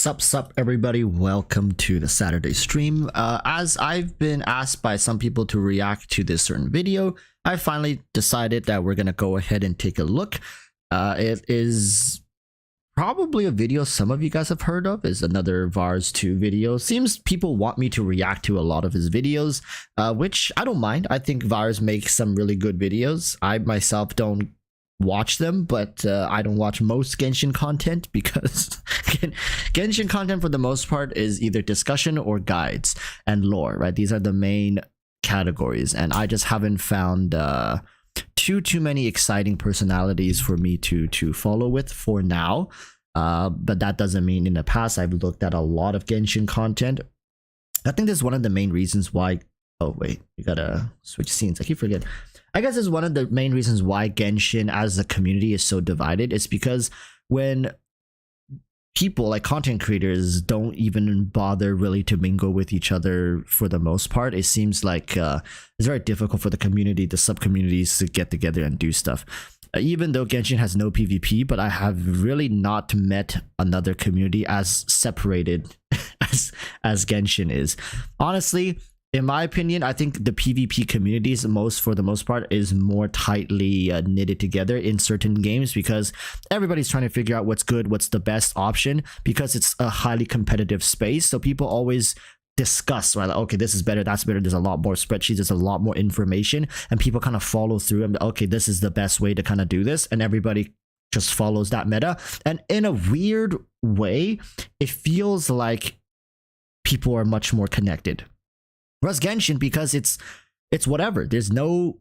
Sup everybody, welcome to the Saturday stream. As I've been asked by some people to react to this certain video, I finally decided that we're gonna go ahead and take a look. It is probably a video some of you guys have heard of. Is another Vars 2 video. Seems people want me to react to a lot of his videos, which I don't mind. I think Vars makes some really good videos. I myself don't watch them, but I don't watch most Genshin content because Genshin content for the most part is either discussion or guides and lore, right? These are the main categories, and I just haven't found too many exciting personalities for me to follow with for now. But that doesn't mean in the past I've looked at a lot of Genshin content. I think this is one of the main reasons why. Oh wait, you gotta switch scenes. I keep forgetting. I guess is one of the main reasons why Genshin as a community is so divided. It's because when people like content creators don't even bother really to mingle with each other for the most part, it seems like it's very difficult for the community, the sub communities, to get together and do stuff. Even though Genshin has no PvP, but I have really not met another community as separated as Genshin is. Honestly, in my opinion, I think the PvP communities for the most part is more tightly knitted together in certain games, because everybody's trying to figure out what's good, what's the best option, because it's a highly competitive space. So people always discuss, right? Like, okay, this is better, that's better. There's a lot more spreadsheets, there's a lot more information, and people kind of follow through and okay, this is the best way to kind of do this, and everybody just follows that meta. And in a weird way, it feels like people are much more connected. Whereas Genshin, because it's whatever, there's no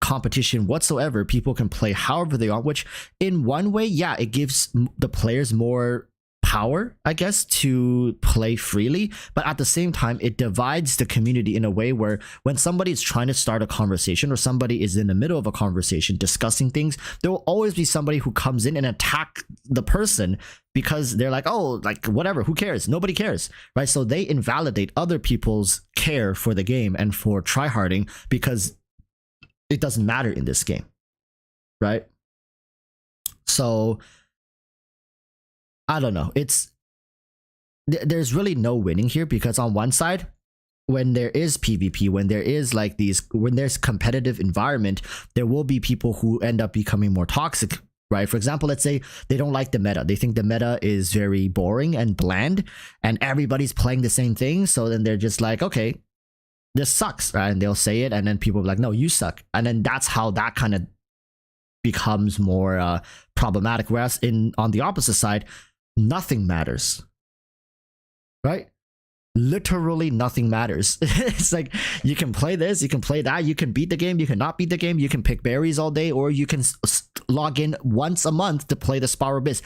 competition whatsoever, people can play however they want, which in one way, yeah, it gives the players more power, I guess, to play freely, but at the same time it divides the community in a way where when somebody is trying to start a conversation or somebody is in the middle of a conversation discussing things, there will always be somebody who comes in and attack the person because they're like, oh, like whatever, who cares, nobody cares, right? So they invalidate other people's care for the game and for tryharding because it doesn't matter in this game, right? So I don't know. There's really no winning here, because on one side, when there is PvP, when there is like when there's competitive environment, there will be people who end up becoming more toxic, right? For example, let's say they don't like the meta. They think the meta is very boring and bland and everybody's playing the same thing. So then they're just like, okay, this sucks, right? And they'll say it, and then people are like, no, you suck. And then that's how that kind of becomes more problematic. Whereas on the opposite side, nothing matters, right? Literally nothing matters. It's like you can play this, you can play that, you can beat the game, you cannot beat the game, you can pick berries all day, or you can log in once a month to play the Spire Abyss.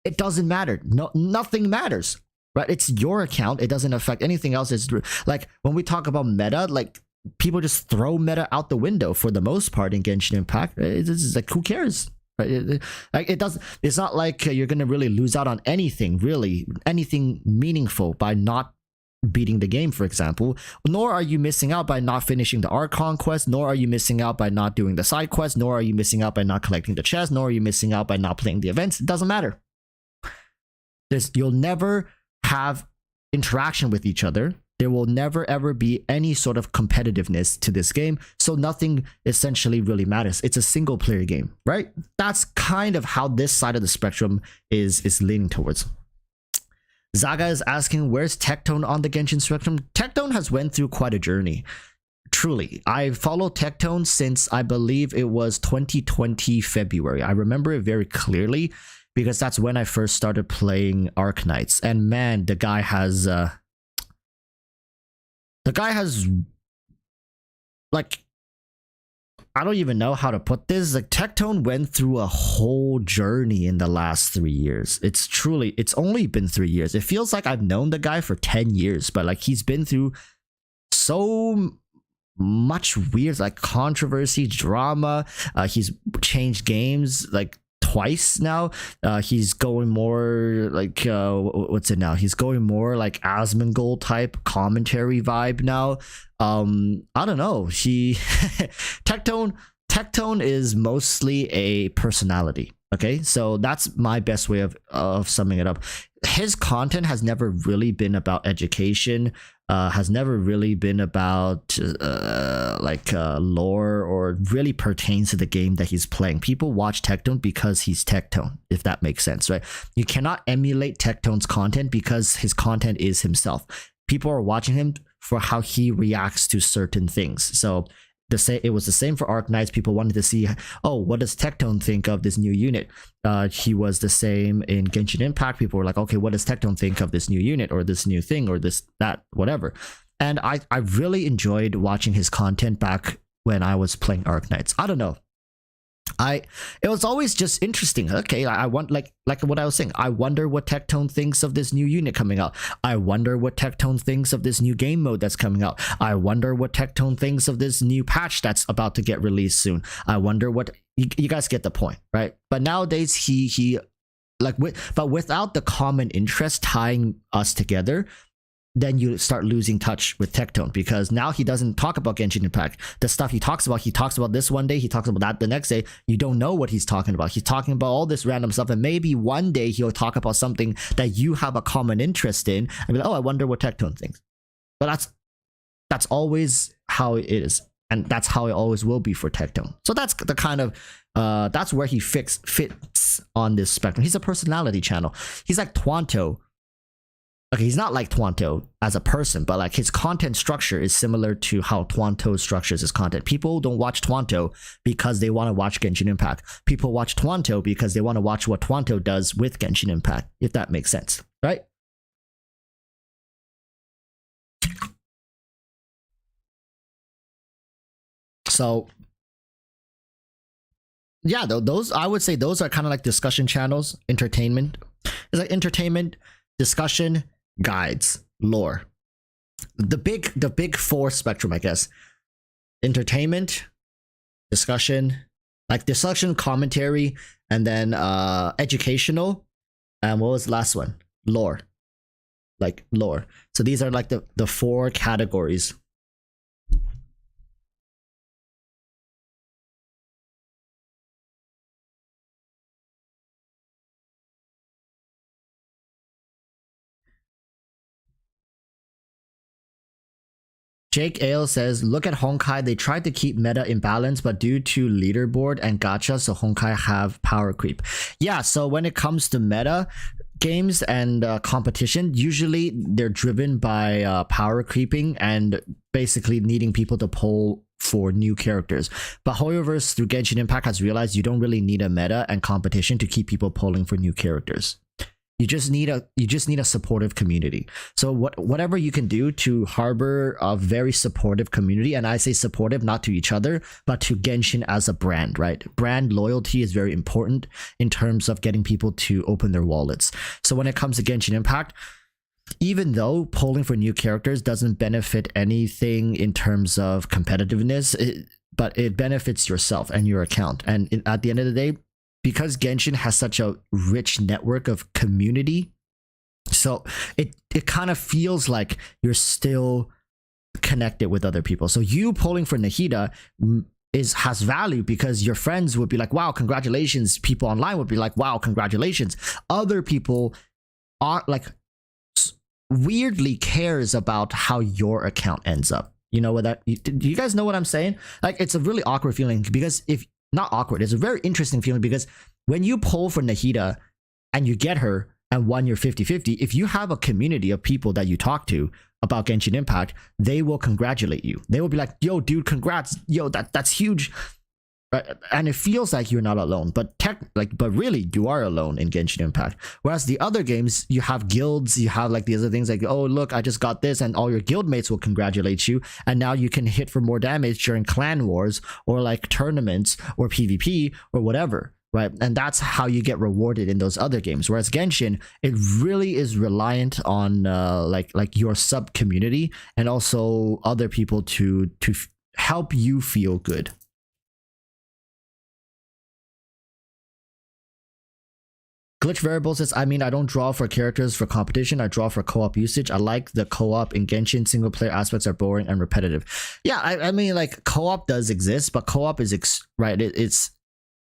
It doesn't matter. Nothing matters, right? It's your account. It doesn't affect anything else. It's like when we talk about meta, like people just throw meta out the window for the most part in Genshin Impact. It's like, who cares? Right? It's not like you're gonna really lose out on anything meaningful by not beating the game, for example. Nor are you missing out by not finishing the Archon quest, nor are you missing out by not doing the side quest, nor are you missing out by not collecting the chest, nor are you missing out by not playing the events. It doesn't matter. You'll never have interaction with each other. There will never ever be any sort of competitiveness to this game, so nothing essentially really matters. It's a single player game, right? That's kind of how this side of the spectrum is leaning towards. Zaga is asking, where's Tectone on the Genshin spectrum? Tectone has went through quite a journey. Truly, I followed Tectone since I believe it was 2020 February. I remember it very clearly because that's when I first started playing Arknights, and man, the guy has like, I don't even know how to put this. Like, Tectone went through a whole journey in the last 3 years. It's only been 3 years. It feels like I've known the guy for 10 years, but like he's been through so much weird, like controversy, drama. He's changed games like twice now. He's going more like what's it now? He's going more like Asmongold type commentary vibe now. I don't know. Tectone is mostly a personality. Okay, so that's my best way of summing it up. his content has never really been about education, has never really been about lore, or really pertains to the game that he's playing. People watch Tectone because he's Tectone, if that makes sense, right? You cannot emulate Tectone's content because his content is himself. People are watching him for how he reacts to certain things. So it was the same for Arknights. People wanted to see, oh, what does Tectone think of this new unit? He was the same in Genshin Impact. People were like, okay, what does Tectone think of this new unit, or this new thing, or this, that, whatever. And I really enjoyed watching his content back when I was playing Arknights. I don't know. It was always just interesting. Okay, I want, like what I was saying, I wonder what Tectone thinks of this new unit coming out. I wonder what Tectone thinks of this new game mode that's coming out. I wonder what Tectone thinks of this new patch that's about to get released soon. I wonder what you guys get the point, right? But nowadays but without the common interest tying us together, then you start losing touch with Tectone, because now he doesn't talk about Genshin Impact. The stuff he talks about this one day, he talks about that the next day. You don't know what he's talking about. He's talking about all this random stuff, and maybe one day he'll talk about something that you have a common interest in, and be like, oh, I wonder what Tectone thinks. But that's always how it is, and that's how it always will be for Tectone. So that's the kind of that's where he fits on this spectrum. He's a personality channel. He's like Twanto. Okay, he's not like Twanto as a person, but like his content structure is similar to how Twanto structures his content. People don't watch Twanto because they want to watch Genshin Impact. People watch Twanto because they want to watch what Twanto does with Genshin Impact, if that makes sense, right? So yeah, those, I would say those are kind of like discussion channels. Entertainment. It's like entertainment, discussion, guides, lore. The big four spectrum, I guess. Entertainment, discussion, commentary, and then educational, and what was the last one? Lore. Like lore. So these are like the four categories. JakeL says, look at Honkai. They tried to keep meta in balance, but due to leaderboard and gacha, so Honkai have power creep. Yeah, so when it comes to meta games and competition, usually they're driven by power creeping and basically needing people to pull for new characters. But HoYoverse through Genshin Impact has realized you don't really need a meta and competition to keep people pulling for new characters. You just need a supportive community. So whatever you can do to harbor a very supportive community, and I say supportive not to each other, but to Genshin as a brand, right? Brand loyalty is very important in terms of getting people to open their wallets. So when it comes to Genshin Impact, even though polling for new characters doesn't benefit anything in terms of competitiveness, but it benefits yourself and your account. And at the end of the day, because Genshin has such a rich network of community, so it kind of feels like you're still connected with other people. So you polling for Nahida has value because your friends would be like, wow, congratulations. People online would be like, wow, congratulations. Other people are like weirdly cares about how your account ends up. You know what do you guys know what I'm saying? Like, it's a really awkward feeling, because not awkward, it's a very interesting feeling, because when you poll for Nahida and you get her and won your 50-50, if you have a community of people that you talk to about Genshin Impact, they will congratulate you. They will be like, yo, dude, congrats. Yo, that's huge. Right? And it feels like you're not alone, but really you are alone in Genshin Impact. Whereas the other games, you have guilds, you have like the other things like, oh, look, I just got this, and all your guild mates will congratulate you, and now you can hit for more damage during clan wars or like tournaments or PvP or whatever, right? And that's how you get rewarded in those other games. Whereas Genshin, it really is reliant on like your sub community and also other people to help you feel good. Glitch Variable says, I mean, I don't draw for characters for competition. I draw for co-op usage. I like the co-op in Genshin. Single player aspects are boring and repetitive. Yeah, I mean, like, co-op does exist, but co-op is right. It's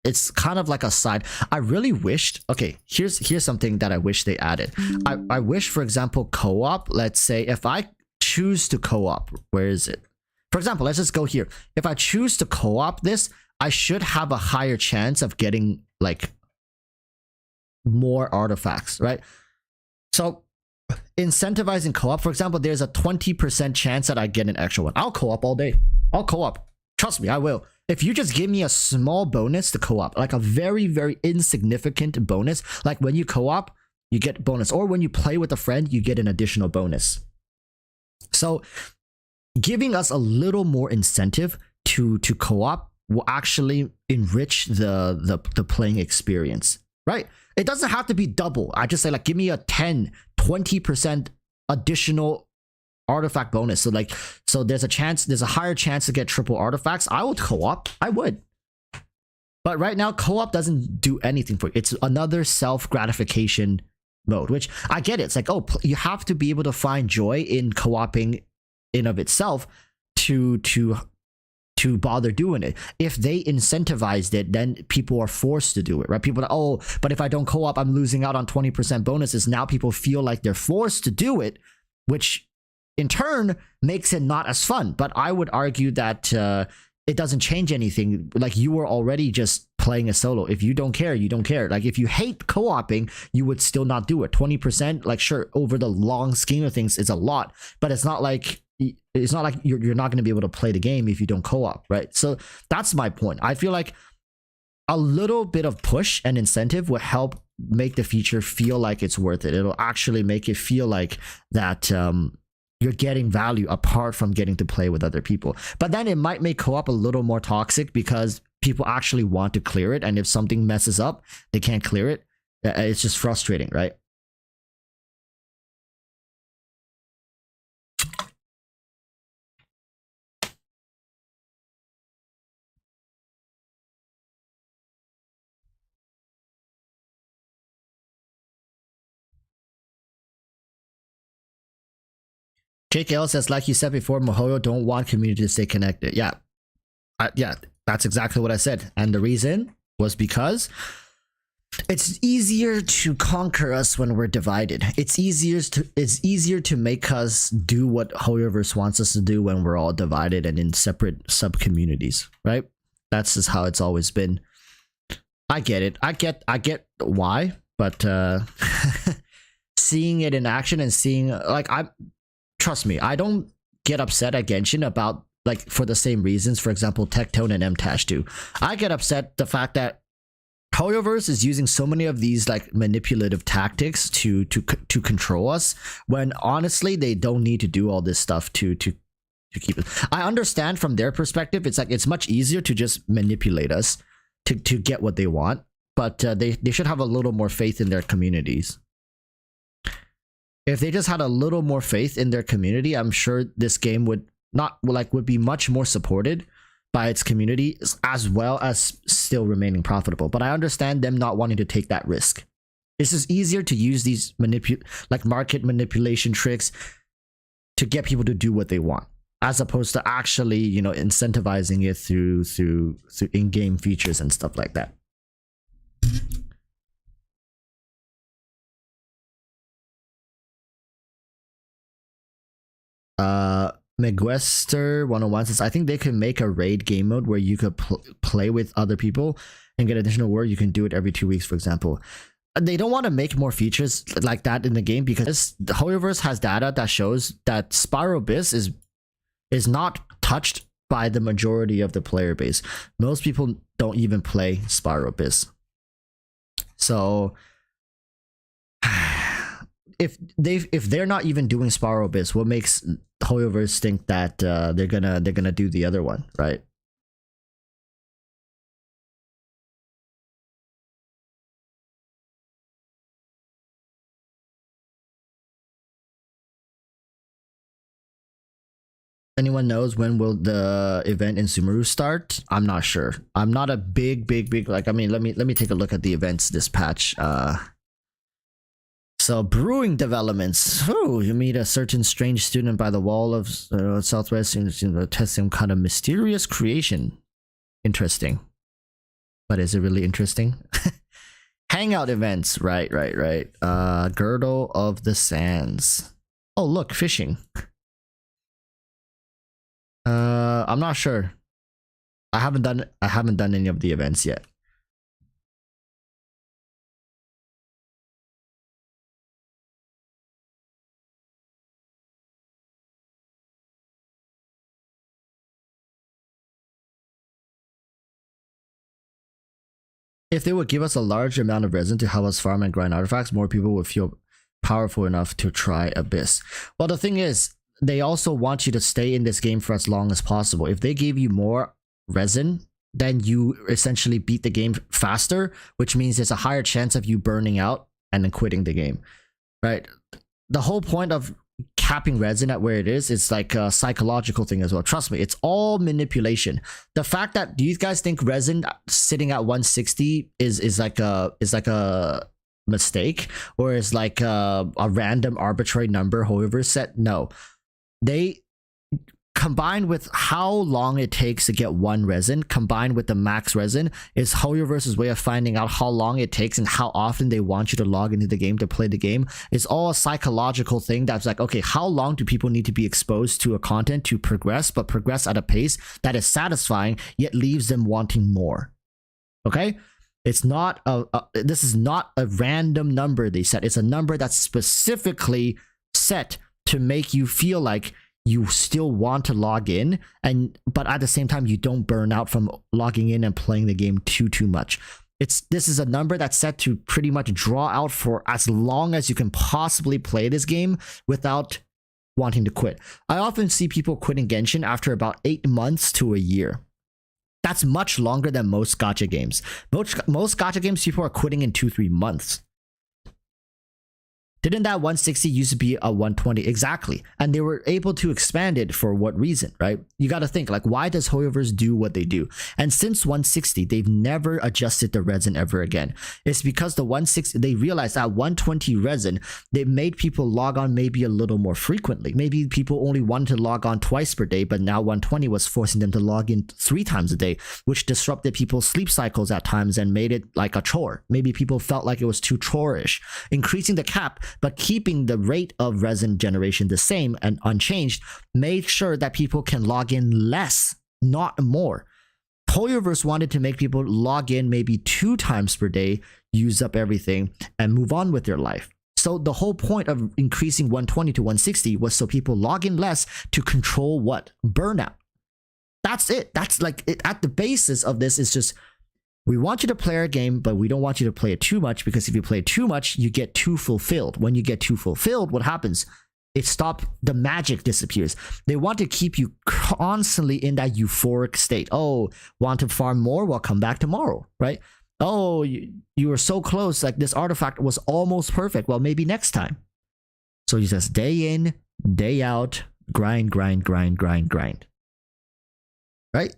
it's kind of like a side. I really wished, okay, here's something that I wish they added. I wish, for example, co-op, let's say if I choose to co-op, where is it? For example, let's just go here. If I choose to co-op this, I should have a higher chance of getting like more artifacts, right? So incentivizing co-op, for example, there's a 20% chance that I get an extra one. I'll co-op all day. I'll co-op. Trust me, I will. If you just give me a small bonus to co-op, like a very, very insignificant bonus, like when you co-op, you get bonus, or when you play with a friend, you get an additional bonus. So giving us a little more incentive to co-op will actually enrich the playing experience, right? It doesn't have to be double. I just say like, give me a 10-20% additional artifact bonus. So like, so there's a higher chance to get triple artifacts. I would co-op. I would. But right now, co-op doesn't do anything for you. It's another self-gratification mode, which I get it. It's like, oh, you have to be able to find joy in co-oping in of itself to bother doing it. If they incentivized it, then people are forced to do it, right? People are, oh, but if I don't co-op, I'm losing out on 20% bonuses. Now people feel like they're forced to do it, which in turn makes it not as fun. But I would argue that it doesn't change anything. Like, you were already just playing a solo. If you don't care, you don't care. Like, if you hate co-oping, you would still not do it. 20%, like, sure, over the long scheme of things, is a lot, but it's not like you're not going to be able to play the game if you don't co-op, right? So that's my point. I feel like a little bit of push and incentive will help make the feature feel like it's worth it. It'll actually make it feel like that you're getting value apart from getting to play with other people. But then it might make co-op a little more toxic because people actually want to clear it, and if something messes up, they can't clear it. It's just frustrating, right? JakeL says, like you said before, MiHoYo don't want community to stay connected. Yeah, yeah, that's exactly what I said. And the reason was because it's easier to conquer us when we're divided. It's easier to make us do what HoYoverse wants us to do when we're all divided and in separate sub communities, right? That's just how it's always been. I get it. I get why, but seeing it in action and seeing, like, trust me, I don't get upset at Genshin about, like, for the same reasons, for example, Tectone and MTash do. I get upset the fact that HoYoverse is using so many of these, like, manipulative tactics to control us, when honestly they don't need to do all this stuff to keep it. I understand from their perspective, it's like, it's much easier to just manipulate us to get what they want, but they should have a little more faith in their communities. If they just had a little more faith in their community, I'm sure this game would be much more supported by its community, as well as still remaining profitable. But I understand them not wanting to take that risk. It's just easier to use these market manipulation tricks to get people to do what they want, as opposed to actually, you know, incentivizing it through in-game features and stuff like that. Megwester 101 says, I think they could make a raid game mode where you could play with other people and get additional word. You can do it every 2 weeks, for example. They don't want to make more features like that in the game because the HoYoverse has data that shows that Spyro Biz is not touched by the majority of the player base. Most people don't even play Spyro Biz. So if they're not even doing Spyro Biz, what makes HoYoverse think that they're gonna do the other one, right? Anyone knows when will the event in Sumeru start? I'm not sure. I'm not a big like, I mean, let me take a look at the events this patch. So Brewing Developments. Oh, you meet a certain strange student by the wall of Southwest, test some kind of mysterious creation. Interesting. But is it really interesting? Hangout events, right. Girdle of the Sands. Oh look, fishing. I'm not sure. I haven't done any of the events yet. If they would give us a large amount of resin to help us farm and grind artifacts, more people would feel powerful enough to try Abyss. Well, the thing is, they also want you to stay in this game for as long as possible. If they gave you more resin, then you essentially beat the game faster, which means there's a higher chance of you burning out and then quitting the game, right? The whole point of capping resin at where it is, it's like a psychological thing as well. Trust me, it's all manipulation. The fact that, do you guys think resin sitting at 160 is like a mistake, or is like a random arbitrary number whoever set? No, they combined with how long it takes to get one resin, combined with the max resin, is Hoyoverse's way of finding out how long it takes and how often they want you to log into the game to play the game. It's all a psychological thing that's like, okay, how long do people need to be exposed to a content to progress, but progress at a pace that is satisfying yet leaves them wanting more? Okay, it's not this is not a random number they set. It's a number that's specifically set to make you feel like you still want to log in, but at the same time you don't burn out from logging in and playing the game too much. This is a number that's set to pretty much draw out for as long as you can possibly play this game without wanting to quit. I often see people quitting Genshin after about 8 months to a year. That's much longer than most gacha games. Most gacha games, people are quitting in 2-3 months. Didn't that 160 used to be a 120? Exactly. And they were able to expand it for what reason, right? You got to think, like, why does Hoyoverse do what they do? And since 160, they've never adjusted the resin ever again. It's because the 160, they realized that 120 resin, they made people log on maybe a little more frequently. Maybe people only wanted to log on twice per day, but now 120 was forcing them to log in 3 times a day, which disrupted people's sleep cycles at times and made it like a chore. Maybe people felt like it was too chore-ish. Increasing the cap, but keeping the rate of resin generation the same and unchanged, made sure that people can log in less, not more. Hoyoverse wanted to make people log in maybe 2 times per day, use up everything, and move on with their life. So the whole point of increasing 120 to 160 was so people log in less to control what? Burnout. That's it. That's like it. At the basis of this is just, we want you to play our game, but we don't want you to play it too much, because if you play too much, you get too fulfilled. When you get too fulfilled, what happens? The magic disappears. They want to keep you constantly in that euphoric state. Oh, want to farm more? Well, come back tomorrow, right? Oh, you were so close, like this artifact was almost perfect. Well, maybe next time. So you just day in, day out, grind. Right?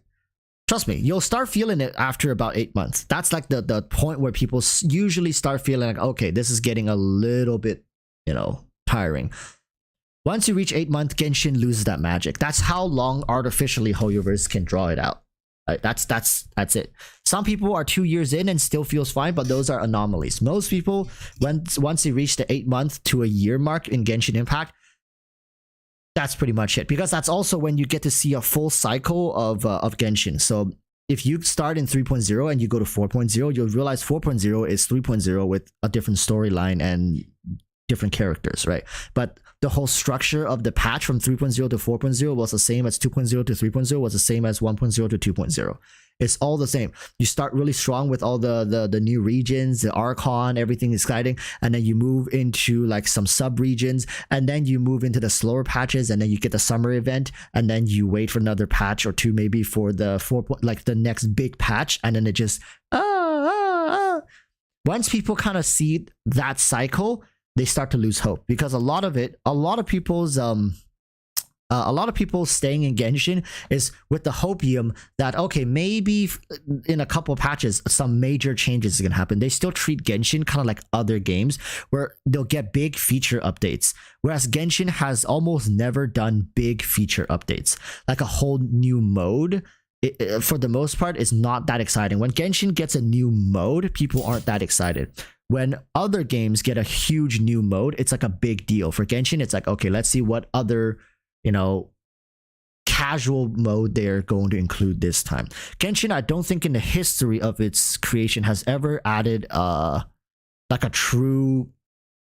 Trust me, you'll start feeling it after about 8 months. That's like the point where people usually start feeling like, okay, this is getting a little bit, tiring. Once you reach 8 months, Genshin loses that magic. That's how long artificially Hoyoverse can draw it out. Right? That's it. Some people are 2 years in and still feels fine, but those are anomalies. Most people, once they reach the 8 month to a year mark in Genshin Impact, that's pretty much it, because that's also when you get to see a full cycle of Genshin. So if you start in 3.0 and you go to 4.0, you'll realize 4.0 is 3.0 with a different storyline and different characters, right? But the whole structure of the patch from 3.0 to 4.0 was the same as 2.0 to 3.0 was the same as 1.0 to 2.0. It's all the same. You start really strong with all the new regions, the Archon, everything exciting, and then you move into like some sub regions, and then you move into the slower patches, and then you get the summer event, and then you wait for another patch or two maybe for the the next big patch, and then it just Once people kind of see that cycle, they start to lose hope, because a lot of people staying in Genshin is with the hopium that, okay, maybe in a couple of patches, some major changes are going to happen. They still treat Genshin kind of like other games where they'll get big feature updates. Whereas Genshin has almost never done big feature updates, like a whole new mode. for the most part, it's not that exciting. When Genshin gets a new mode, people aren't that excited. When other games get a huge new mode, it's like a big deal. For Genshin, it's like, okay, let's see what other, casual mode they're going to include this time. Genshin, I don't think in the history of its creation has ever added like a true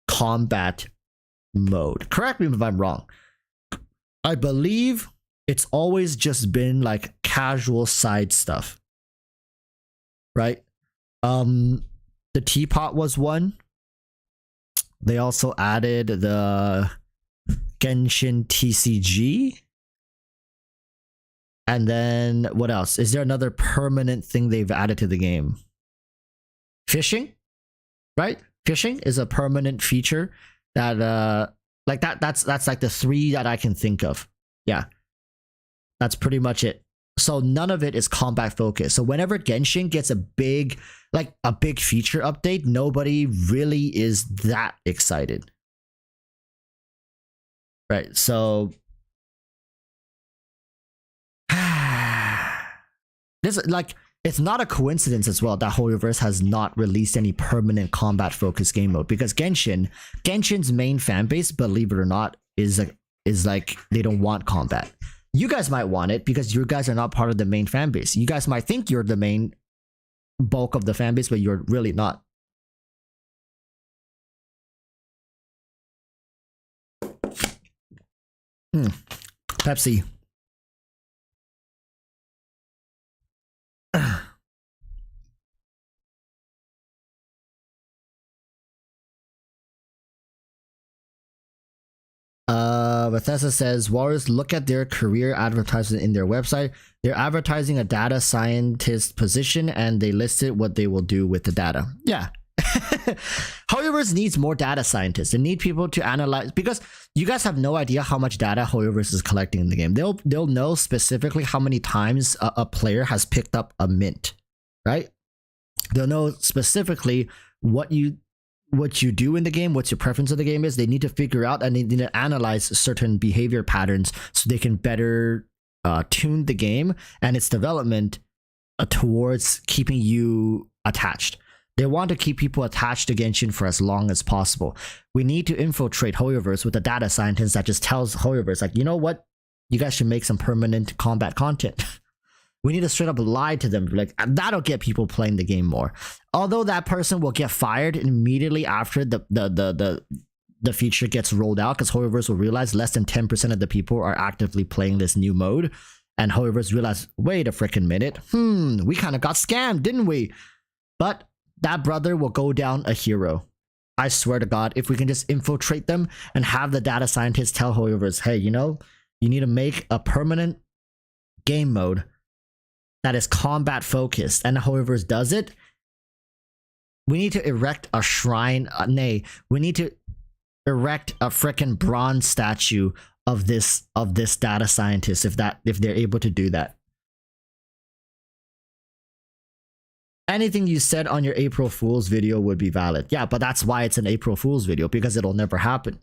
combat mode. Correct me if I'm wrong. I believe it's always just been like casual side stuff, right? The teapot was one. They also added the Genshin TCG. And then what else? Is there another permanent thing they've added to the game? Fishing, right? Fishing is a permanent feature that like that's like the 3 that I can think of. Yeah. That's pretty much it. So none of it is combat focused. So whenever Genshin gets a big feature update, nobody really is that excited. Right. So this, like, it's not a coincidence as well that Hoyoverse has not released any permanent combat focused game mode, because Genshin's main fan base, believe it or not, is like they don't want combat. You guys might want it because you guys are not part of the main fan base. You guys might think you're the main bulk of the fan base, but you're really not. Pepsi. Bethesda says, Walrus, look at their career advertisement in their website. They're advertising a data scientist position and they listed what they will do with the data. Yeah. Hoyoverse needs more data scientists. They need people to analyze, because you guys have no idea how much data Hoyoverse is collecting in the game. They'll know specifically how many times a player has picked up a mint, right? They'll know specifically what you do in the game, what's your preference of the game is. They need to figure out and they need to analyze certain behavior patterns so they can better tune the game and its development towards keeping you attached. They want to keep people attached to Genshin for as long as possible. We need to infiltrate Hoyoverse with a data scientist that just tells Hoyoverse, like, you know what? You guys should make some permanent combat content. We need to straight up lie to them. Like, that'll get people playing the game more. Although that person will get fired immediately after the feature gets rolled out, because Hoyoverse will realize less than 10% of the people are actively playing this new mode. And Hoyoverse realize, wait a freaking minute. We kind of got scammed, didn't we? But that brother will go down a hero. I swear to God, if we can just infiltrate them and have the data scientists tell Hoyoverse, hey, you need to make a permanent game mode that is combat focused, and Hoyoverse does it. We need to erect a shrine. We need to erect a freaking bronze statue of this data scientist if they're able to do that. Anything you said on your April Fool's video would be valid. Yeah, but that's why it's an April Fool's video, because it'll never happen.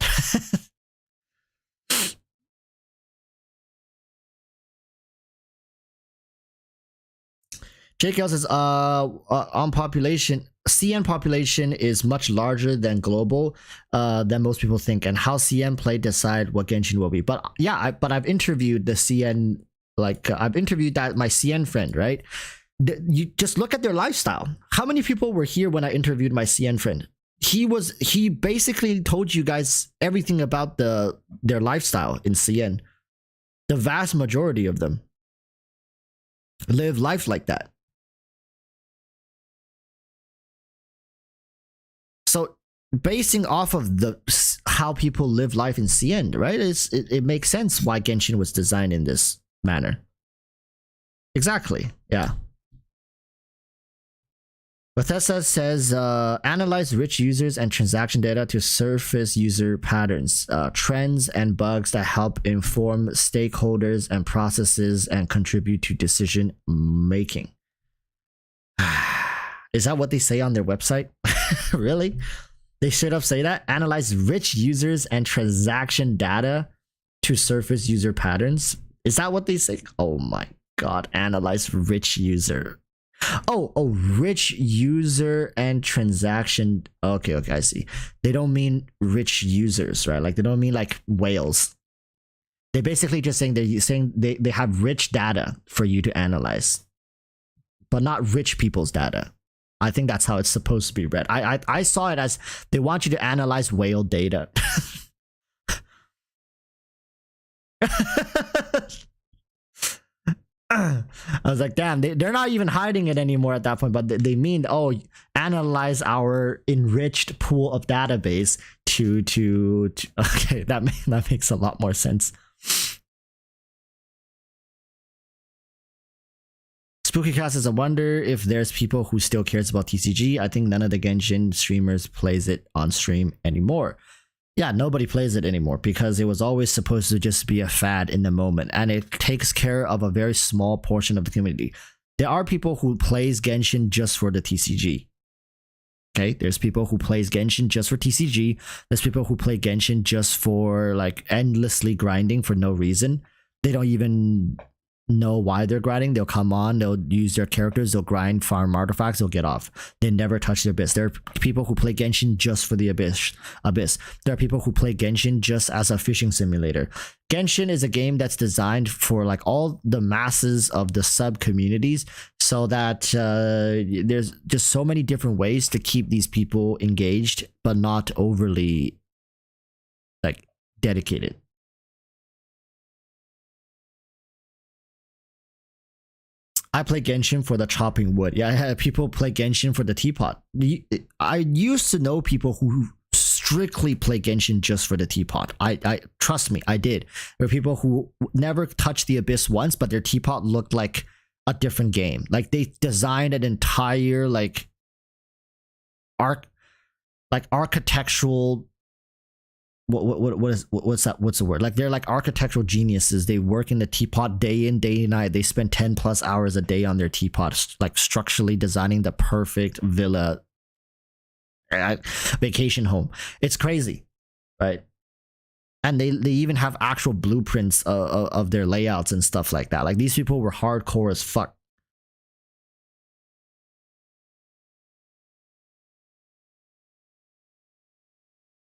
JakeL says, on population, CN population is much larger than global than most people think, and how CN play decide what Genshin will be. But yeah, I've interviewed the CN, like I've interviewed my CN friend, right? You just look at their lifestyle. How many people were here when I interviewed my CN friend? He basically told you guys everything about their lifestyle in CN. The vast majority of them live life like that. So basing off of how people live life in CN, right? It makes sense why Genshin was designed in this manner. Exactly. Yeah. Bethesda says, analyze rich users and transaction data to surface user patterns, trends, and bugs that help inform stakeholders and processes and contribute to decision making. Is that what they say on their website? Really? They straight up say that? Analyze rich users and transaction data to surface user patterns? Is that what they say? Oh my God, analyze rich user. Oh, rich user and transaction. Okay, I see. They don't mean rich users, right? Like they don't mean like whales. They're basically just saying they have rich data for you to analyze, but not rich people's data. I think that's how it's supposed to be read. I saw it as they want you to analyze whale data. I was like, damn, they're not even hiding it anymore at that point, but they mean, oh, analyze our enriched pool of database to okay, that makes a lot more sense. SpookyCast says, I wonder if there's people who still cares about TCG. I think none of the Genshin streamers plays it on stream anymore. Yeah, nobody plays it anymore because it was always supposed to just be a fad in the moment, and it takes care of a very small portion of the community. There are people who plays Genshin just for the TCG. Okay, there's people who plays Genshin just for TCG. There's people who play Genshin just for like endlessly grinding for no reason. They don't even know why they're grinding. They'll come on, they'll use their characters, they'll grind, farm artifacts, they'll get off. They never touch the abyss. There are people who play Genshin just for the abyss. There are people who play Genshin just as a fishing simulator. Genshin is a game that's designed for like all the masses of the sub communities, so that there's just so many different ways to keep these people engaged, but not overly like dedicated. I play Genshin for the chopping wood. Yeah, people play Genshin for the teapot. I used to know people who strictly play Genshin just for the teapot. I trust me, I did. There were people who never touched the abyss once, but their teapot looked like a different game. Like they designed an entire like architectural. What's the word? Like they're like architectural geniuses. They work in the teapot day in, day and night. They spend 10+ hours a day on their teapot, like structurally designing the perfect villa, vacation home. It's crazy, right? And they even have actual blueprints of their layouts and stuff like that. Like these people were hardcore as fuck.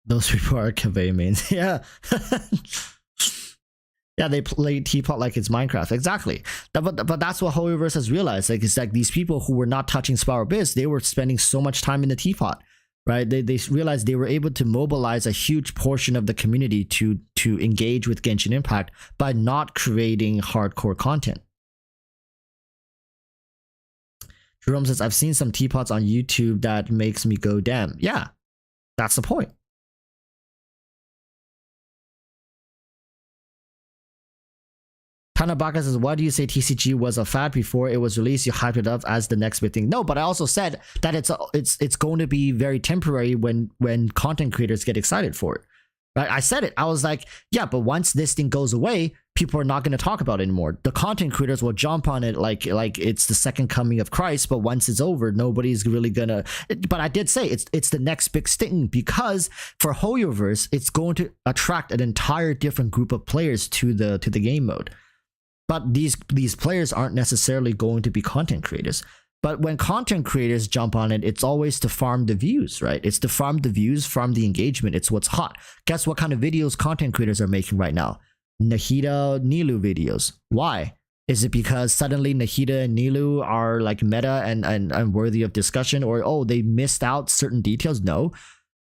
Those people are Kaveh mains. Yeah. Yeah, they play teapot like it's Minecraft. Exactly. But that's what HoYoverse has realized. Like it's like these people who were not touching Spower Abyss, they were spending so much time in the teapot, right? They realized they were able to mobilize a huge portion of the community to engage with Genshin Impact by not creating hardcore content. Jerome says, I've seen some teapots on YouTube that makes me go, damn. Yeah, that's the point. Tanabaka says, why do you say TCG was a fad before it was released? You hyped it up as the next big thing. No, but I also said that it's going to be very temporary when content creators get excited for it. Right? I said it. I was like, yeah, but once this thing goes away, people are not going to talk about it anymore. The content creators will jump on it like it's the second coming of Christ, but once it's over, nobody's really gonna. But I did say it's the next big thing, because for HoYoverse, it's going to attract an entire different group of players to the game mode. But these players aren't necessarily going to be content creators. But when content creators jump on it, it's always to farm the views, right? It's to farm the views, farm the engagement. It's what's hot. Guess what kind of videos content creators are making right now? Nahida, Nilu videos. Why? Is it because suddenly Nahida and Nilu are like meta and worthy of discussion? Or, oh, they missed out certain details? No.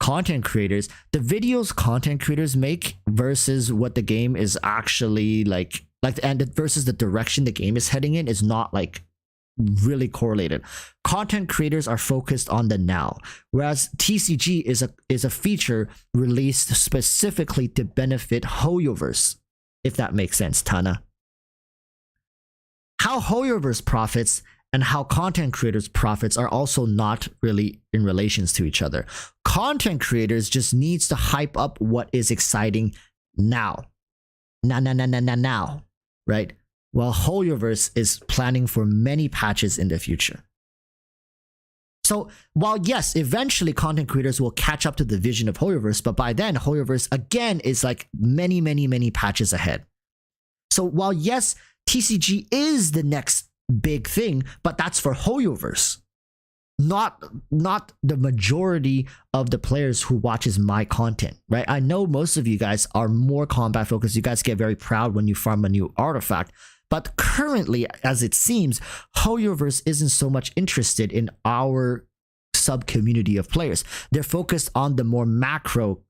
Content creators, the videos content creators make versus what the game is actually like and versus the direction the game is heading in is not like really correlated. Content creators are focused on the now, whereas TCG is a feature released specifically to benefit HoYoverse, if that makes sense, Tana. How HoYoverse profits and how content creators profits are also not really in relations to each other. Content creators just needs to hype up what is exciting now. Now. Right? While HoYoverse is planning for many patches in the future. So while yes, eventually content creators will catch up to the vision of HoYoverse, but by then HoYoverse again is like many patches ahead. So while yes, TCG is the next big thing, but that's for Hoyoverse, not the majority of the players who watches my content, right? I know most of you guys are more combat focused. You guys get very proud when you farm a new artifact, but currently, as it seems, Hoyoverse isn't so much interested in our sub community of players. They're focused on the more macro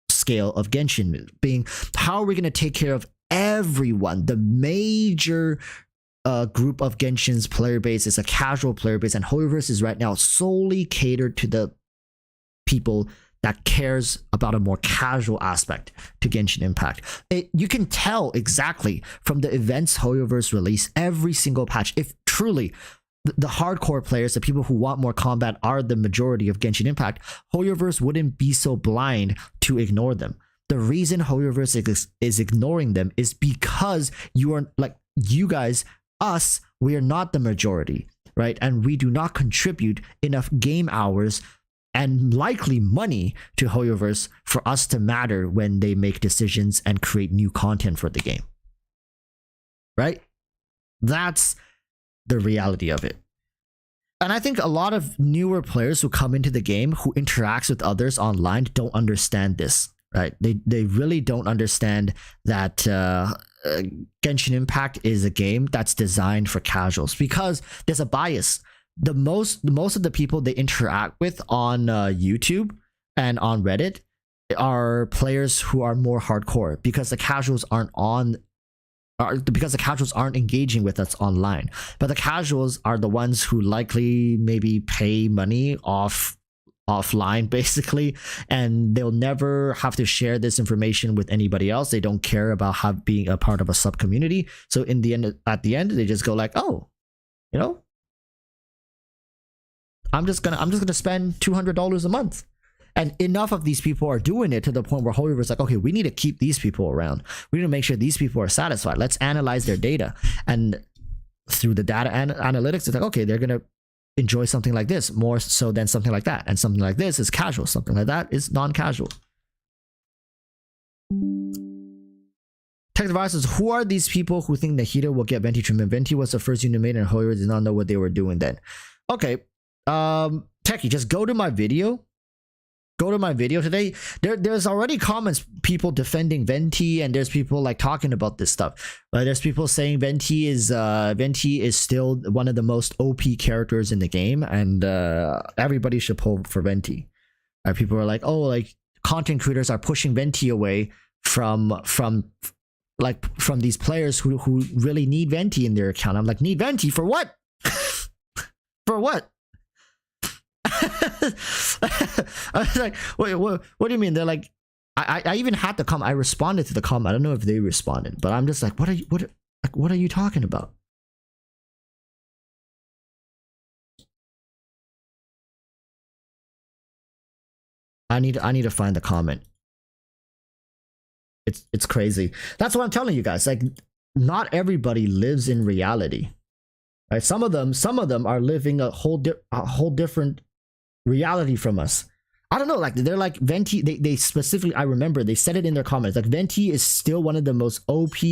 scale of Genshin, being how are we going to take care of everyone. The major group of Genshin's player base is a casual player base, and Hoyoverse is right now solely catered to the people that cares about a more casual aspect to Genshin Impact. You can tell exactly from the events Hoyoverse release every single patch if truly the hardcore players, the people who want more combat, are the majority of Genshin Impact. Hoyoverse wouldn't be so blind to ignore them. The reason Hoyoverse is ignoring them is because you are like, you guys, us, we are not the majority, right? And we do not contribute enough game hours and likely money to Hoyoverse for us to matter when they make decisions and create new content for the game, right? That's the reality of it. And I think a lot of newer players who come into the game, who interacts with others online, don't understand this, right? They really don't understand that Genshin Impact is a game that's designed for casuals, because there's a bias. The most of the people they interact with on YouTube and on Reddit are players who are more hardcore, because the casuals aren't engaging with us online. But the casuals are the ones who likely maybe pay money offline basically, and they'll never have to share this information with anybody else. They don't care about being a part of a sub community. So in the end, at the end, they just go like, oh, you know, I'm just gonna spend $200 a month. And enough of these people are doing it to the point where Hoyoverse is like, okay, we need to keep these people around. We need to make sure these people are satisfied. Let's analyze their data. And through the data analytics, it's like, okay, they're gonna enjoy something like this more so than something like that. And something like this is casual. Something like that is non-casual. Tech Device says, who are these people who think Nahida will get Venti treatment? Venti was the first unit made and Hoyoverse did not know what they were doing then. Okay. Techie, just go to my video. Go to my video today. There's already comments, people defending Venti, and there's people like talking about this stuff. There's people saying Venti is still one of the most OP characters in the game, and everybody should pull for Venti. People are like, oh, like content creators are pushing Venti away from these players who really need Venti in their account. I'm like, need Venti for what? For what? I was like, wait, what do you mean? They're like, I even had to come. I responded to the comment. I don't know if they responded, but I'm just like, what are you talking about? I need to find the comment. It's crazy. That's what I'm telling you guys. Like, not everybody lives in reality, right? Some of them are living a whole different reality from us. I don't know, like they're like Venti, they specifically, I remember they said it in their comments, like Venti is still one of the most OP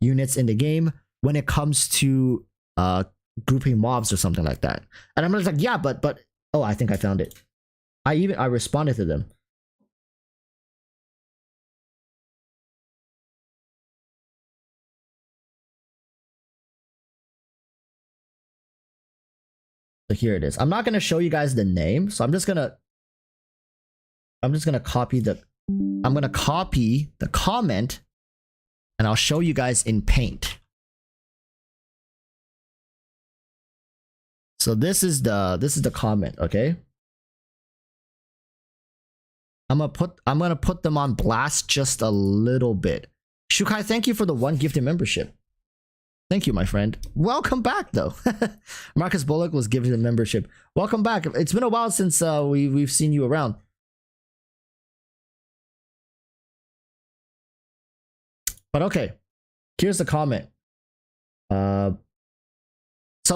units in the game when it comes to grouping mobs or something like that. And I'm just like, yeah, but oh, I think I found it. I responded to them. So here it is. I'm not going to show you guys the name, so I'm just going to copy the comment, and I'll show you guys in Paint. So this is the comment, okay? I'm gonna put them on blast just a little bit. Shukai, thank you for the 1 gifted membership. Thank you, my friend. Welcome back, though. Marcus Bullock was gifted a membership. Welcome back. It's been a while since we've seen you around. But okay, here's the comment. So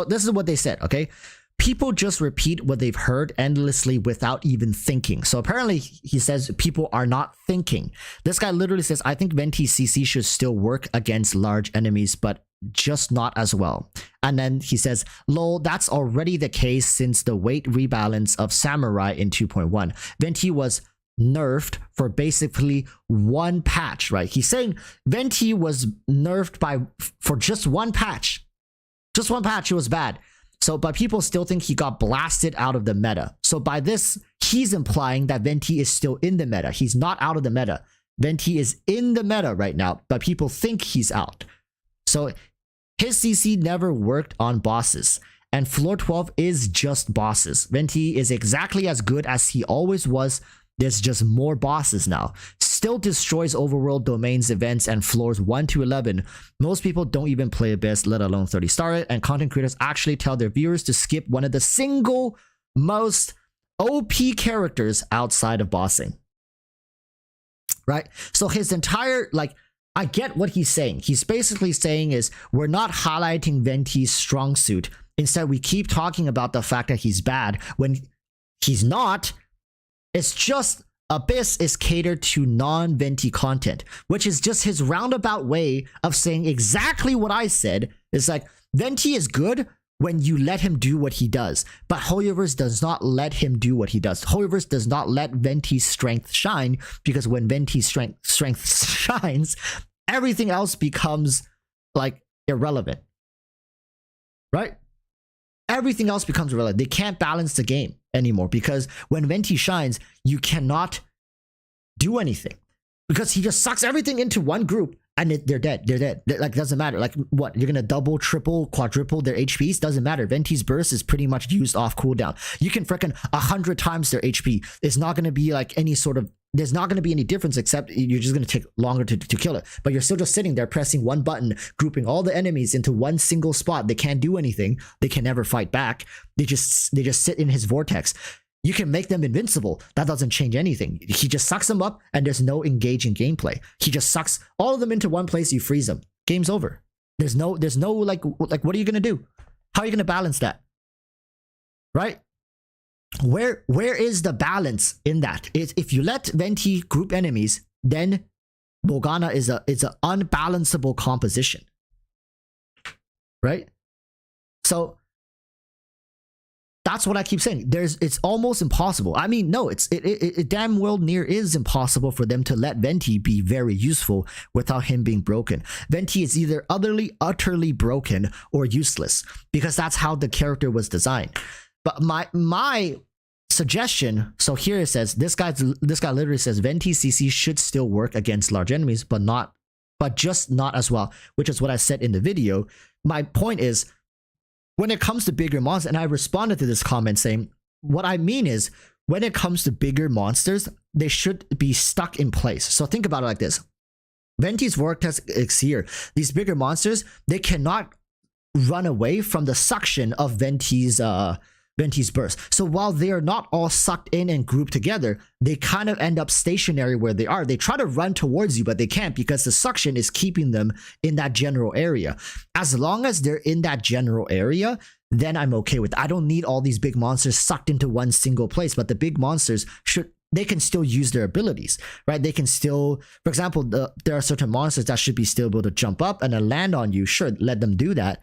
this is what they said, okay? People just repeat what they've heard endlessly without even thinking. So apparently he says people are not thinking. This guy literally says, I think Venti CC should still work against large enemies, but just not as well. And then he says, lol, that's already the case since the weight rebalance of Samurai in 2.1. Venti was nerfed for basically one patch, right? He's saying Venti was nerfed for just one patch. Just one patch, it was bad. So, but people still think he got blasted out of the meta. So by this, he's implying that Venti is still in the meta. He's not out of the meta. Venti is in the meta right now, but people think he's out. So his CC never worked on bosses, and floor 12 is just bosses. Venti is exactly as good as he always was. There's just more bosses now. Still destroys overworld domains, events, and floors 1 to 11. Most people don't even play Abyss, let alone 30 star it, and content creators actually tell their viewers to skip one of the single most OP characters outside of bossing. Right? So his entire, like, I get what he's saying. He's basically saying is, we're not highlighting Venti's strong suit. Instead, we keep talking about the fact that he's bad when he's not. It's just Abyss is catered to non-Venti content, which is just his roundabout way of saying exactly what I said. It's like, Venti is good when you let him do what he does, but Hoyoverse does not let him do what he does. Hoyoverse does not let Venti's strength shine, because when Venti's strength shines, everything else becomes like irrelevant, right? Everything else becomes irrelevant. They can't balance the game anymore, because when Venti shines, you cannot do anything, because he just sucks everything into one group and they're dead. They're dead. Like, doesn't matter. Like, what? You're gonna double, triple, quadruple their HPs? Doesn't matter. Venti's burst is pretty much used off cooldown. You can frickin' 100 times their HP. It's not gonna be like any sort of, there's not gonna be any difference, except you're just gonna take longer to kill it. But you're still just sitting there pressing one button, grouping all the enemies into one single spot. They can't do anything. They can never fight back. They just sit in his vortex. You can make them invincible. That doesn't change anything. He just sucks them up, and there's no engaging gameplay. He just sucks all of them into one place. You freeze them. Game's over. There's no like what are you gonna do? How are you gonna balance that? Right? Where is the balance in that? If you let Venti group enemies, then Morgana is an unbalanceable composition. Right? So that's what I keep saying. It's almost impossible. I mean, no, it damn well near is impossible for them to let Venti be very useful without him being broken. Venti is either utterly broken or useless, because that's how the character was designed. But my suggestion, so here it says, this guy literally says Venti CC should still work against large enemies, but just not as well, which is what I said in the video. My point is, when it comes to bigger monsters, and I responded to this comment saying, what I mean is, when it comes to bigger monsters, they should be stuck in place. So think about it like this. Venti's vortex is here. These bigger monsters, they cannot run away from the suction of Venti's burst. So while they are not all sucked in and grouped together, they kind of end up stationary where they are. They try to run towards you, but they can't, because the suction is keeping them in that general area. As long as they're in that general area, then I'm okay with it. I don't need all these big monsters sucked into one single place, but the big monsters they can still use their abilities, right? They can still, for example, there are certain monsters that should be still able to jump up and then land on you. Sure, let them do that.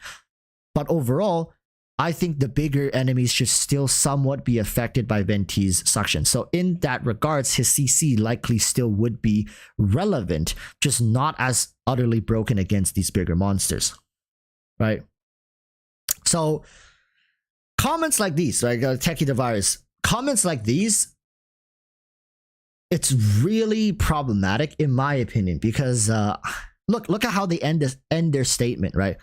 But overall, I think the bigger enemies should still somewhat be affected by Venti's suction. So in that regards, his CC likely still would be relevant, just not as utterly broken against these bigger monsters, right? So comments like these, like Techie the Virus, comments like these, it's really problematic in my opinion, because look at how they end their statement, right?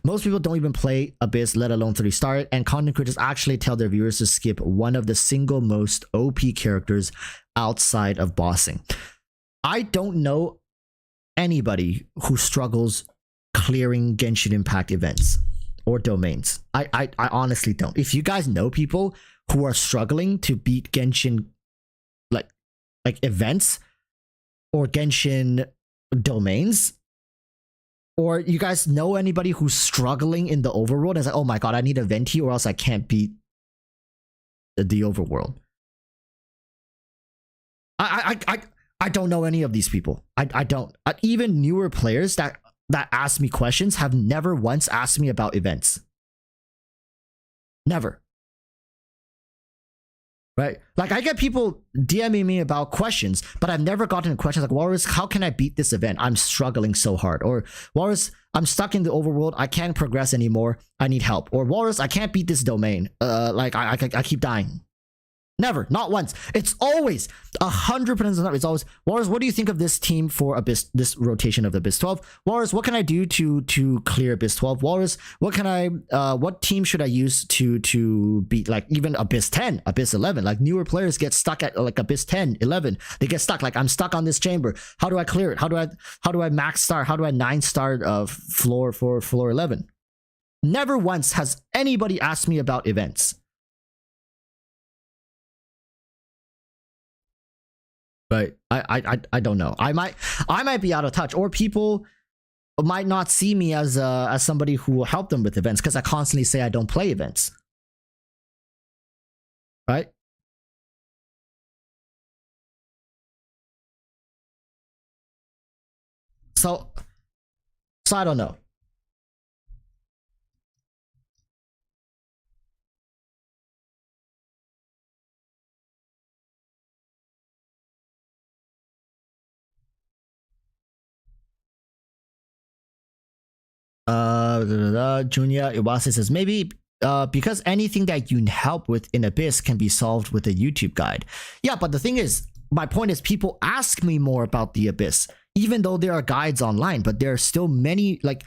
Most people don't even play Abyss, let alone 3-star it, and content creators actually tell their viewers to skip one of the single most OP characters outside of bossing. I don't know anybody who struggles clearing Genshin Impact events or domains. I honestly don't. If you guys know people who are struggling to beat Genshin like events or Genshin domains, or you guys know anybody who's struggling in the overworld and is like, oh my god, I need a Venti or else I can't beat the overworld. I don't know any of these people. I don't. Even newer players that that ask me questions have never once asked me about events. Never. Right? Like, I get people DMing me about questions, but I've never gotten a question like, Walrus, how can I beat this event? I'm struggling so hard. Or, Walrus, I'm stuck in the overworld. I can't progress anymore. I need help. Or, Walrus, I can't beat this domain. Like, I keep dying. Never, not once. It's always 100%. It's always, Walrus, what do you think of this team for Abyss, this rotation of the Abyss 12? Walrus, what can I do to clear Abyss 12? Walrus, what team should I use to beat, like, even Abyss 10, Abyss 11? Like, newer players get stuck at like Abyss 10, 11. They get stuck. Like, I'm stuck on this chamber. How do I clear it? How do I max star? How do I 9-star floor for floor 11? Never once has anybody asked me about events. But I don't know. I might be out of touch, or people might not see me as somebody who will help them with events because I constantly say I don't play events. Right? So I don't know. Junior Iwase says maybe because anything that you help with in Abyss can be solved with a YouTube guide. Yeah, but the thing is, my point is, people ask me more about the Abyss, even though there are guides online, but there are still many, like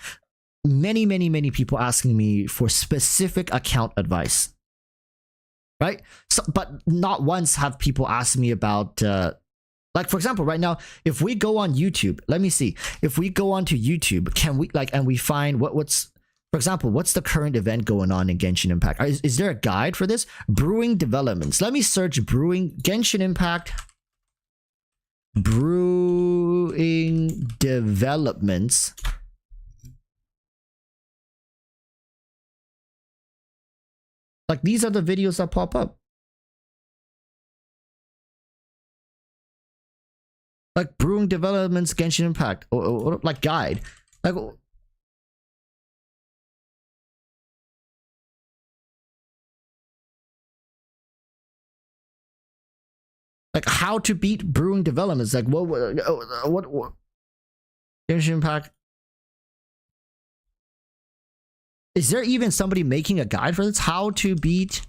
many people asking me for specific account advice. Right? So, but not once have people asked me about like, for example, right now, if we go on YouTube, let me see. If we go onto YouTube, can we, like, and we find what's, for example, what's the current event going on in Genshin Impact? Is there a guide for this? Brewing Developments. Let me search Brewing Genshin Impact. Brewing Developments. Like, these are the videos that pop up. Like, Brewing Developments, Genshin Impact, or like guide, like how to beat Brewing Developments. Like, what Genshin Impact? Is there even somebody making a guide for this? How to beat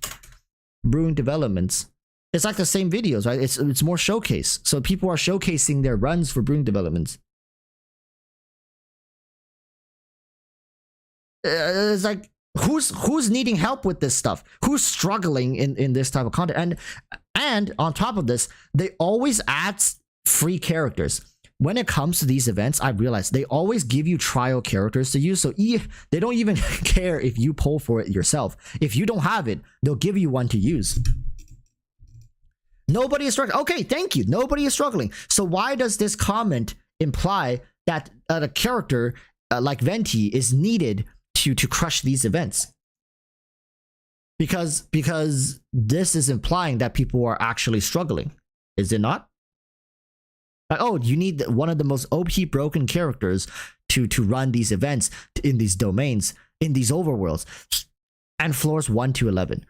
Brewing Developments? It's like the same videos, right? It's more showcase. So people are showcasing their runs for Brewing Developments. It's like, who's needing help with this stuff? Who's struggling in this type of content? And on top of this, they always add free characters. When it comes to these events, I realize they always give you trial characters to use. So they don't even care if you pull for it yourself. If you don't have it, they'll give you one to use. Nobody is struggling. Okay, thank you. Nobody is struggling. So why does this comment imply that a character like Venti is needed to crush these events? Because this is implying that people are actually struggling. Is it not? Like, oh, you need one of the most OP broken characters to run these events in these domains, in these overworlds, and floors 1 to 11.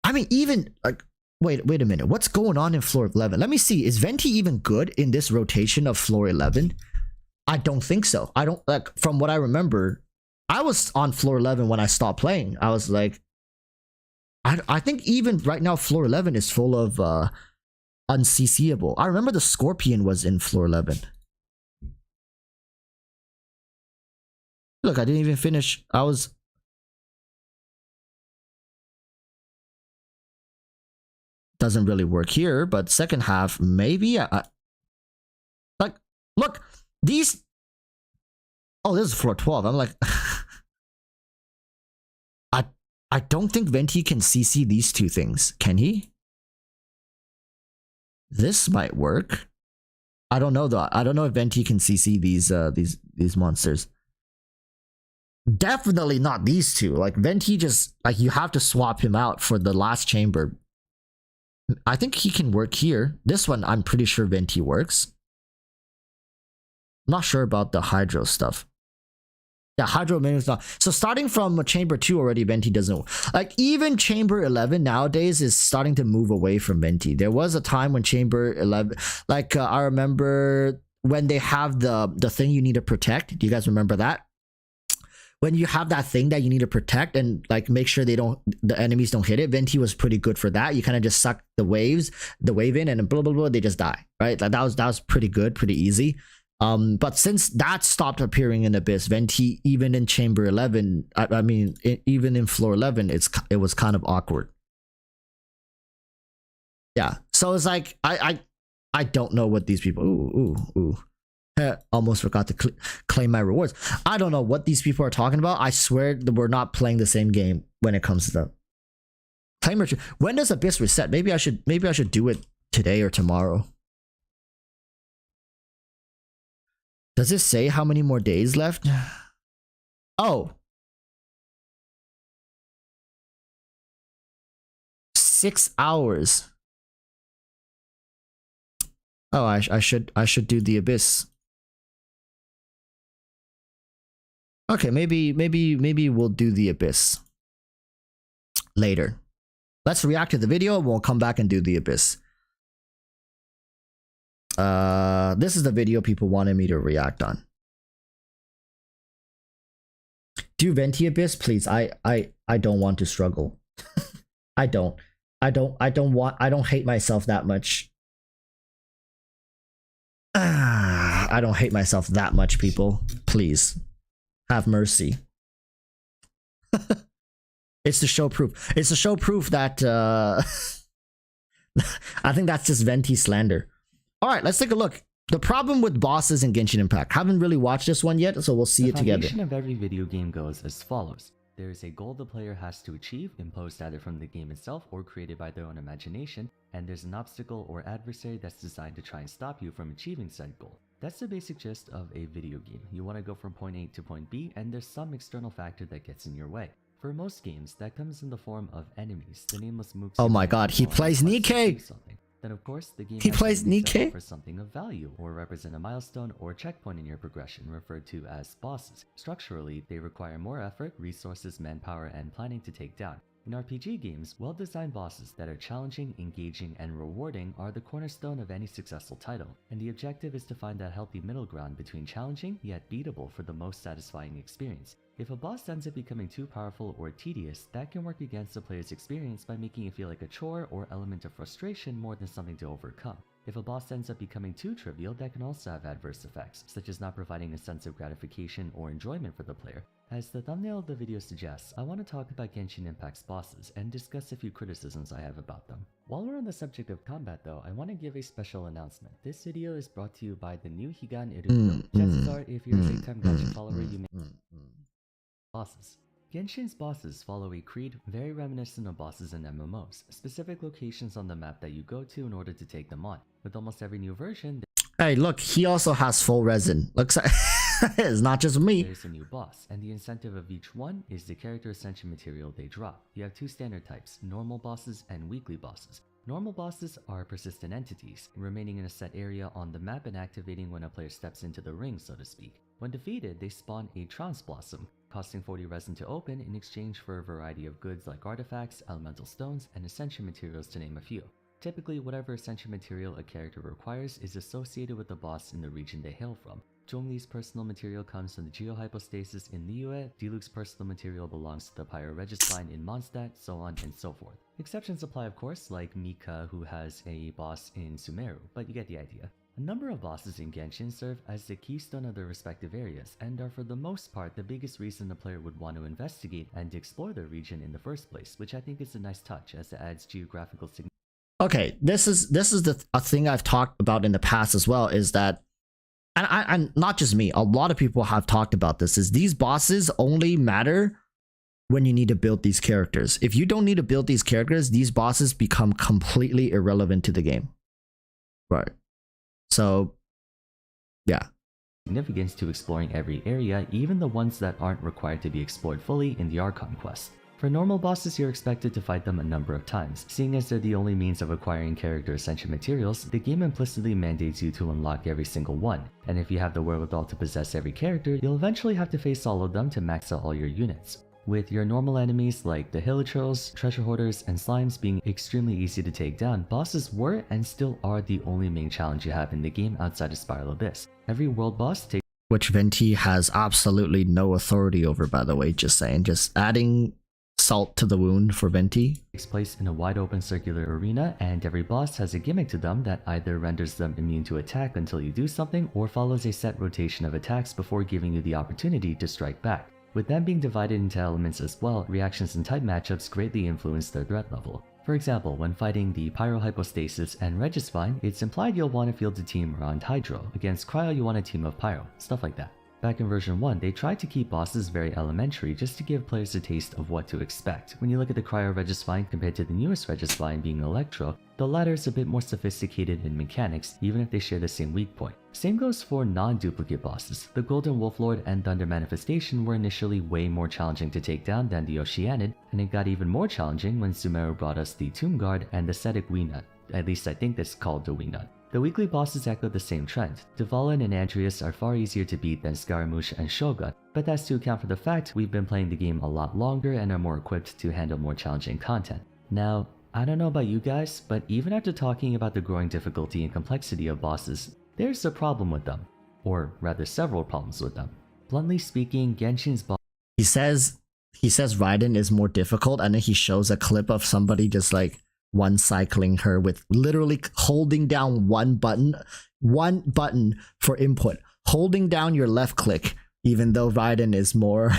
I mean, even like, wait a minute. What's going on in floor 11? Let me see. Is Venti even good in this rotation of floor 11? I don't think so. I don't, like, from what I remember, I was on floor 11 when I stopped playing. I was like, I think even right now floor 11 is full of unCCable. I remember the Scorpion was in floor 11. Look, I didn't even finish. Doesn't really work here, but second half, maybe. Like, look, these. Oh, this is floor 12. I'm like, I don't think Venti can CC these two things. Can he? This might work. I don't know though. I don't know if Venti can CC these monsters. Definitely not these two. Like, Venti just, like, you have to swap him out for the last chamber. I think he can work here. This one, I'm pretty sure Venti works. I'm not sure about the Hydro stuff. Yeah, Hydro Minimum not. So starting from Chamber 2 already, Venti doesn't. Like, even Chamber 11 nowadays is starting to move away from Venti. There was a time when Chamber 11, like, I remember when they have the thing you need to protect. Do you guys remember that? When you have that thing that you need to protect and like make sure the enemies don't hit it, Venti was pretty good for that. You kind of just suck the wave in, and blah blah blah, they just die, right? Like that was pretty good, pretty easy. But since that stopped appearing in Abyss, Venti, even in Chamber 11, I mean, even in Floor 11, it was kind of awkward. Yeah, so it's like I don't know what these people. Ooh. Almost forgot to claim my rewards. I don't know what these people are talking about. I swear that we're not playing the same game when it comes to the claimer. When does Abyss reset? Maybe I should do it today or tomorrow. Does it say how many more days left? Oh. 6 hours. Oh, I should do the Abyss. Okay, maybe we'll do the Abyss later. Let's react to the video and we'll come back and do the Abyss. This is the video people wanted me to react on. Do Venti Abyss, please. I don't want to struggle. I don't hate myself that much. I don't hate myself that much, people. Please. Have mercy. It's to show proof. It's to show proof that I think that's just Venti slander. Alright, let's take a look. The problem with bosses in Genshin Impact. Haven't really watched this one yet, so we'll see it together. The foundation of every video game goes as follows. There is a goal the player has to achieve, imposed either from the game itself or created by their own imagination, and there's an obstacle or adversary that's designed to try and stop you from achieving said goal. That's the basic gist of a video game. You want to go from point A to point B, and there's some external factor that gets in your way. For most games, that comes in the form of enemies, the nameless mooks. Oh my god, he plays Nikke! Then of course, the game he plays Nikke for something of value, or represent a milestone or checkpoint in your progression, referred to as bosses. Structurally, they require more effort, resources, manpower, and planning to take down. In RPG games, well-designed bosses that are challenging, engaging, and rewarding are the cornerstone of any successful title, and the objective is to find that healthy middle ground between challenging yet beatable for the most satisfying experience. If a boss ends up becoming too powerful or tedious, that can work against the player's experience by making it feel like a chore or element of frustration more than something to overcome. If a boss ends up becoming too trivial, that can also have adverse effects, such as not providing a sense of gratification or enjoyment for the player. As the thumbnail of the video suggests, I want to talk about Genshin Impact's bosses and discuss a few criticisms I have about them. While we're on the subject of combat though, I want to give a special announcement. This video is brought to you by the new Higan Eruto. Chances are, if you're a big-time Genshin follower, you may bosses. Genshin's bosses follow a creed very reminiscent of bosses in MMOs, specific locations on the map that you go to in order to take them on. With almost every new version, hey, look, he also has full resin. Looks like it's not just me. There's a new boss, and the incentive of each one is the character ascension material they drop. You have two standard types, normal bosses and weekly bosses. Normal bosses are persistent entities, remaining in a set area on the map and activating when a player steps into the ring, so to speak. When defeated, they spawn a Trance Blossom, costing 40 resin to open in exchange for a variety of goods like artifacts, elemental stones, and ascension materials to name a few. Typically, whatever ascension material a character requires is associated with the boss in the region they hail from. Zhongli's personal material comes from the Geohypostasis in Liyue, Diluc's personal material belongs to the Pyroregis line in Mondstadt, so on and so forth. Exceptions apply of course, like Mika who has a boss in Sumeru, but you get the idea. A number of bosses in Genshin serve as the keystone of their respective areas, and are for the most part the biggest reason the player would want to investigate and explore their region in the first place, which I think is a nice touch as it adds geographical significance. Okay, this is a thing I've talked about in the past as well, is that, and not just me, a lot of people have talked about this, is these bosses only matter when you need to build these characters. If you don't need to build these characters, these bosses become completely irrelevant to the game. Right. So, yeah. Significance to exploring every area, even the ones that aren't required to be explored fully in the Archon quest. For normal bosses, you're expected to fight them a number of times. Seeing as they're the only means of acquiring character ascension materials, the game implicitly mandates you to unlock every single one, and if you have the wherewithal to possess every character, you'll eventually have to face all of them to max out all your units. With your normal enemies like the Hilichurls, treasure hoarders, and slimes being extremely easy to take down, bosses were and still are the only main challenge you have in the game outside of Spiral Abyss. Every world boss takes Which Venti has absolutely no authority over, by the way, just saying. Just adding salt to the wound for Venti. Takes place in a wide open circular arena, and every boss has a gimmick to them that either renders them immune to attack until you do something, or follows a set rotation of attacks before giving you the opportunity to strike back. With them being divided into elements as well, reactions and type matchups greatly influence their threat level. For example, when fighting the Pyro-Hypostasis and Regisvine, it's implied you'll want to field a team around Hydro. Against Cryo, you want a team of Pyro, stuff like that. Back in version 1, they tried to keep bosses very elementary just to give players a taste of what to expect. When you look at the Cryo Regisvine compared to the newest Regisvine being Electro, the latter is a bit more sophisticated in mechanics, even if they share the same weak point. Same goes for non-duplicate bosses. The Golden Wolflord and Thunder Manifestation were initially way more challenging to take down than the Oceanid, and it got even more challenging when Sumeru brought us the Tomb Guard and the Cetic Weenut. At least I think that's called the Weenut. The weekly bosses echo the same trend. Dvalin and Andrias are far easier to beat than Scaramouche and Shogun, but that's to account for the fact we've been playing the game a lot longer and are more equipped to handle more challenging content. Now, I don't know about you guys, but even after talking about the growing difficulty and complexity of bosses, there's a problem with them. Or rather several problems with them. Bluntly speaking, Genshin's boss He says Raiden is more difficult, and then he shows a clip of somebody just like one cycling her with literally holding down one button for input, holding down your left click, even though Raiden is more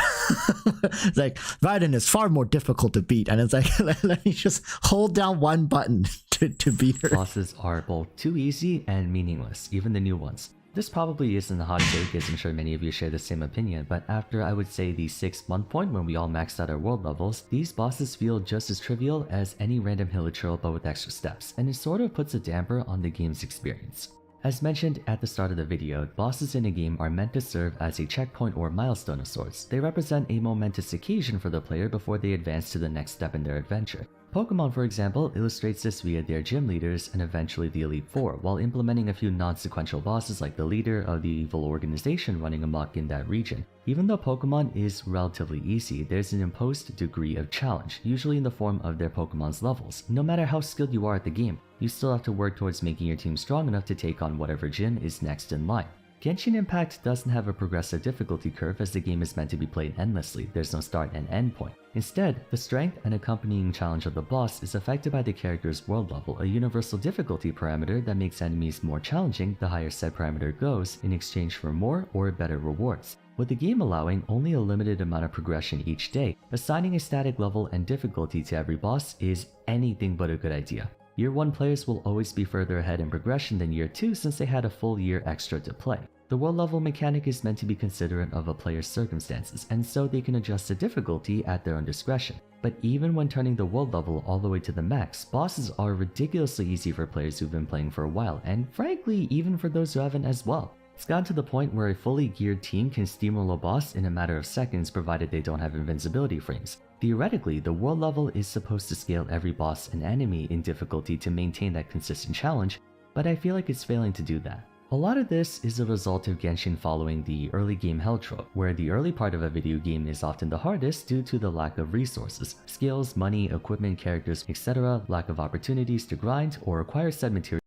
like Raiden is far more difficult to beat, and it's like let me just hold down one button to beat her. Bosses are both too easy and meaningless, even the new ones. This probably isn't a hot take, as I'm sure many of you share the same opinion, but after I would say the 6-month point when we all maxed out our world levels, these bosses feel just as trivial as any random Hilichurl but with extra steps, and it sort of puts a damper on the game's experience. As mentioned at the start of the video, bosses in a game are meant to serve as a checkpoint or milestone of sorts. They represent a momentous occasion for the player before they advance to the next step in their adventure. Pokemon, for example, illustrates this via their gym leaders and eventually the Elite Four, while implementing a few non-sequential bosses like the leader of the evil organization running amok in that region. Even though Pokemon is relatively easy, there's an imposed degree of challenge, usually in the form of their Pokemon's levels. No matter how skilled you are at the game, you still have to work towards making your team strong enough to take on whatever gym is next in line. Genshin Impact doesn't have a progressive difficulty curve as the game is meant to be played endlessly. There's no start and end point. Instead, the strength and accompanying challenge of the boss is affected by the character's world level, a universal difficulty parameter that makes enemies more challenging the higher said parameter goes in exchange for more or better rewards. With the game allowing only a limited amount of progression each day, assigning a static level and difficulty to every boss is anything but a good idea. Year 1 players will always be further ahead in progression than Year 2 since they had a full year extra to play. The world level mechanic is meant to be considerate of a player's circumstances, and so they can adjust the difficulty at their own discretion. But even when turning the world level all the way to the max, bosses are ridiculously easy for players who've been playing for a while, and frankly, even for those who haven't as well. It's gotten to the point where a fully geared team can steamroll a boss in a matter of seconds provided they don't have invincibility frames. Theoretically, the world level is supposed to scale every boss and enemy in difficulty to maintain that consistent challenge, but I feel like it's failing to do that. A lot of this is a result of Genshin following the early game hell trope, where the early part of a video game is often the hardest due to the lack of resources, skills, money, equipment, characters, etc., lack of opportunities to grind or acquire said material.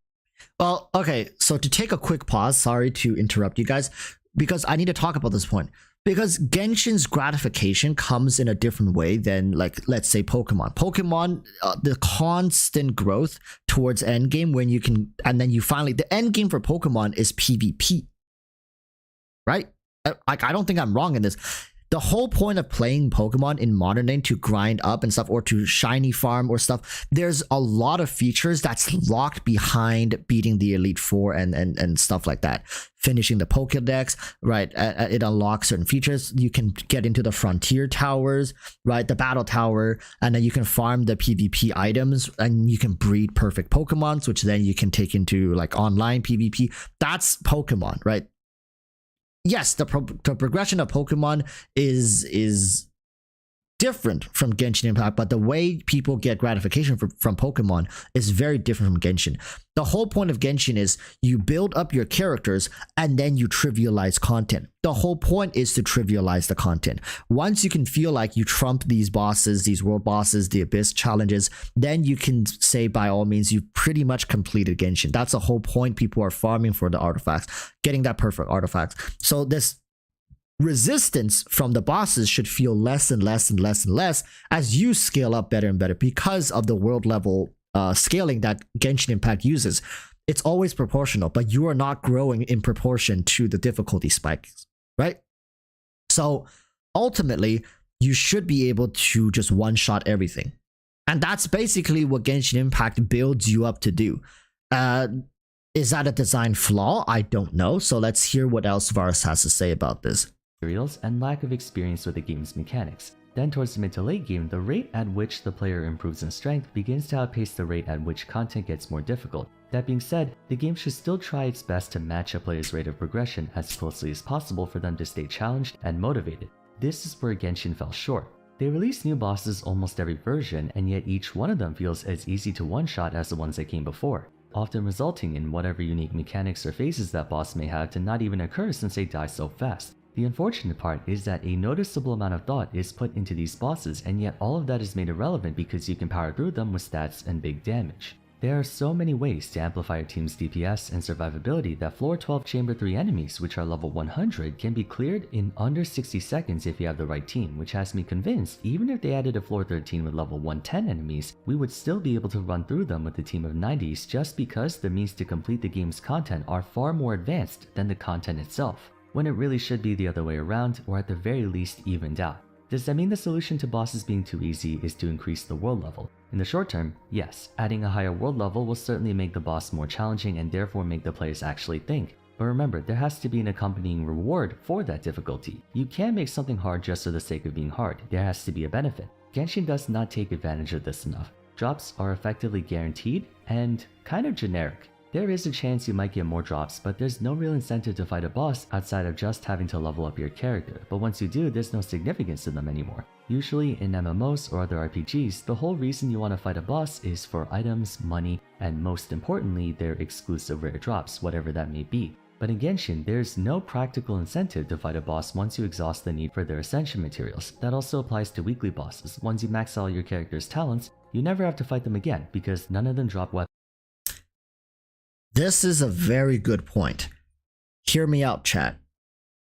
Well, okay, so to take a quick pause, sorry to interrupt you guys, because I need to talk about this point. Because Genshin's gratification comes in a different way than, like, let's say Pokemon. Pokemon, the constant growth towards endgame when you can, and then you finally, the endgame for Pokemon is PvP, right? Like, I don't think I'm wrong in this. The whole point of playing Pokemon in modern day to grind up and stuff, or to shiny farm or stuff, there's a lot of features that's locked behind beating the Elite Four and stuff like that. Finishing the Pokédex, right? It unlocks certain features. You can get into the Frontier Towers, right? The Battle Tower, and then you can farm the PvP items, and you can breed perfect Pokemons, which then you can take into like online PvP. That's Pokemon, right? Yes, the progression of Pokemon is different from Genshin Impact, but the way people get gratification from Pokemon is very different from Genshin. The whole point of Genshin is you build up your characters and then you trivialize content. The whole point is to trivialize the content. Once you can feel like you trump these bosses, these world bosses, the Abyss challenges, then you can say by all means you've pretty much completed Genshin. That's the whole point. People are farming for the artifacts, getting that perfect artifacts. So this resistance from the bosses should feel less and less and less and less as you scale up better and better because of the world level scaling that Genshin Impact uses. It's always proportional, but you are not growing in proportion to the difficulty spikes, right? So ultimately, you should be able to just one-shot everything. And that's basically what Genshin Impact builds you up to do. Is that a design flaw? I don't know. So let's hear what else Varus has to say about this. Materials and lack of experience with the game's mechanics. Then towards the mid to late game, the rate at which the player improves in strength begins to outpace the rate at which content gets more difficult. That being said, the game should still try its best to match a player's rate of progression as closely as possible for them to stay challenged and motivated. This is where Genshin fell short. They release new bosses almost every version, and yet each one of them feels as easy to one-shot as the ones that came before, often resulting in whatever unique mechanics or phases that boss may have to not even occur since they die so fast. The unfortunate part is that a noticeable amount of thought is put into these bosses, and yet all of that is made irrelevant because you can power through them with stats and big damage. There are so many ways to amplify your team's DPS and survivability that floor 12 chamber 3 enemies, which are level 100, can be cleared in under 60 seconds if you have the right team, which has me convinced even if they added a floor 13 with level 110 enemies, we would still be able to run through them with a team of 90s just because the means to complete the game's content are far more advanced than the content itself, when it really should be the other way around, or at the very least evened out. Does that mean the solution to bosses being too easy is to increase the world level? In the short term, yes, adding a higher world level will certainly make the boss more challenging and therefore make the players actually think. But remember, there has to be an accompanying reward for that difficulty. You can't make something hard just for the sake of being hard. There has to be a benefit. Genshin does not take advantage of this enough. Drops are effectively guaranteed and kind of generic. There is a chance you might get more drops, but there's no real incentive to fight a boss outside of just having to level up your character, but once you do, there's no significance to them anymore. Usually in MMOs or other RPGs, the whole reason you want to fight a boss is for items, money, and most importantly, their exclusive rare drops, whatever that may be. But in Genshin, there's no practical incentive to fight a boss once you exhaust the need for their ascension materials. That also applies to weekly bosses. Once you max all your character's talents, you never have to fight them again, because none of them drop weapons. This is a very good point. Hear me out, chat.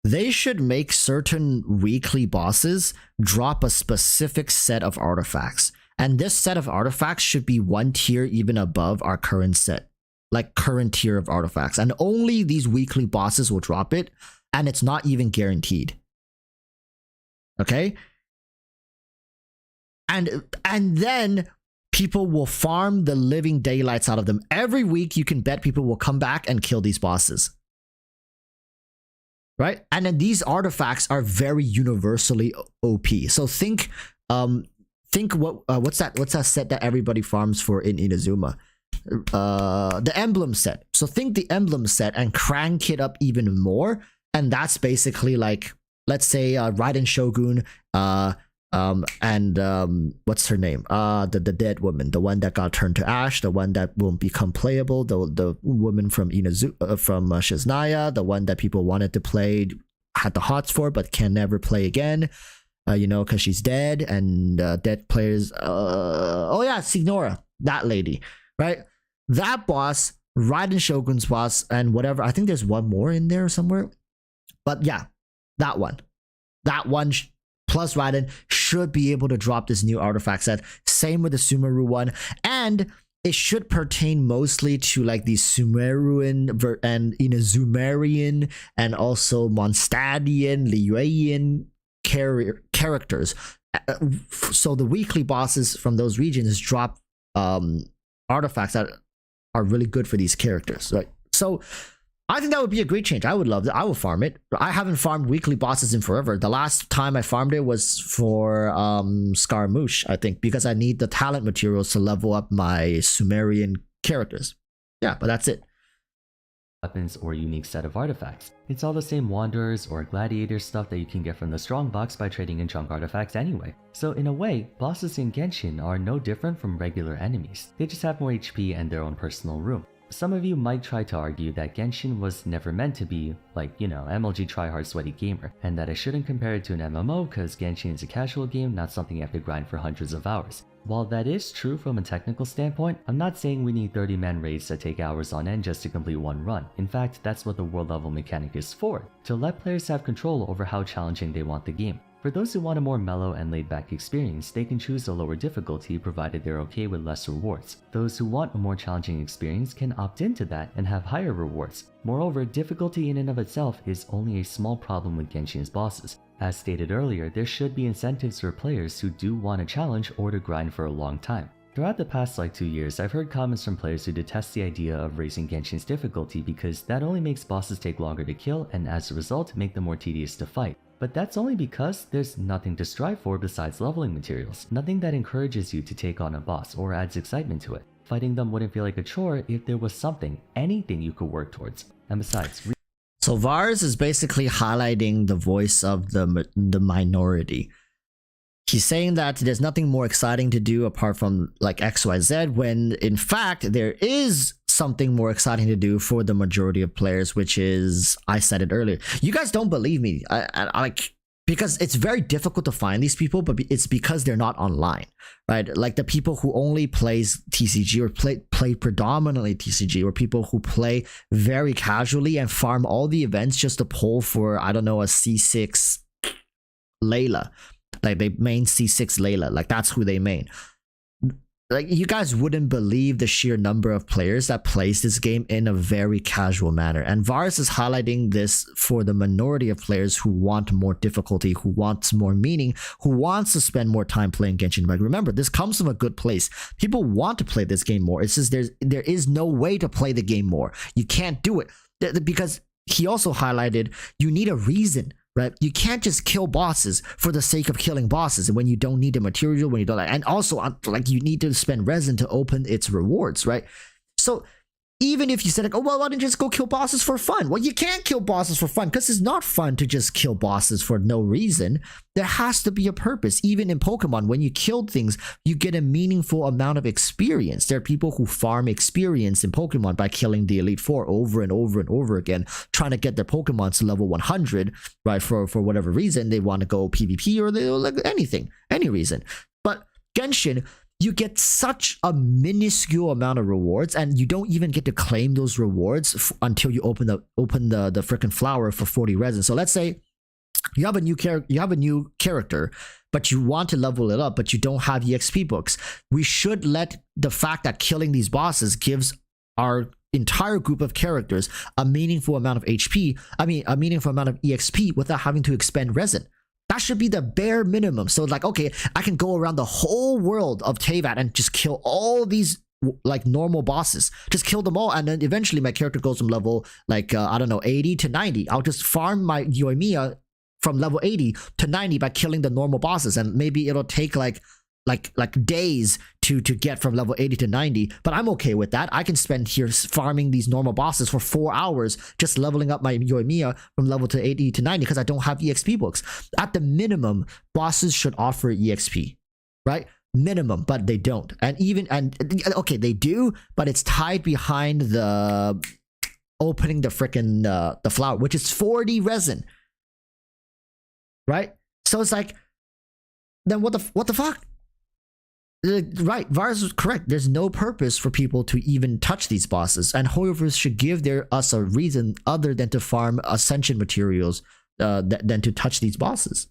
They should make certain weekly bosses drop a specific set of artifacts. And this set of artifacts should be one tier even above our current set. Like current tier of artifacts. And only these weekly bosses will drop it. And it's not even guaranteed. Okay? And then people will farm the living daylights out of them. Every week, you can bet people will come back and kill these bosses. Right? And then these artifacts are very universally OP. So think what's that set that everybody farms for in Inazuma? The emblem set. So think the emblem set and crank it up even more. And that's basically like, let's say Raiden Shogun, what's her name? The dead woman, the one that got turned to ash, the one that won't become playable, the woman from from Shiznaya, the one that people wanted to play, had the hots for, but can never play again, because she's dead, and dead players. Oh yeah, Signora, that lady, right? That boss, Raiden Shogun's boss, and whatever. I think there's one more in there somewhere, but yeah, that one plus Raiden should be able to drop this new artifact set. Same with the Sumeru one, and it should pertain mostly to like the Sumerian and Inazumarian and also Mondstadian, Liyuean characters. So the weekly bosses from those regions drop artifacts that are really good for these characters, right? So I think that would be a great change. I would love it. I will farm it. I haven't farmed weekly bosses in forever. The last time I farmed it was for Scaramouche, I think, because I need the talent materials to level up my Sumerian characters. Yeah, but that's it. weapons, or unique set of artifacts. It's all the same Wanderers or Gladiator stuff that you can get from the Strong Box by trading in junk artifacts anyway. So in a way, bosses in Genshin are no different from regular enemies. They just have more HP and their own personal room. Some of you might try to argue that Genshin was never meant to be, like, MLG tryhard sweaty gamer, and that I shouldn't compare it to an MMO because Genshin is a casual game, not something you have to grind for hundreds of hours. While that is true from a technical standpoint, I'm not saying we need 30-man raids that take hours on end just to complete one run. In fact, that's what the world level mechanic is for, to let players have control over how challenging they want the game. For those who want a more mellow and laid-back experience, they can choose a lower difficulty provided they're okay with less rewards. Those who want a more challenging experience can opt into that and have higher rewards. Moreover, difficulty in and of itself is only a small problem with Genshin's bosses. As stated earlier, there should be incentives for players who do want a challenge or to grind for a long time. Throughout the past 2 years, I've heard comments from players who detest the idea of raising Genshin's difficulty because that only makes bosses take longer to kill and as a result make them more tedious to fight. But that's only because there's nothing to strive for besides leveling materials, nothing that encourages you to take on a boss or adds excitement to it. Fighting them wouldn't feel like a chore if there was something, anything you could work towards. And besides, So Vars is basically highlighting the voice of the minority. He's saying that there's nothing more exciting to do apart from like XYZ, when in fact there is something more exciting to do for the majority of players, which is, I said it earlier. You guys don't believe me. I like, because it's very difficult to find these people, but it's because they're not online, right? Like the people who only plays TCG or play predominantly TCG, or people who play very casually and farm all the events just to pull for, I don't know, a C6 Layla. Like they main C6 Layla, like that's who they main. Like you guys wouldn't believe the sheer number of players that plays this game in a very casual manner. And Vars is highlighting this for the minority of players who want more difficulty, who wants more meaning, who wants to spend more time playing Genshin Impact. Remember, this comes from a good place. People want to play this game more. It's just there is no way to play the game more. You can't do it. Because he also highlighted you need a reason. Right? You can't just kill bosses for the sake of killing bosses when you don't need the material, when you don't, and also like you need to spend resin to open its rewards, right? So even if you said like, oh well, why don't you just go kill bosses for fun? Well, you can't kill bosses for fun because it's not fun to just kill bosses for no reason. There has to be a purpose. Even in Pokemon, when you kill things, you get a meaningful amount of experience. There are people who farm experience in Pokemon by killing the Elite Four over and over and over again, trying to get their Pokemon to level 100, right? For whatever reason, they want to go PvP or they like anything, any reason. But Genshin, you get such a minuscule amount of rewards, and you don't even get to claim those rewards until you open the freaking flower for 40 resin. So let's say you have a new character, but you want to level it up, but you don't have EXP books. We should let the fact that killing these bosses gives our entire group of characters a meaningful amount of HP. I mean, a meaningful amount of EXP without having to expend resin. That should be the bare minimum. So like, okay, I can go around the whole world of Teyvat and just kill all these like normal bosses. Just kill them all, and then eventually my character goes from level like I don't know, 80 to 90. I'll just farm my Yoimiya from level 80 to 90 by killing the normal bosses, and maybe it'll take like days to get from level 80 to 90, but I'm okay with that. I can spend here farming these normal bosses for 4 hours just leveling up my Yoimiya from level to 80 to 90 because I don't have EXP books. At the minimum, bosses should offer EXP, right? Minimum, but they don't. And okay, they do, but it's tied behind the opening the frickin' the flower, which is 40 resin, right? So it's like, then what the fuck? Right, Vars was correct. There's no purpose for people to even touch these bosses, and Hoyoverse should give us a reason other than to farm ascension materials than to touch these bosses.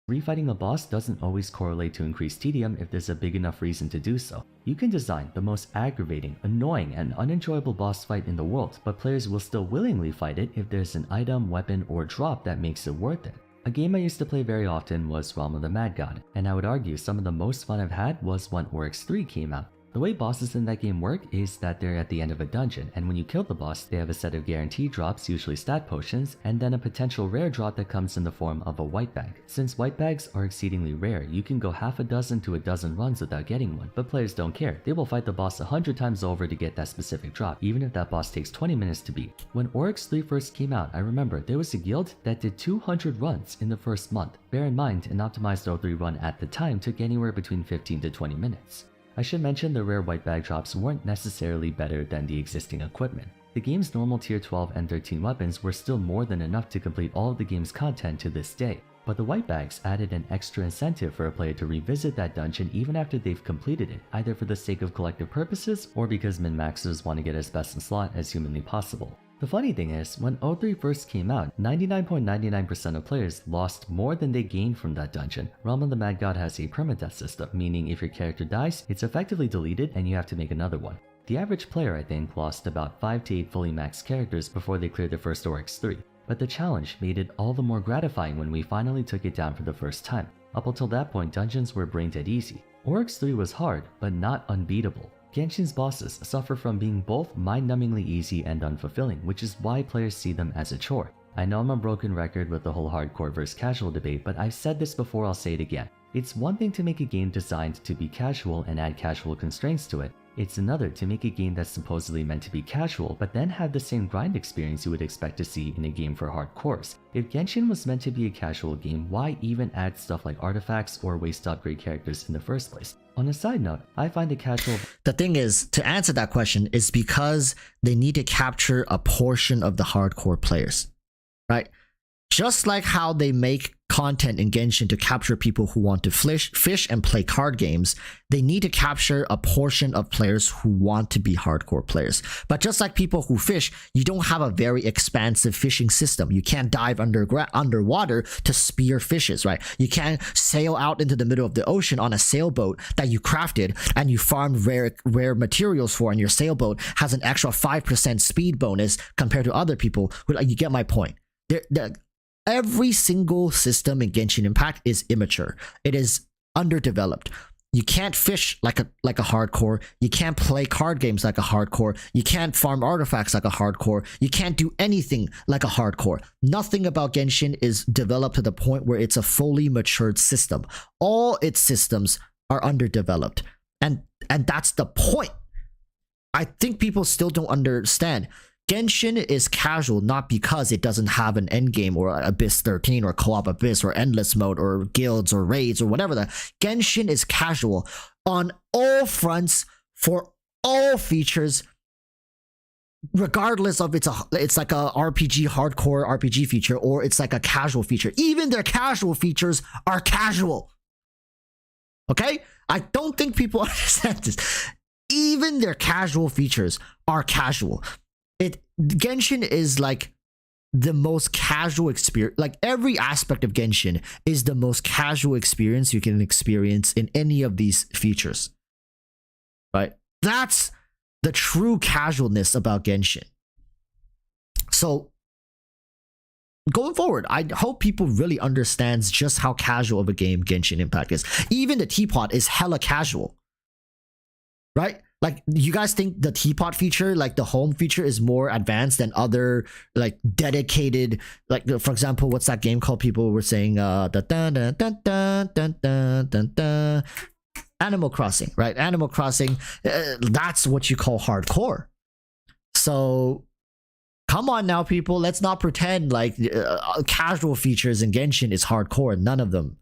Refighting a boss doesn't always correlate to increased tedium if there's a big enough reason to do so. You can design the most aggravating, annoying, and unenjoyable boss fight in the world, but players will still willingly fight it if there's an item, weapon, or drop that makes it worth it. A game I used to play very often was Realm of the Mad God, and I would argue some of the most fun I've had was when Oryx 3 came out. The way bosses in that game work is that they're at the end of a dungeon, and when you kill the boss, they have a set of guaranteed drops, usually stat potions, and then a potential rare drop that comes in the form of a white bag. Since white bags are exceedingly rare, you can go half a dozen to a dozen runs without getting one, but players don't care. They will fight the boss 100 times over to get that specific drop, even if that boss takes 20 minutes to beat. When Oryx 3 first came out, I remember there was a guild that did 200 runs in the first month. Bear in mind, an optimized O3 run at the time took anywhere between 15 to 20 minutes. I should mention the rare white bag drops weren't necessarily better than the existing equipment. The game's normal tier 12 and 13 weapons were still more than enough to complete all of the game's content to this day, but the white bags added an extra incentive for a player to revisit that dungeon even after they've completed it, either for the sake of collective purposes or because min-maxers want to get as best in slot as humanly possible. The funny thing is, when O3 first came out, 99.99% of players lost more than they gained from that dungeon. Realm of the Mad God has a permadeath system, meaning if your character dies, it's effectively deleted and you have to make another one. The average player, I think, lost about 5 to 8 fully maxed characters before they cleared their first Oryx 3. But the challenge made it all the more gratifying when we finally took it down for the first time. Up until that point, dungeons were brain dead easy. Oryx 3 was hard, but not unbeatable. Genshin's bosses suffer from being both mind-numbingly easy and unfulfilling, which is why players see them as a chore. I know I'm a broken record with the whole hardcore versus casual debate, but I've said this before, I'll say it again. It's one thing to make a game designed to be casual and add casual constraints to it. It's another to make a game that's supposedly meant to be casual, but then have the same grind experience you would expect to see in a game for hardcores. If Genshin was meant to be a casual game, why even add stuff like artifacts or waste to upgrade characters in the first place? On a side note, I find the casual... The thing is, to answer that question, is because they need to capture a portion of the hardcore players, right? Just like how they make content in Genshin to capture people who want to fish and play card games, they need to capture a portion of players who want to be hardcore players. But just like people who fish, you don't have a very expansive fishing system. You can't dive underwater to spear fishes, right? You can't sail out into the middle of the ocean on a sailboat that you crafted and you farmed rare materials for, and your sailboat has an extra 5% speed bonus compared to other people. You get my point. Every single system in Genshin Impact is immature. It is underdeveloped. You can't fish like a hardcore. You can't play card games like a hardcore. You can't farm artifacts like a hardcore. You can't do anything like a hardcore. Nothing about Genshin is developed to the point where it's a fully matured system. All its systems are underdeveloped. And that's the point. I think people still don't understand. Genshin is casual not because it doesn't have an endgame or Abyss 13 or co-op Abyss or endless mode or guilds or raids or whatever. Genshin is casual on all fronts for all features, regardless of it's like a RPG hardcore RPG feature or it's like a casual feature. Even their casual features are casual. Okay? I don't think people understand this. Even their casual features are casual. Genshin is like the most casual experience. Like every aspect of Genshin is the most casual experience you can experience in any of these features, right? That's the true casualness about Genshin. So going forward, I hope people really understands just how casual of a game Genshin Impact is. Even the teapot is hella casual, right? Like, you guys think the teapot feature, like the home feature, is more advanced than other like dedicated, like for example, what's that game called? People were saying Animal Crossing, right? Animal Crossing, that's what you call hardcore. So come on now, people, let's not pretend like casual features in Genshin is hardcore. None of them.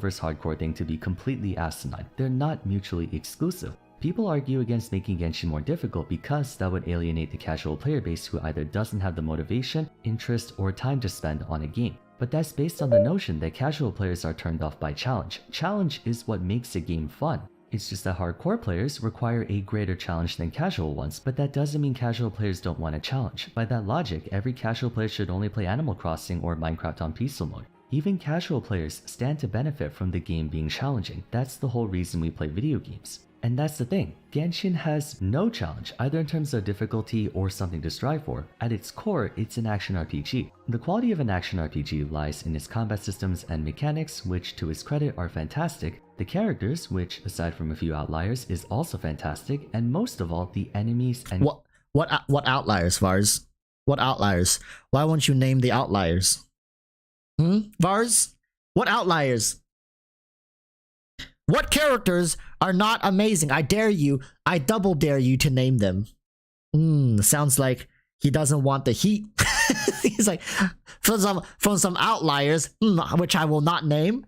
Versus hardcore thing to be completely asinine. They're not mutually exclusive. People argue against making Genshin more difficult because that would alienate the casual player base who either doesn't have the motivation, interest, or time to spend on a game. But that's based on the notion that casual players are turned off by challenge. Challenge is what makes a game fun. It's just that hardcore players require a greater challenge than casual ones, but that doesn't mean casual players don't want a challenge. By that logic, every casual player should only play Animal Crossing or Minecraft on peaceful mode. Even casual players stand to benefit from the game being challenging. That's the whole reason we play video games. And that's the thing, Genshin has no challenge, either in terms of difficulty or something to strive for. At its core, it's an action RPG. The quality of an action RPG lies in its combat systems and mechanics, which to its credit are fantastic, the characters, which aside from a few outliers is also fantastic, and most of all, the enemies and— What outliers, Vars? What outliers? Why won't you name the outliers? Vars? What outliers? What characters are not amazing? I dare you, I double dare you to name them. Sounds like he doesn't want the heat. He's like, from some outliers, which I will not name.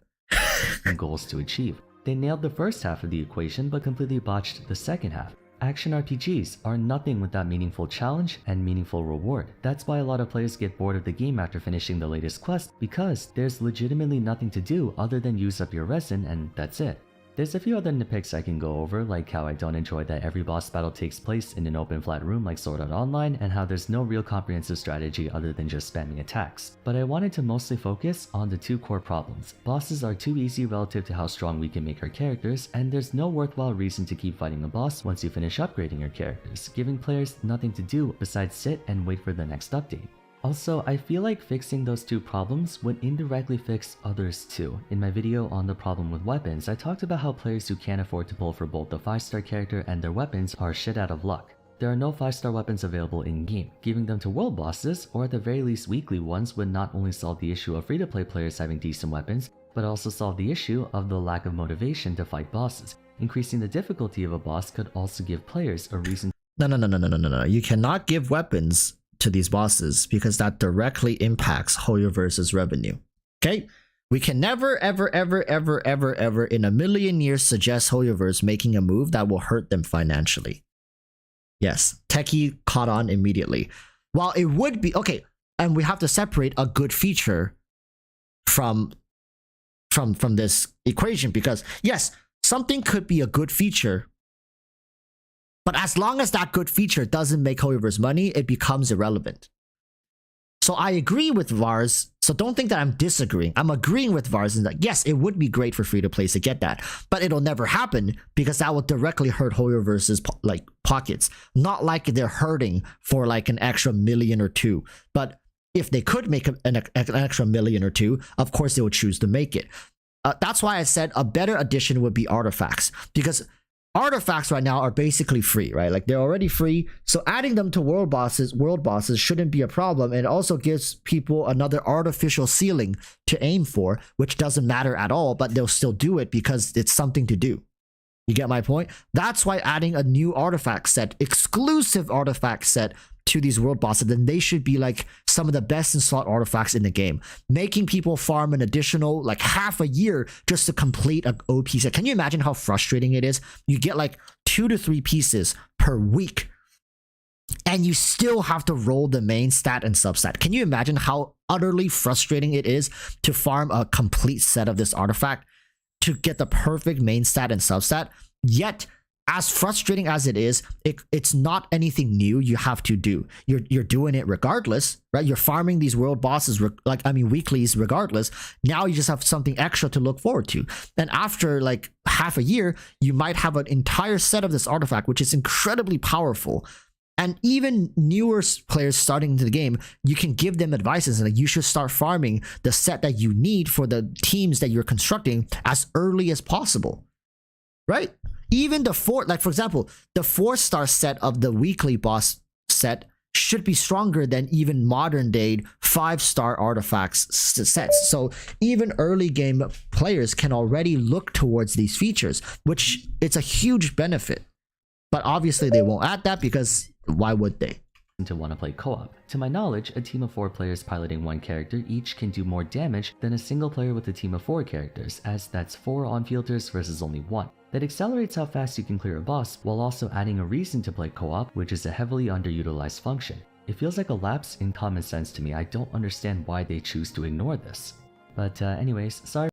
goals to achieve. They nailed the first half of the equation but completely botched the second half. Action RPGs are nothing without meaningful challenge and meaningful reward. That's why a lot of players get bored of the game after finishing the latest quest, because there's legitimately nothing to do other than use up your resin and that's it. There's a few other nitpicks I can go over, like how I don't enjoy that every boss battle takes place in an open flat room like Sword Art Online, and how there's no real comprehensive strategy other than just spamming attacks. But I wanted to mostly focus on the two core problems. Bosses are too easy relative to how strong we can make our characters, and there's no worthwhile reason to keep fighting a boss once you finish upgrading your characters, giving players nothing to do besides sit and wait for the next update. Also, I feel like fixing those two problems would indirectly fix others too. In my video on the problem with weapons, I talked about how players who can't afford to pull for both the 5-star character and their weapons are shit out of luck. There are no 5-star weapons available in-game. Giving them to world bosses, or at the very least weekly ones, would not only solve the issue of free-to-play players having decent weapons, but also solve the issue of the lack of motivation to fight bosses. Increasing the difficulty of a boss could also give players a reason— No. You cannot give weapons to these bosses because that directly impacts HoYoverse's revenue. Okay? We can never ever in a million years suggest HoYoverse making a move that will hurt them financially. Yes, Techie caught on immediately. While it would be okay, and we have to separate a good feature from this equation, because yes, something could be a good feature, but as long as that good feature doesn't make HoYoverse money, it becomes irrelevant. So I agree with Vars. So don't think that I'm disagreeing. I'm agreeing with Vars in that yes, it would be great for free-to-play to get that, but it'll never happen because that will directly hurt HoYoverse's pockets. Not like they're hurting for like an extra million or two, but if they could make an extra million or two, of course they would choose to make it. That's why I said a better addition would be artifacts, because artifacts right now are basically free, right? Like they're already free. So adding them to world bosses shouldn't be a problem. And it also gives people another artificial ceiling to aim for, which doesn't matter at all, but they'll still do it because it's something to do. You get my point? That's why adding a new artifact set, exclusive artifact set to these world bosses, then they should be like some of the best in slot artifacts in the game, making people farm an additional like half a year just to complete an OP set. Can you imagine how frustrating it is? You get like 2 to 3 pieces per week and you still have to roll the main stat and substat. Can you imagine how utterly frustrating it is to farm a complete set of this artifact to get the perfect main stat and substat? Yet as frustrating as it is, it's not anything new you have to do. You're doing it regardless, right? You're farming these world bosses, weeklies regardless. Now you just have something extra to look forward to. And after like half a year, you might have an entire set of this artifact, which is incredibly powerful. And even newer players starting into the game, you can give them advices like you should start farming the set that you need for the teams that you're constructing as early as possible, right? Even the for example, the 4-star set of the weekly boss set should be stronger than even modern day 5-star artifacts sets. So even early game players can already look towards these features, which it's a huge benefit. But obviously they won't add that because why would they? To want to play co-op. To my knowledge, a team of 4 players piloting one character each can do more damage than a single player with a team of 4 characters, as that's 4 on-fielders versus only 1. That accelerates how fast you can clear a boss, while also adding a reason to play co-op, which is a heavily underutilized function. It feels like a lapse in common sense to me. I don't understand why they choose to ignore this. But anyways, sorry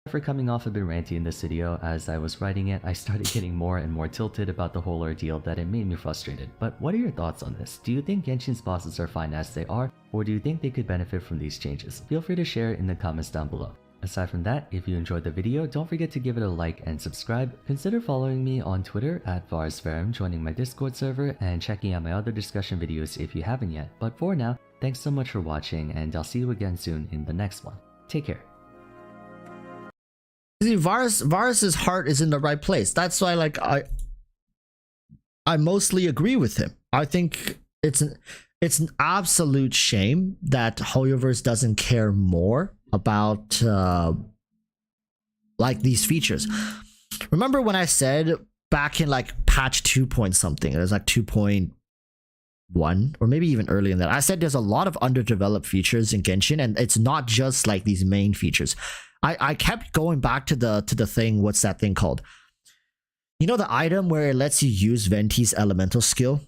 for coming off a bit ranty in this video. As I was writing it, I started getting more and more tilted about the whole ordeal that it made me frustrated. But what are your thoughts on this? Do you think Genshin's bosses are fine as they are, or do you think they could benefit from these changes? Feel free to share in the comments down below. Aside from that, if you enjoyed the video, don't forget to give it a like and subscribe. Consider following me on Twitter at VarsVerum, joining my Discord server, and checking out my other discussion videos if you haven't yet. But for now, thanks so much for watching, and I'll see you again soon in the next one. Take care. See, Varus's heart is in the right place. That's why, like, I mostly agree with him. I think it's an absolute shame that Hoyoverse doesn't care more about like these features. Remember when I said back in like patch 2 point something, it was like 2.1 or maybe even earlier than that, I said there's a lot of underdeveloped features in Genshin, and it's not just like these main features. I kept going back to the thing. What's that thing called? You know, the item where it lets you use Venti's elemental skill.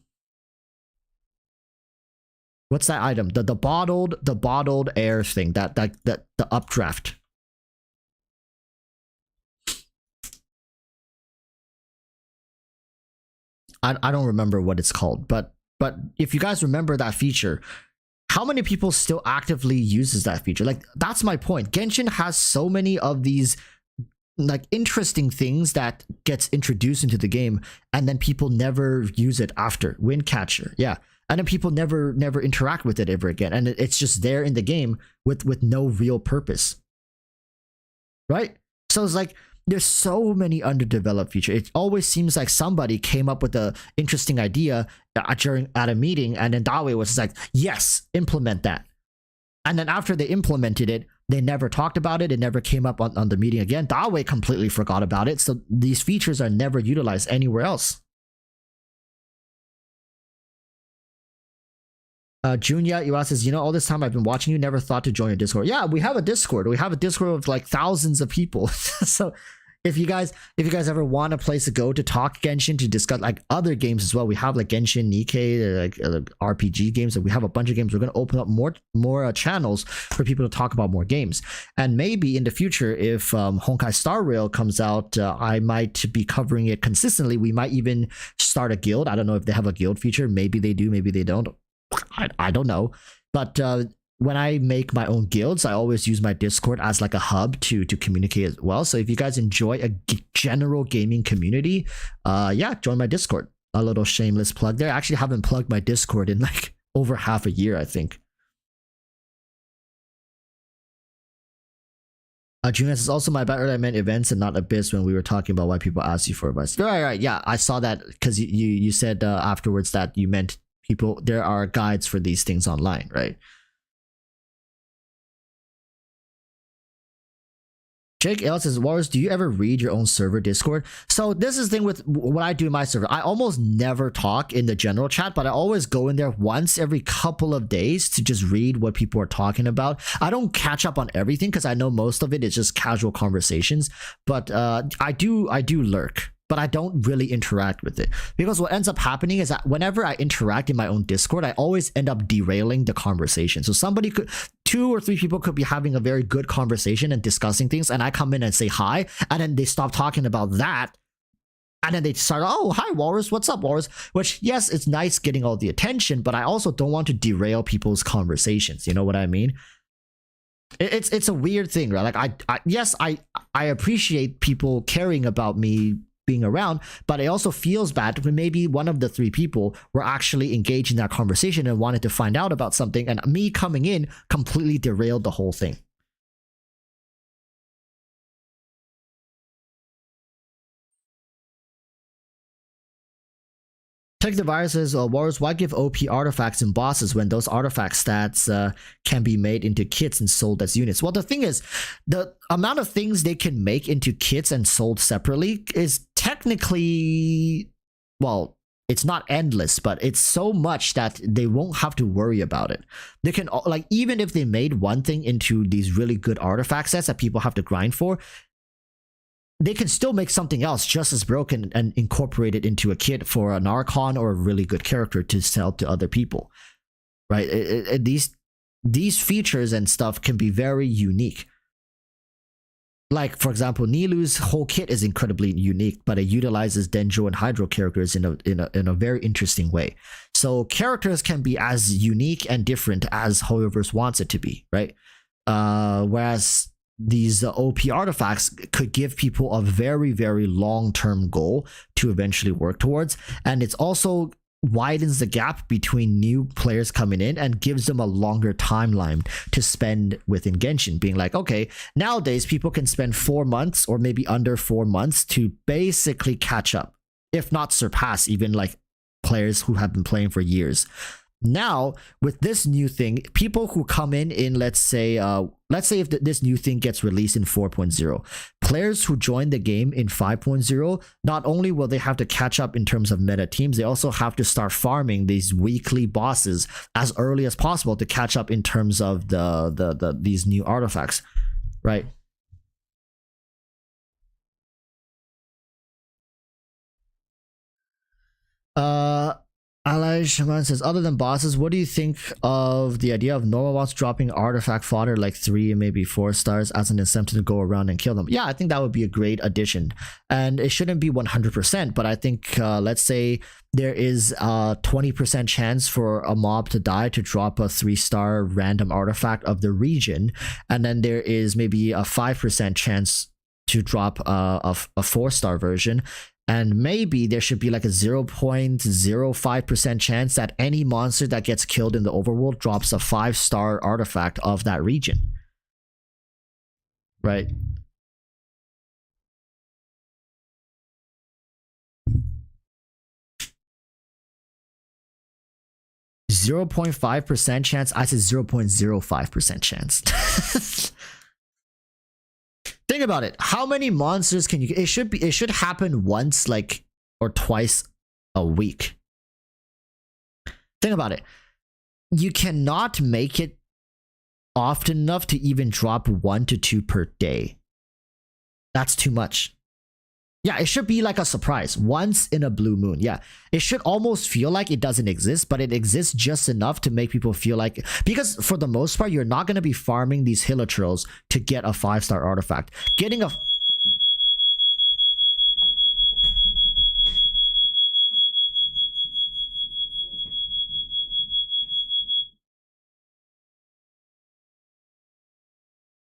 What's that item? The bottled air thing. The updraft. I don't remember what it's called, but if you guys remember that feature, how many people still actively uses that feature? Like, that's my point. Genshin has so many of these like interesting things that gets introduced into the game, and then people never use it after. Windcatcher, yeah. And then people never interact with it ever again, and it's just there in the game with no real purpose, right? So it's like there's so many underdeveloped features. It always seems like somebody came up with an interesting idea at a meeting, and then Dawe was just like, yes, implement that. And then after they implemented it, they never talked about it. It never came up on the meeting again. Dawe completely forgot about it. So these features are never utilized anywhere else. Junya Iwa says, you know, all this time I've been watching you, never thought to join a Discord. Yeah, we have a Discord. We have a Discord of like thousands of people. So if you guys ever want a place to go to talk Genshin, to discuss like other games as well, we have like Genshin, Nikkei, like RPG games, and we have a bunch of games. We're going to open up more channels for people to talk about more games. And maybe in the future, if Honkai Star Rail comes out, I might be covering it consistently. We might even start a guild. I don't know if they have a guild feature. Maybe they do, maybe they don't. I don't know. But when I make my own guilds, I always use my Discord as like a hub to communicate as well. So if you guys enjoy a general gaming community, yeah, join my Discord. A little shameless plug there. I actually haven't plugged my Discord in like over half a year, I think. Junior says, also my bad earlier, I meant events and not Abyss when we were talking about why people ask you for advice. Right, yeah, I saw that because you said afterwards that you meant people, there are guides for these things online, right? JakeL says, Walrus, do you ever read your own server Discord? So this is the thing with what I do in my server. I almost never talk in the general chat, but I always go in there once every couple of days to just read what people are talking about. I don't catch up on everything because I know most of it is just casual conversations, but I do lurk. But I don't really interact with it, because what ends up happening is that whenever I interact in my own Discord, I always end up derailing the conversation. So somebody could, 2 or 3 people could be having a very good conversation and discussing things, and I come in and say hi, and then they stop talking about that, and then they start, oh, hi Walrus, what's up Walrus? Which, yes, it's nice getting all the attention, but I also don't want to derail people's conversations. You know what I mean? It's a weird thing, right? Like I appreciate people caring about me being around, but it also feels bad when maybe one of the 3 people were actually engaged in that conversation and wanted to find out about something, and me coming in completely derailed the whole thing. Tech the viruses, Warriors, why give OP artifacts and bosses when those artifact stats can be made into kits and sold as units? Well, the thing is, the amount of things they can make into kits and sold separately is technically, well, it's not endless, but it's so much that they won't have to worry about it. They can, like, even if they made one thing into these really good artifact sets that people have to grind for, they can still make something else just as broken and incorporate it into a kit for an Archon or a really good character to sell to other people, right? These features and stuff can be very unique. Like, for example, Nilu's whole kit is incredibly unique, but it utilizes Denjo and Hydro characters in a very interesting way. So characters can be as unique and different as Hoyoverse wants it to be, right? Whereas these OP artifacts could give people a very, very long-term goal to eventually work towards. And it's also widens the gap between new players coming in and gives them a longer timeline to spend within Genshin, being like, okay, nowadays people can spend 4 months or maybe under 4 months to basically catch up, if not surpass even like players who have been playing for years. Now with this new thing, people who come in let's say if this new thing gets released in 4.0, players who join the game in 5.0, not only will they have to catch up in terms of meta teams, they also have to start farming these weekly bosses as early as possible to catch up in terms of these new artifacts, right? Alai Shaman says, other than bosses, what do you think of the idea of normal bots dropping artifact fodder like 3 and maybe 4 stars as an incentive to go around and kill them? Yeah, I think that would be a great addition. And it shouldn't be 100%, but I think let's say there is a 20% chance for a mob to die to drop a 3-star random artifact of the region. And then there is maybe a 5% chance to drop a 4-star version. And maybe there should be like a 0.05% chance that any monster that gets killed in the overworld drops a 5-star artifact of that region. Right? .5% chance? I said 0.05% chance. Think about it. How many monsters can you? It should happen once, like, or twice a week. Think about it. You cannot make it often enough to even drop 1 to 2 per day. That's too much. Yeah, it should be like a surprise once in a blue moon. Yeah, it should almost feel like it doesn't exist, but it exists just enough to make people feel like, because for the most part, you're not going to be farming these hilichurls to get a 5-star artifact. Getting a...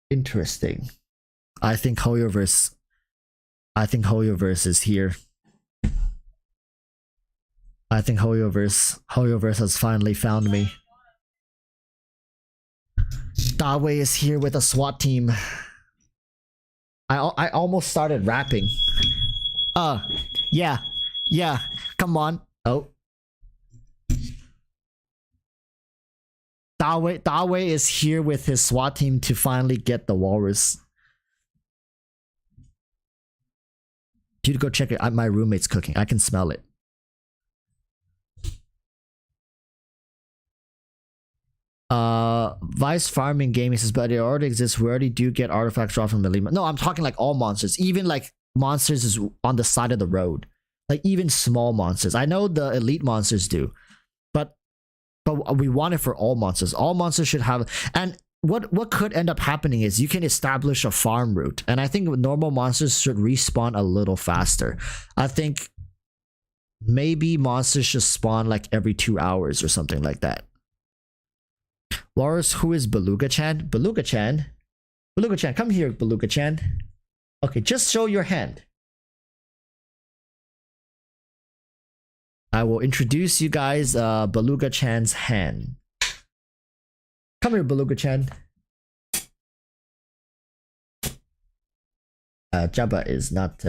Interesting. I think Hoyoverse is here. I think Hoyoverse has finally found me. Dawei is here with a SWAT team. I almost started rapping. Yeah, come on. Oh. Dawei is here with his SWAT team to finally get the walrus. Dude, go check it. My roommate's cooking. I can smell it. Vice farming gaming says, but it already exists. We already do get artifacts dropped from the Lima. No, I'm talking like all monsters. Even like monsters is on the side of the road. Like even small monsters. I know the elite monsters do, but we want it for all monsters. All monsters should have. And what could end up happening is you can establish a farm route, and I think normal monsters should respawn a little faster. I think maybe monsters should spawn like every 2 hours or something like that. Walrus, who is Beluga-chan? Beluga-chan? Beluga-chan, come here, Beluga-chan. Okay, just show your hand. I will introduce you guys Beluga-chan's hand. Come here, Beluga-chan. Jabba is not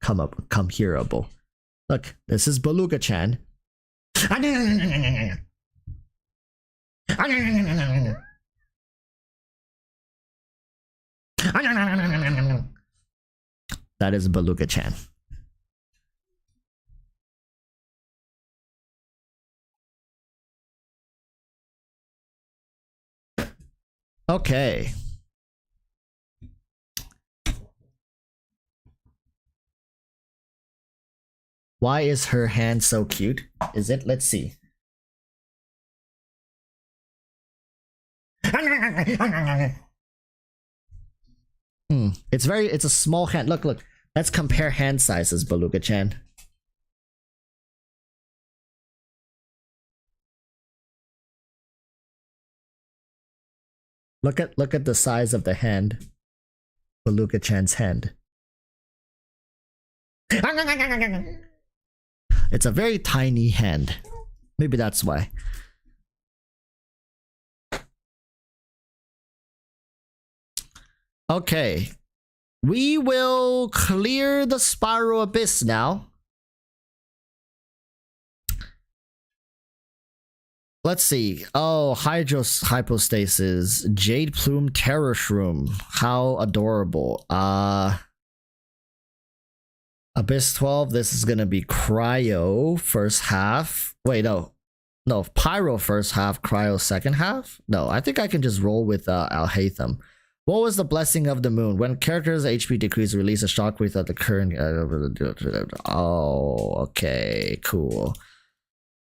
come hereable. Look, this is Beluga-chan. That is Beluga-chan. Okay. Why is her hand so cute? Is it? Let's see. It's a small hand. Look. Let's compare hand sizes, Beluga-chan. Look at the size of the hand. Beluga Chan's hand. It's a very tiny hand. Maybe that's why. Okay. We will clear the Spiral Abyss now. Let's see. Oh, Hypostasis. Jade Plume Terror Shroom. How adorable. Abyss 12. This is gonna be Cryo first half. Wait, no. No, Pyro first half, Cryo second half? No, I think I can just roll with Alhaitham. What was the blessing of the moon? When characters' HP decrease, release a shockwave at the current. Oh, okay, cool.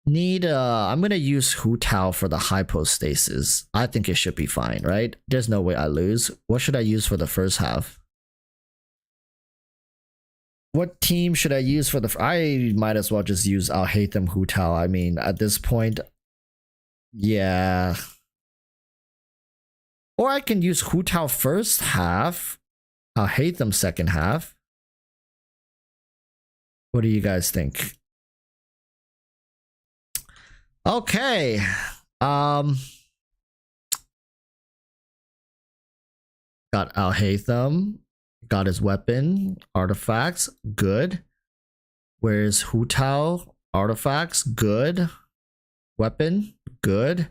I'm gonna use Hu Tao for the hypostasis. I think it should be fine, right? There's no way I lose. What should I use for the first half? What team should I use for the? I might as well just use Alhaitham Hu Tao. I mean, at this point, yeah. Or I can use Hu Tao first half. Alhaitham second half. What do you guys think? Okay. Got Alhaitham. Got his weapon. Artifacts. Good. Where's Hu Tao? Artifacts. Good. Weapon. Good.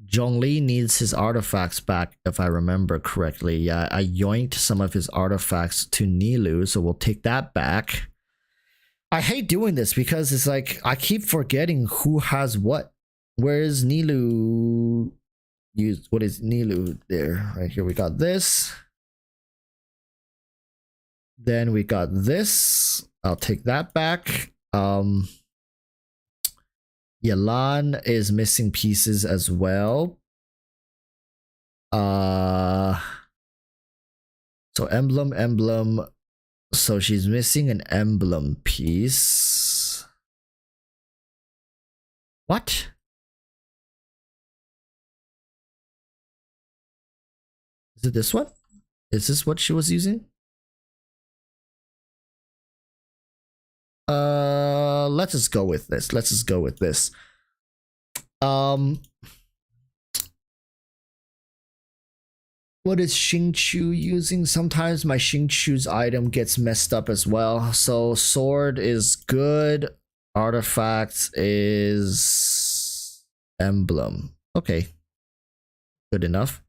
Zhongli needs his artifacts back, if I remember correctly. Yeah, I yoinked some of his artifacts to Nilou, so we'll take that back. I hate doing this because it's like I keep forgetting who has what. Where is Nilou? What is Nilou there? Right here we got this. Then we got this. I'll take that back. Yelan is missing pieces as well. So emblem. So she's missing an emblem piece. What? Is it this one? Is this what she was using? Let's just go with this. Let's just go with this. What is Xingqiu using? Sometimes my Xingqiu's item gets messed up as well. So sword is good. Artifacts is emblem. Okay. Good enough.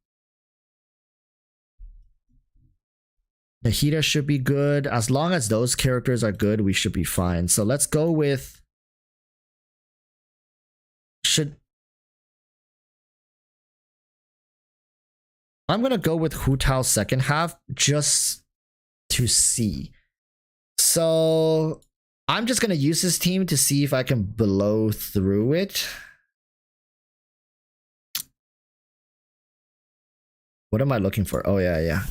Nahida should be good. As long as those characters are good, we should be fine. So let's go with... I'm gonna go with Hu Tao's second half just to see. So I'm just gonna use this team to see if I can blow through it. What am I looking for? Oh yeah.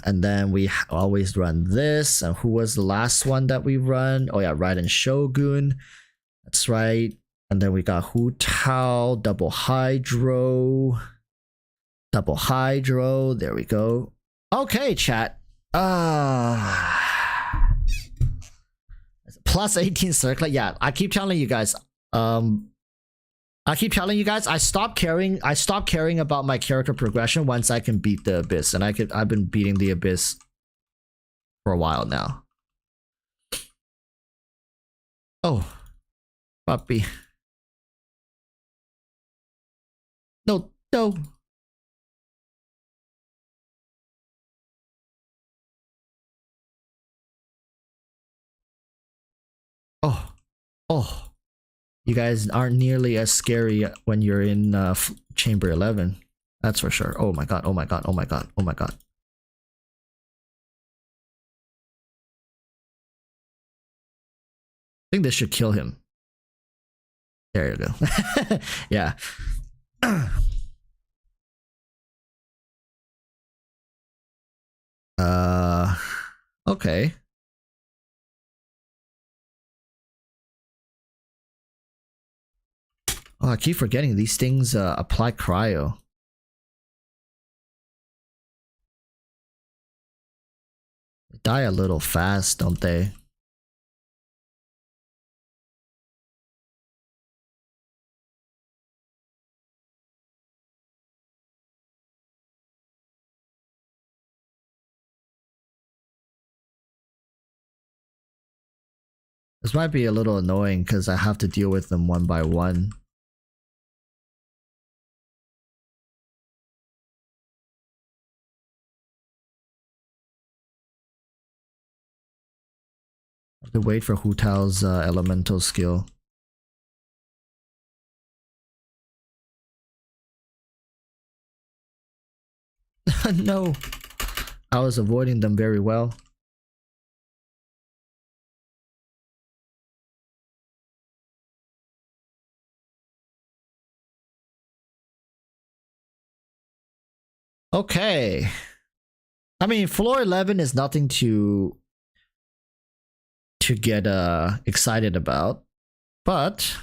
And then we always run this. And who was the last one that we run? Oh yeah, Raiden Shogun. That's right. And then we got Hu Tao, double hydro. Double hydro. There we go. Okay, chat. Plus 18 circlet. Yeah, I keep telling you guys. I stopped caring about my character progression once I can beat the Abyss. And I've been beating the Abyss for a while now. Oh, puppy. No. Oh. You guys aren't nearly as scary when you're in Chamber 11. That's for sure. Oh my god. I think this should kill him. There you go. Yeah. Okay. Oh, I keep forgetting these things apply cryo. die a little fast, don't they? This might be a little annoying because I have to deal with them one by one. I have to wait for Hu Tao's elemental skill. No! I was avoiding them very well. Okay. I mean, floor 11 is nothing to get excited about, but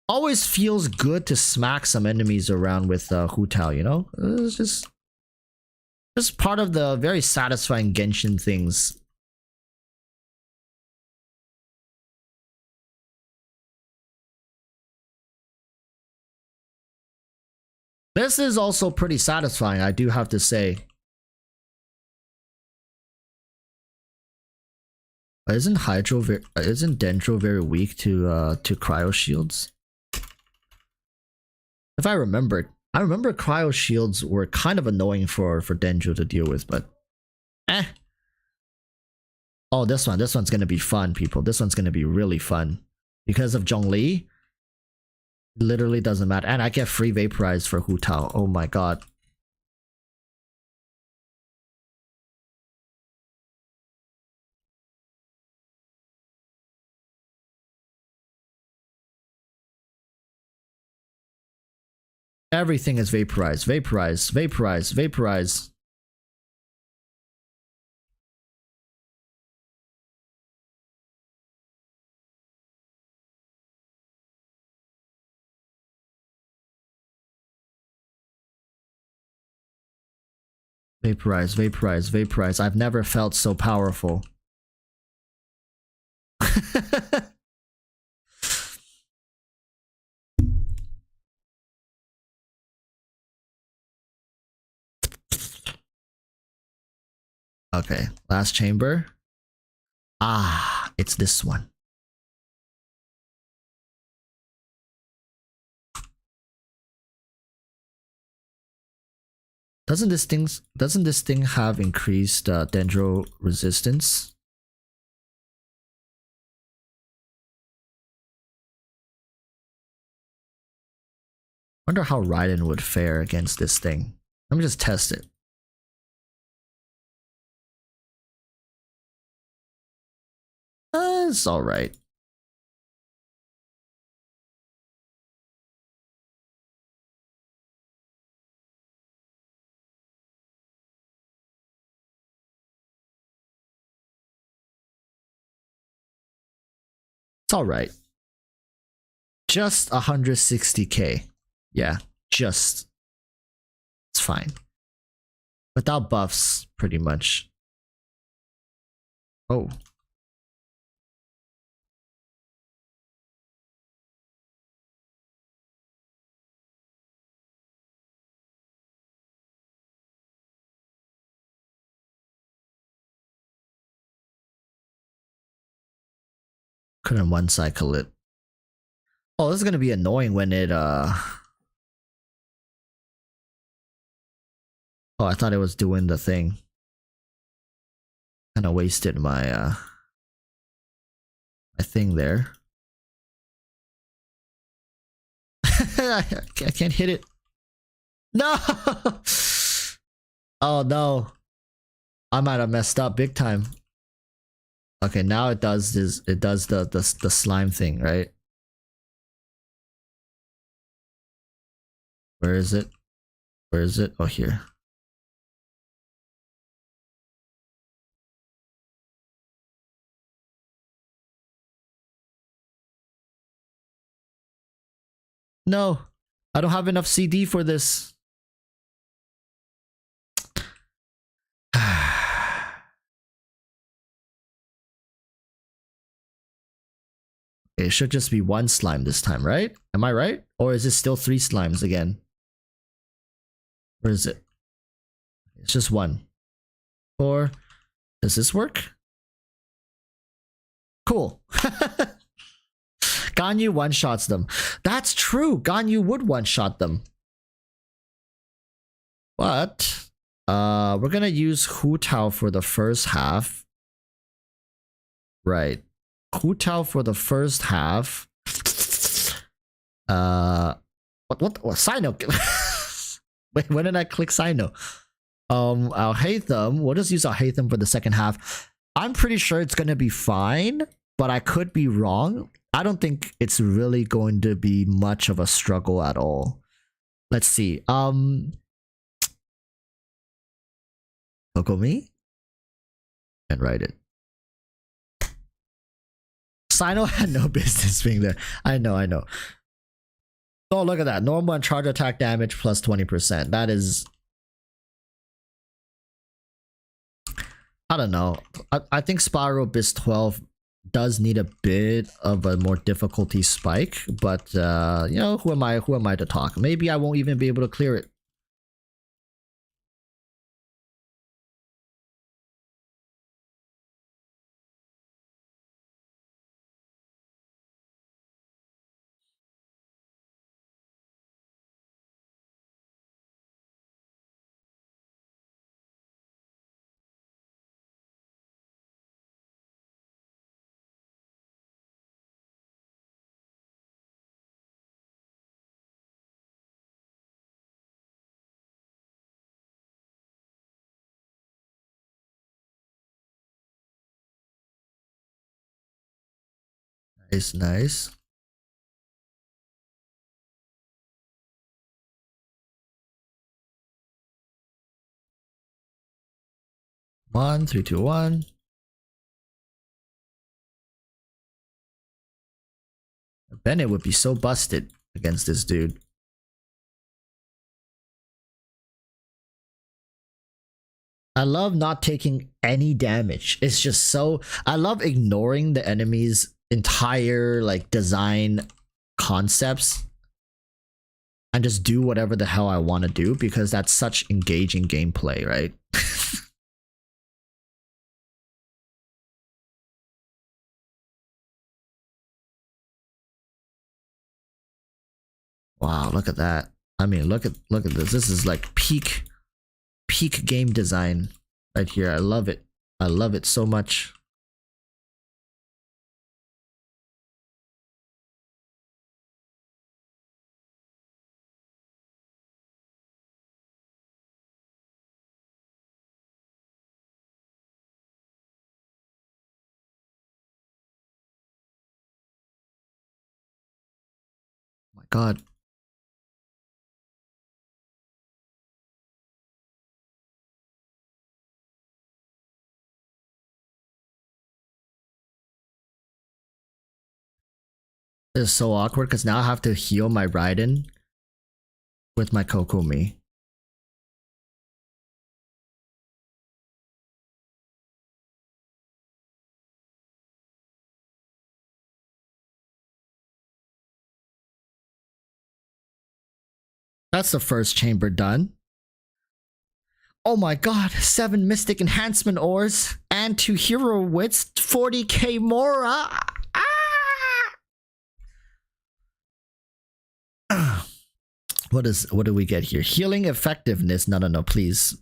always feels good to smack some enemies around with Hu Tao, you know? It's just part of the very satisfying Genshin things. This is also pretty satisfying, I do have to say. Isn't Dendro very weak to cryo shields? If I remember cryo shields were kind of annoying for Dendro to deal with, but Oh, this one's gonna be fun, people. This one's gonna be really fun because of Zhongli. Literally doesn't matter, and I get free vaporized for Hu Tao. Oh my god. Everything is vaporized, vaporized, vaporized, vaporized. Vaporize, vaporize, vaporize. I've never felt so powerful. Okay, last chamber. Ah, it's this one. Doesn't this thing have increased Dendro resistance? Wonder how Raiden would fare against this thing. Let me just test it. It's alright. It's alright. Just 160k. Yeah, just. It's fine. Without buffs, pretty much. Oh. Couldn't one cycle it. Oh, this is gonna be annoying when it Oh, I thought it was doing the thing. Kinda wasted my my thing there. I can't hit it. No! Oh no. I might have messed up big time. Okay, now it does this. It does the slime thing, right? Where is it? Where is it? Oh, here. No, I don't have enough CD for this. It should just be one slime this time, right? Am I right? Or is it still 3 slimes again? Where is it? It's just 1. 4. Does this work? Cool. Ganyu one-shots them. That's true. Ganyu would one-shot them. But we're gonna use Hu Tao for the first half. Right. Hu Tao for the first half. What Sino? Wait, when did I click Sino? I'll hate them. We'll just use I'll hate them for the second half. I'm pretty sure it's gonna be fine, but I could be wrong. I don't think it's really going to be much of a struggle at all. Let's see. Kokomi? And write it. Sino had no business being there. I know. Oh, look at that. Normal and charge attack damage plus 20%. That is... I don't know. I think Spiral Bis 12 does need a bit of a more difficulty spike, but you know, who am I to talk? Maybe I won't even be able to clear it. Nice. One, 3, 2, 1. Bennett would be so busted against this dude. I love not taking any damage. It's just so... I love ignoring the enemy's entire like design concepts and just do whatever the hell I want to do, because that's such engaging gameplay, right? Wow, look at that. I mean, look at this. This is like peak game design right here. I love it. I love it so much. Oh my god. This is so awkward because now I have to heal my Raiden with my Kokomi. That's the first chamber done. Oh my god, 7 Mystic Enhancement Ores and 2 Hero Wits, 40k more. What do we get here? Healing effectiveness. No, please.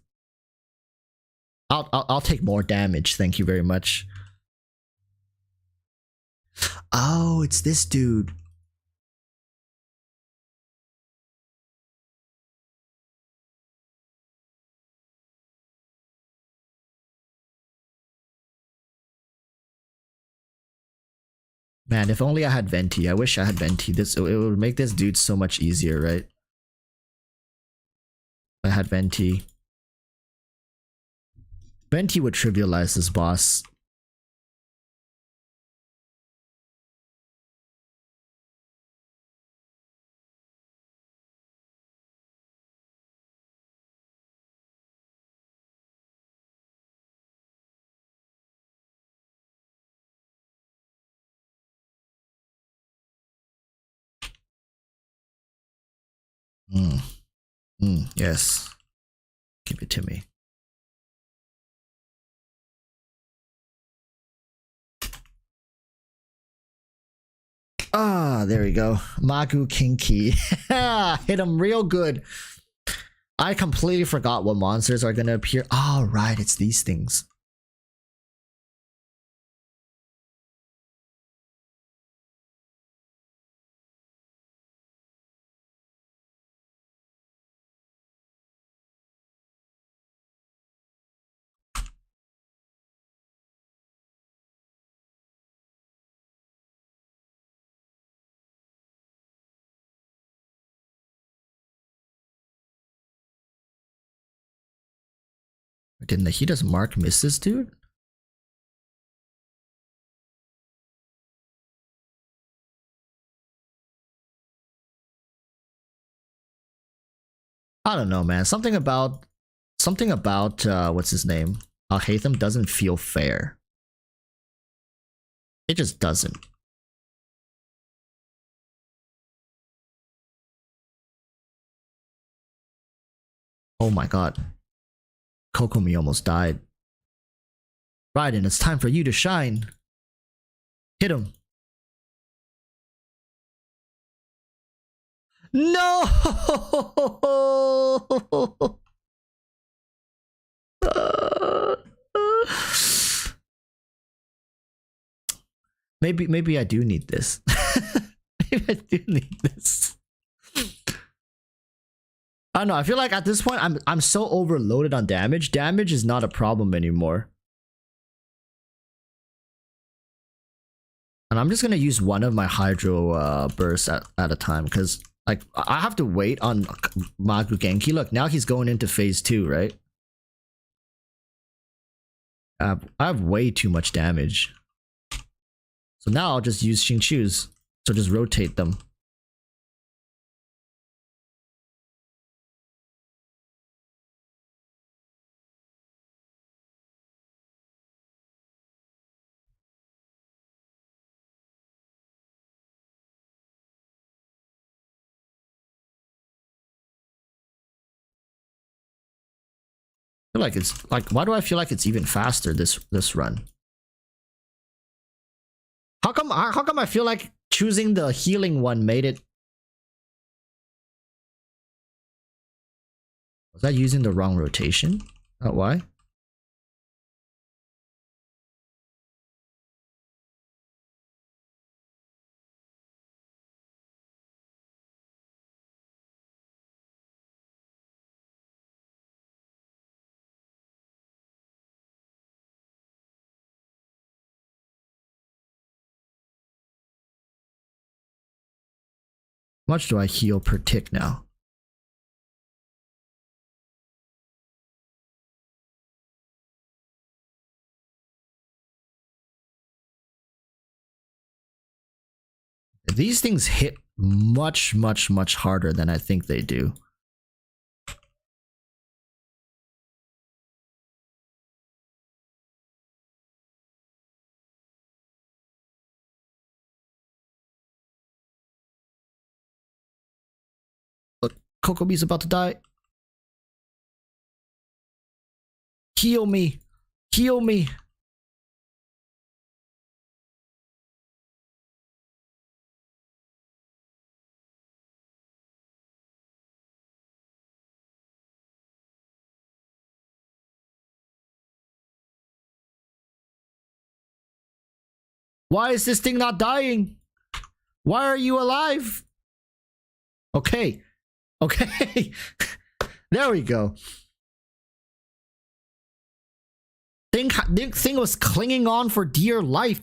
I'll take more damage. Thank you very much. Oh, it's this dude. Man, if only I had Venti. I wish I had Venti. It would make this dude so much easier, right? I had Venti. Venti would trivialize this boss. Mm. Yes. Give it to me. Ah, there we go. Magu Kinky. Hit him real good. I completely forgot what monsters are gonna appear. Oh, right, it's these things. Didn't the Hida's mark miss this dude? I don't know, man. Something about what's his name? Al-Haytham doesn't feel fair. It just doesn't. Oh my god. Kokomi almost died. Raiden, it's time for you to shine. Hit him. No! Maybe I do need this. Maybe I do need this. I don't know. I feel like at this point I'm so overloaded on damage. Damage is not a problem anymore. And I'm just gonna use one of my Hydro bursts at a time because like I have to wait on Magu Genki. Look, now he's going into phase 2, right? I have way too much damage. So now I'll just use Xingqiu's. So just rotate them. I feel like it's like, why do I feel like it's even faster this run? How come I feel like choosing the healing one made it? Was I using the wrong rotation? Why? How much do I heal per tick now? These things hit much harder than I think they do. Look, Kokomi's about to die. Heal me. Heal me. Why is this thing not dying? Why are you alive? Okay. Okay. There we go. Thing was clinging on for dear life.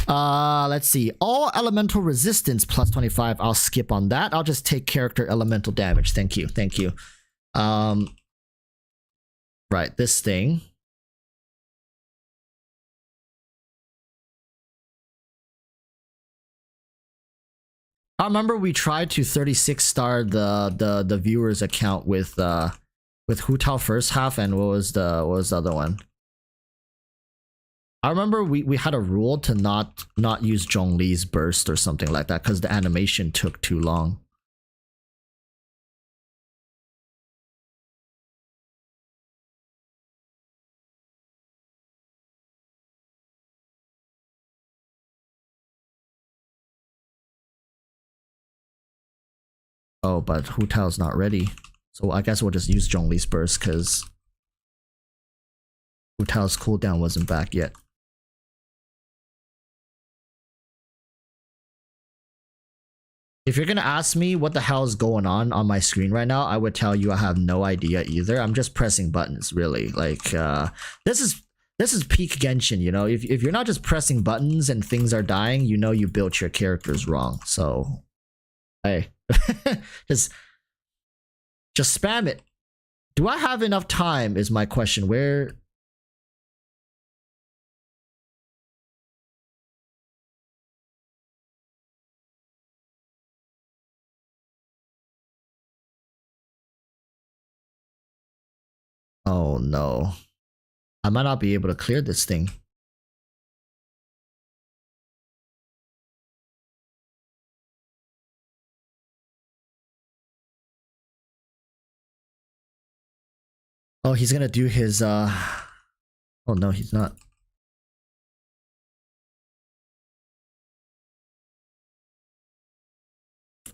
Let's see. All elemental resistance plus 25. I'll skip on that. I'll just take character elemental damage. Thank you. Thank you. Right, this thing. I remember we tried to 36 star the viewer's account with Hu Tao first half, and what was the other one? I remember we had a rule to not use Zhongli's burst or something like that because the animation took too long. Oh, but Hu Tao's not ready. So I guess we'll just use Zhongli's burst because Hu Tao's cooldown wasn't back yet. If you're gonna ask me what the hell is going on my screen right now, I would tell you I have no idea either. I'm just pressing buttons, really. Like, this is peak Genshin, you know? If you're not just pressing buttons and things are dying, you know you built your characters wrong. So, hey, just spam it. Do I have enough time is my question. Where... Oh no. I might not be able to clear this thing. Oh, he's gonna do his oh no, he's not.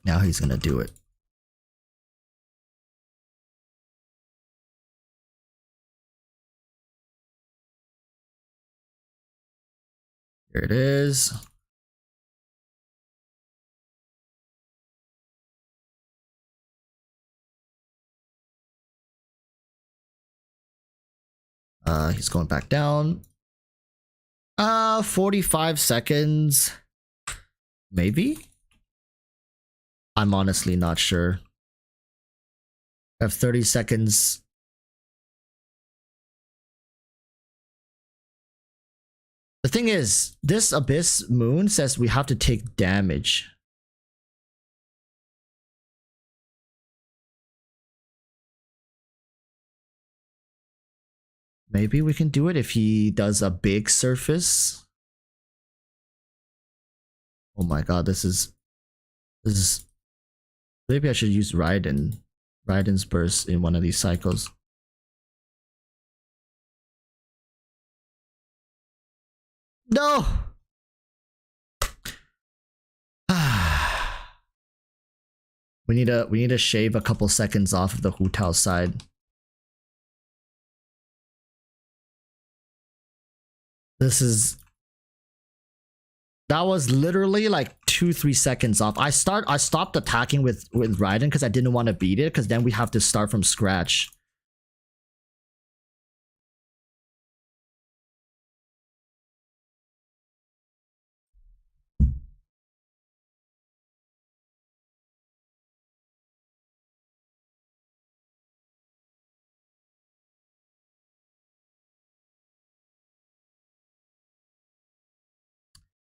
Now he's gonna do it. Here it is. He's going back down. 45 seconds. Maybe? I'm honestly not sure. I have 30 seconds. The thing is, this Abyss Moon says we have to take damage. Maybe we can do it if he does a big surface. Oh my god, this is... Maybe I should use Raiden's burst in one of these cycles. No! we need to shave a couple seconds off of the Hu Tao side. That was literally like 2-3 seconds off. I stopped attacking with Raiden because I didn't want to beat it, because then we have to start from scratch.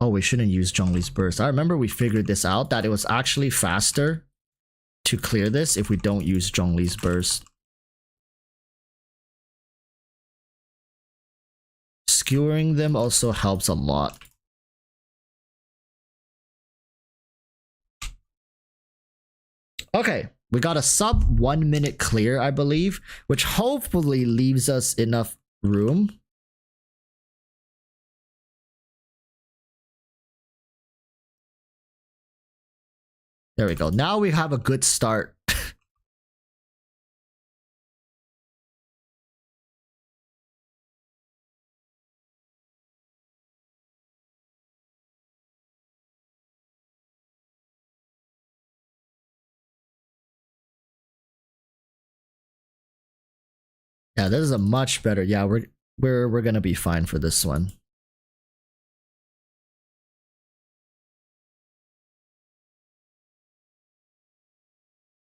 Oh, we shouldn't use Zhongli's burst. I remember we figured this out, that it was actually faster to clear this if we don't use Zhongli's burst. Skewering them also helps a lot. Okay, we got a sub 1 minute clear, I believe, which hopefully leaves us enough room. There we go. Now we have a good start. Yeah, this is a much better. Yeah, we're gonna be fine for this one.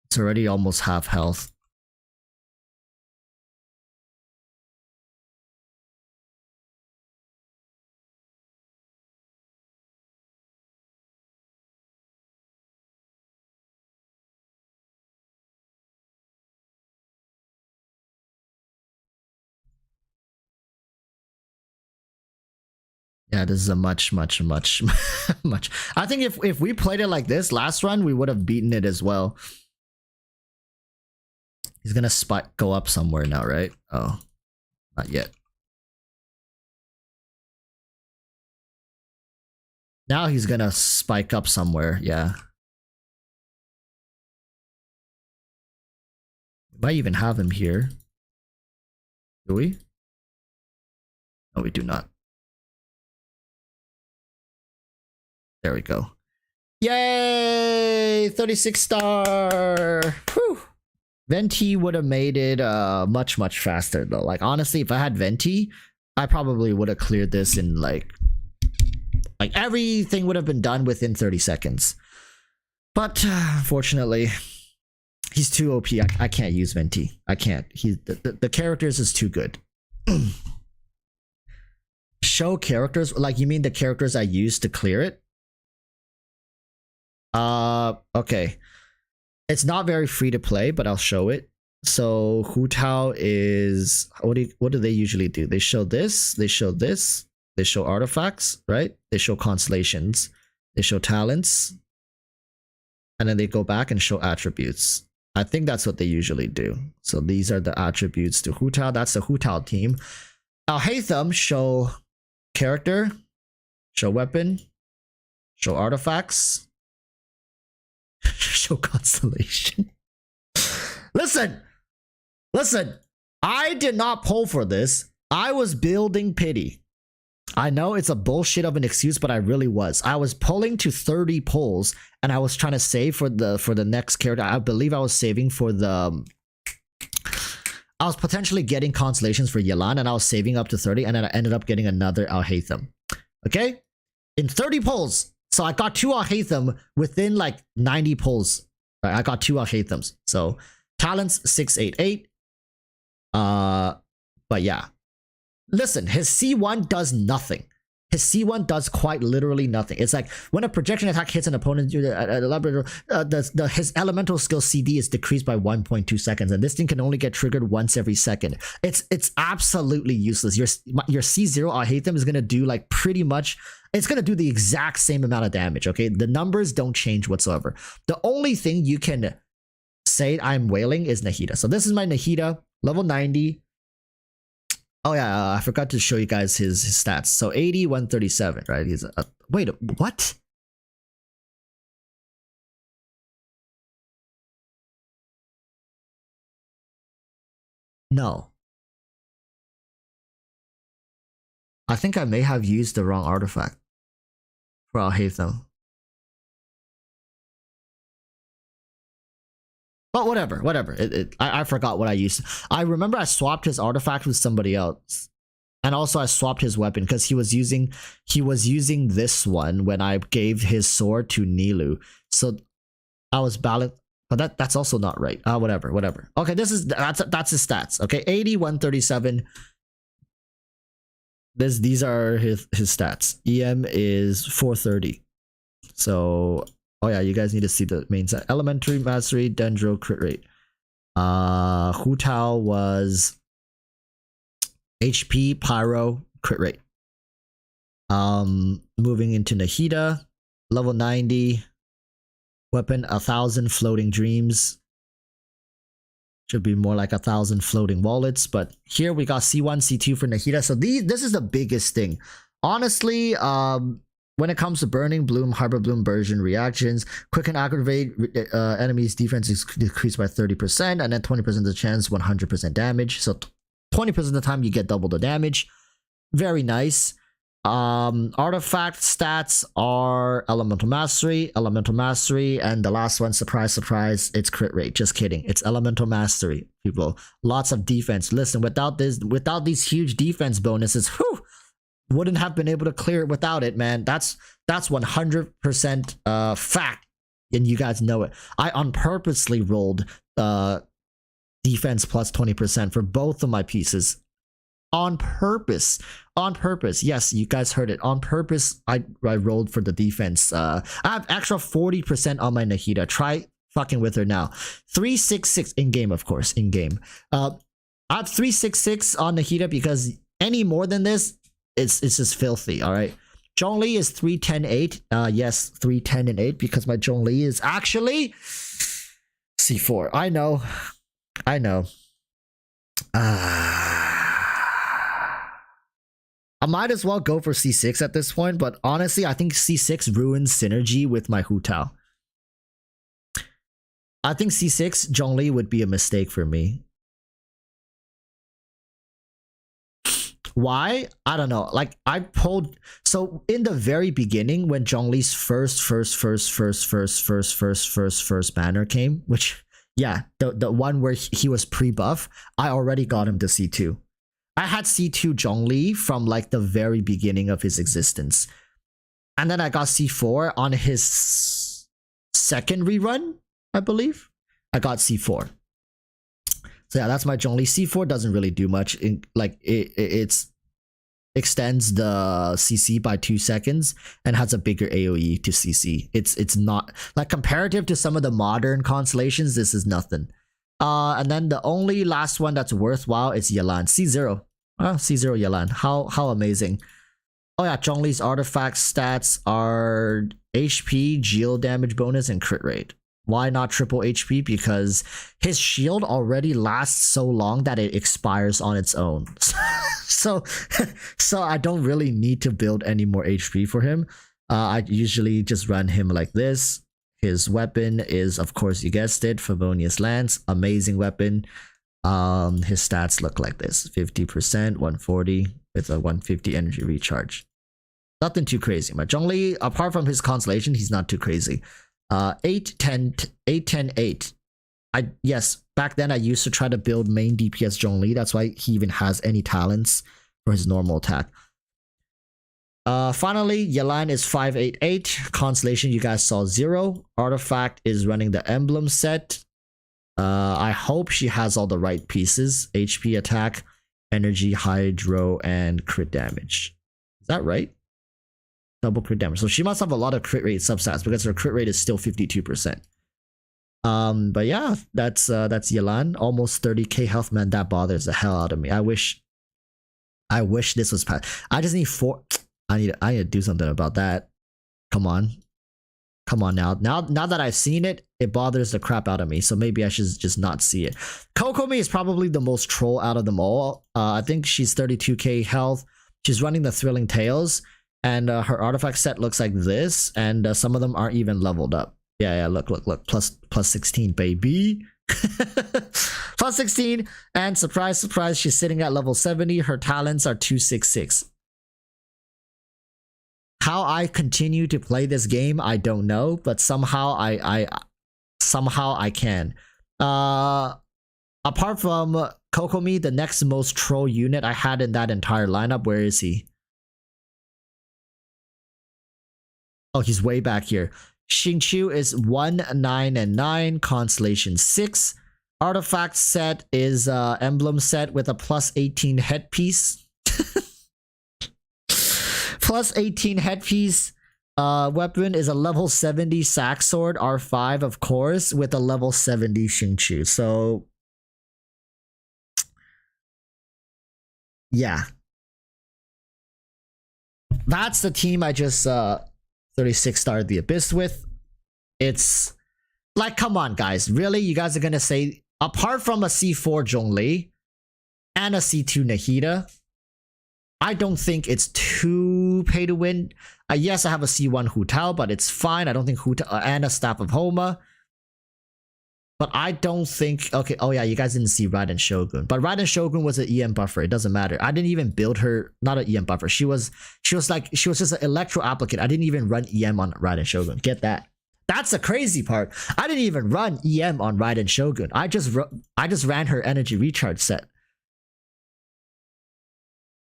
It's already almost half health. Yeah, this is a much. I think if we played it like this last run, we would have beaten it as well. He's gonna go up somewhere now, right? Oh, not yet. Now he's gonna spike up somewhere, yeah. Might even have him here. Do we? No, we do not. There we go. Yay! 36 star! Whew! Venti would have made it much faster though. Like honestly, if I had Venti, I probably would have cleared this in like everything would have been done within 30 seconds. But unfortunately, he's too OP. I can't use Venti. I can't. The characters is too good. Show characters, like you mean the characters I used to clear it? Okay. It's not very free to play, but I'll show it. So Hu Tao is what do they usually do? They show this, they show this, they show artifacts, right? They show constellations, they show talents, and then they go back and show attributes. I think that's what they usually do. So these are the attributes to Hu Tao. That's the Hu Tao team. Al-Haytham show character, show weapon, show artifacts, show constellation. Listen, I did not pull for this. I was building pity. I know it's a bullshit of an excuse, but I really was. I was pulling to 30 pulls, and I was trying to save for the next character. I believe I was saving for the. I was potentially getting constellations for Yelan, and I was saving up to 30, and then I ended up getting another Al-Haytham. Okay, in 30 pulls, so I got 2 Al-Haytham within like 90 pulls. Right, I got 2 Al-Haythams. So talents 688. But yeah. Listen, his C1 does nothing. His C1 does quite literally nothing. It's like when a projection attack hits an opponent, his elemental skill CD is decreased by 1.2 seconds, and this thing can only get triggered once every second. It's absolutely useless. Your C0 Al-Haytham is gonna do like pretty much. It's gonna do the exact same amount of damage. Okay, the numbers don't change whatsoever. The only thing you can say I'm wailing is Nahida. So this is my Nahida, level 90. Oh yeah, I forgot to show you guys his stats. So 80, 137, right? He's wait, what? No. I think I may have used the wrong artifact for Al-Haytham. But whatever. I forgot what I used. I remember I swapped his artifact with somebody else, and also I swapped his weapon because he was using this one when I gave his sword to Nilu. So I was balanced, but that's also not right. Whatever. Okay, that's his stats. Okay, 80, 137. These are his stats. EM is 430. So. Oh yeah, you guys need to see the main set. Elementary Mastery, Dendro, crit rate. Hu Tao was HP, Pyro, crit rate. Moving into Nahida, level 90. Weapon, 1,000 floating dreams. Should be more like 1,000 floating wallets, but here we got C1, C2 for Nahida. So this is the biggest thing. Honestly, when it comes to Burning Bloom, Harbor Bloom version reactions, quick and aggravate enemies' defense is decreased by 30%, and then 20% of the chance 100% damage. So 20% of the time you get double the damage. Very nice. Artifact stats are Elemental Mastery, and the last one, surprise, it's crit rate. Just kidding. It's Elemental Mastery, people. Lots of defense. Listen, without these huge defense bonuses, whew, wouldn't have been able to clear it without it, man. That's 100% fact, and you guys know it. I unpurposely rolled defense plus 20% for both of my pieces. On purpose. Yes, you guys heard it. On purpose, I rolled for the defense. I have extra 40% on my Nahida. Try fucking with her now. 366 in game, of course, in game. I have 366 on Nahida because any more than this, it's just filthy. All right. Zhongli is 310.8. Yes, 310 and 8 because my Zhongli is actually C4. I know. I might as well go for C6 at this point, but honestly, I think C6 ruins synergy with my Hu Tao. I think C6 Zhongli would be a mistake for me. Why? I don't know. Like I pulled so in the very beginning when Zhongli's first banner came, which yeah, the one where he was pre-buff, I already got him to C2. I had C2 Zhongli from like the very beginning of his existence. And then I got C4 on his second rerun, I believe. I got C4. So yeah, that's my Zhongli. C4 doesn't really do much. It extends the CC by 2 seconds and has a bigger AoE to CC. It's not like comparative to some of the modern constellations. This is nothing. And then the only last one that's worthwhile is Yelan C0. C0 Yelan. How amazing. Oh yeah, Zhongli's artifact stats are HP, GL damage bonus, and crit rate. Why not triple HP? Because his shield already lasts so long that it expires on its own. so I don't really need to build any more HP for him. I usually just run him like this. His weapon is, of course, you guessed it, Favonius Lance. Amazing weapon. His stats look like this: 50%, 140 with a 150 energy recharge. Nothing too crazy. My Zhongli, apart from his constellation, he's not too crazy. 8, 10, 8, 10, 8. Yes, back then I used to try to build main DPS Zhongli. That's why he even has any talents for his normal attack. Finally, Yelan is 588. Constellation, you guys saw 0. Artifact is running the emblem set. I hope she has all the right pieces. HP, attack, energy, hydro, and crit damage. Is that right? Double crit damage. So she must have a lot of crit rate substats because her crit rate is still 52%. But yeah, that's Yelan. Almost 30k health, man. That bothers the hell out of me. I wish this was passed. I just need 4. I need to do something about that. Come on now. Now that I've seen it, it bothers the crap out of me. So maybe I should just not see it. Kokomi is probably the most troll out of them all. I think she's 32k health. She's running the Thrilling Tales. And her artifact set looks like this, and some of them aren't even leveled up. Yeah, look, plus 16, baby. Plus 16, and surprise, she's sitting at level 70. Her talents are 266. How I continue to play this game, I don't know, but somehow I can. Apart from Kokomi, the next most troll unit I had in that entire lineup, where is he? Oh, he's way back here. Xingqiu is 1, 9, and 9. Constellation 6. Artifact set is emblem set with a plus 18 headpiece. Plus 18 headpiece. Weapon is a level 70 sack sword, R5, of course, with a level 70 Xingqiu. So yeah. That's the team I just 36 starred the Abyss with. It's like, come on guys, really? You guys are gonna say, apart from a C4 Zhongli and a C2 Nahida, I don't think it's too pay to win. Yes, I have a C1 Hu Tao, but it's fine. I don't think Hu Tao and a Staff of Homa. But I don't think, okay, oh yeah, you guys didn't see Raiden Shogun. But Raiden Shogun was an EM buffer, it doesn't matter. I didn't even build her, not an EM buffer. She was just an electro applicant. I didn't even run EM on Raiden Shogun. Get that? That's the crazy part. I didn't even run EM on Raiden Shogun. I just ran her energy recharge set.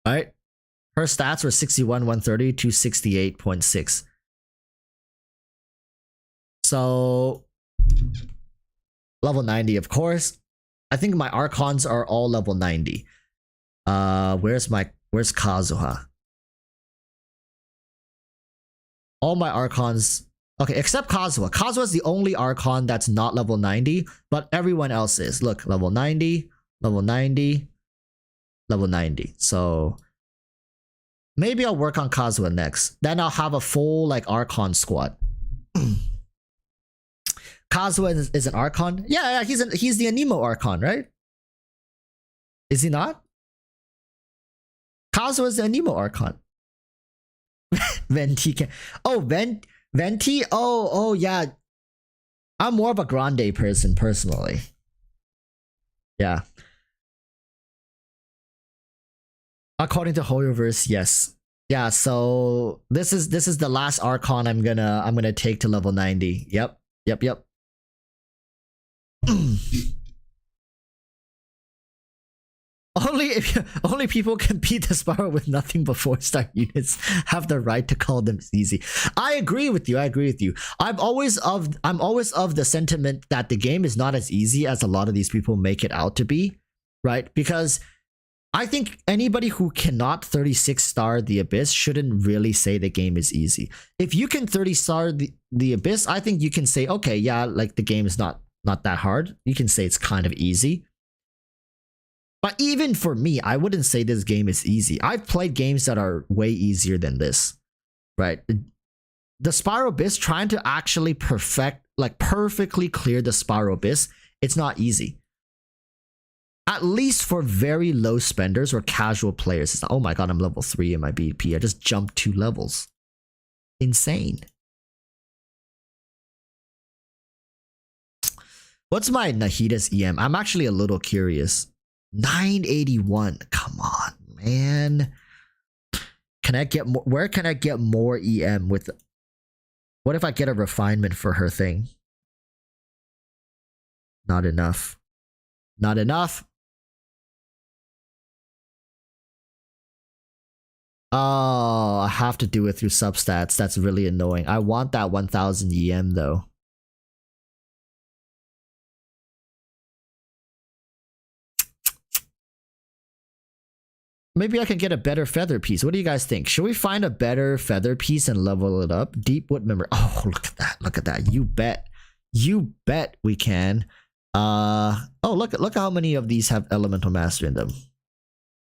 Alright? Her stats were 61, 130, 268.6. So level 90, of course. I think my Archons are all level 90. Where's Kazuha? All my Archons, okay, except Kazuha. Kazuha is the only Archon that's not level 90, but everyone else is. Look, level 90, level 90, level 90. So maybe I'll work on Kazuha next. Then I'll have a full like Archon squad. Kazuha is an Archon. Yeah, he's the Anemo Archon, right? Is he not? Kazuha is the Anemo Archon. Venti can. Oh, Venti. Oh yeah. I'm more of a grande person personally. Yeah. According to Hoyoverse, yes. Yeah, so this is the last Archon I'm gonna take to level 90. Yep. Only people can beat the Spyro with nothing but 4-star units have the right to call them easy. I agree with you. I'm always of the sentiment that the game is not as easy as a lot of these people make it out to be, right? Because I think anybody who cannot 36-star the Abyss shouldn't really say the game is easy. If you can 30-star the Abyss, I think you can say, okay, yeah, like the game is not that hard. You can say it's kind of easy. But even for me, I wouldn't say this game is easy. I've played games that are way easier than this, right? The Spyro Abyss, trying to actually perfectly clear the Spyro Abyss, it's not easy. At least for very low spenders or casual players. It's not, oh my god, I'm level 3 in my BP. I just jumped 2 levels. Insane. What's my Nahida's EM? I'm actually a little curious. 981. Come on, man. Can I get more? Where can I get more EM with? What if I get a refinement for her thing? Not enough. Not enough. Oh, I have to do it through substats. That's really annoying. I want that 1000 EM though. Maybe I can get a better feather piece. What do you guys think? Should we find a better feather piece and level it up? Deep wood memory. Oh, look at that. Look at that. You bet. You bet we can. Oh, look how many of these have elemental mastery in them.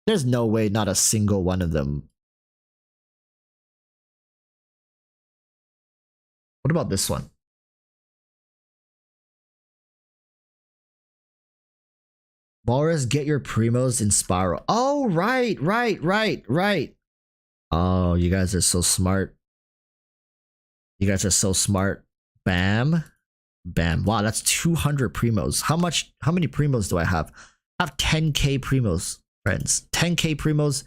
There's no way not a single one of them. What about this one? Walrus, get your primos in Spyro. Oh, right. Oh, you guys are so smart. Bam. Wow, that's 200 primos. How many primos do I have? I have 10k primos, friends. 10k primos.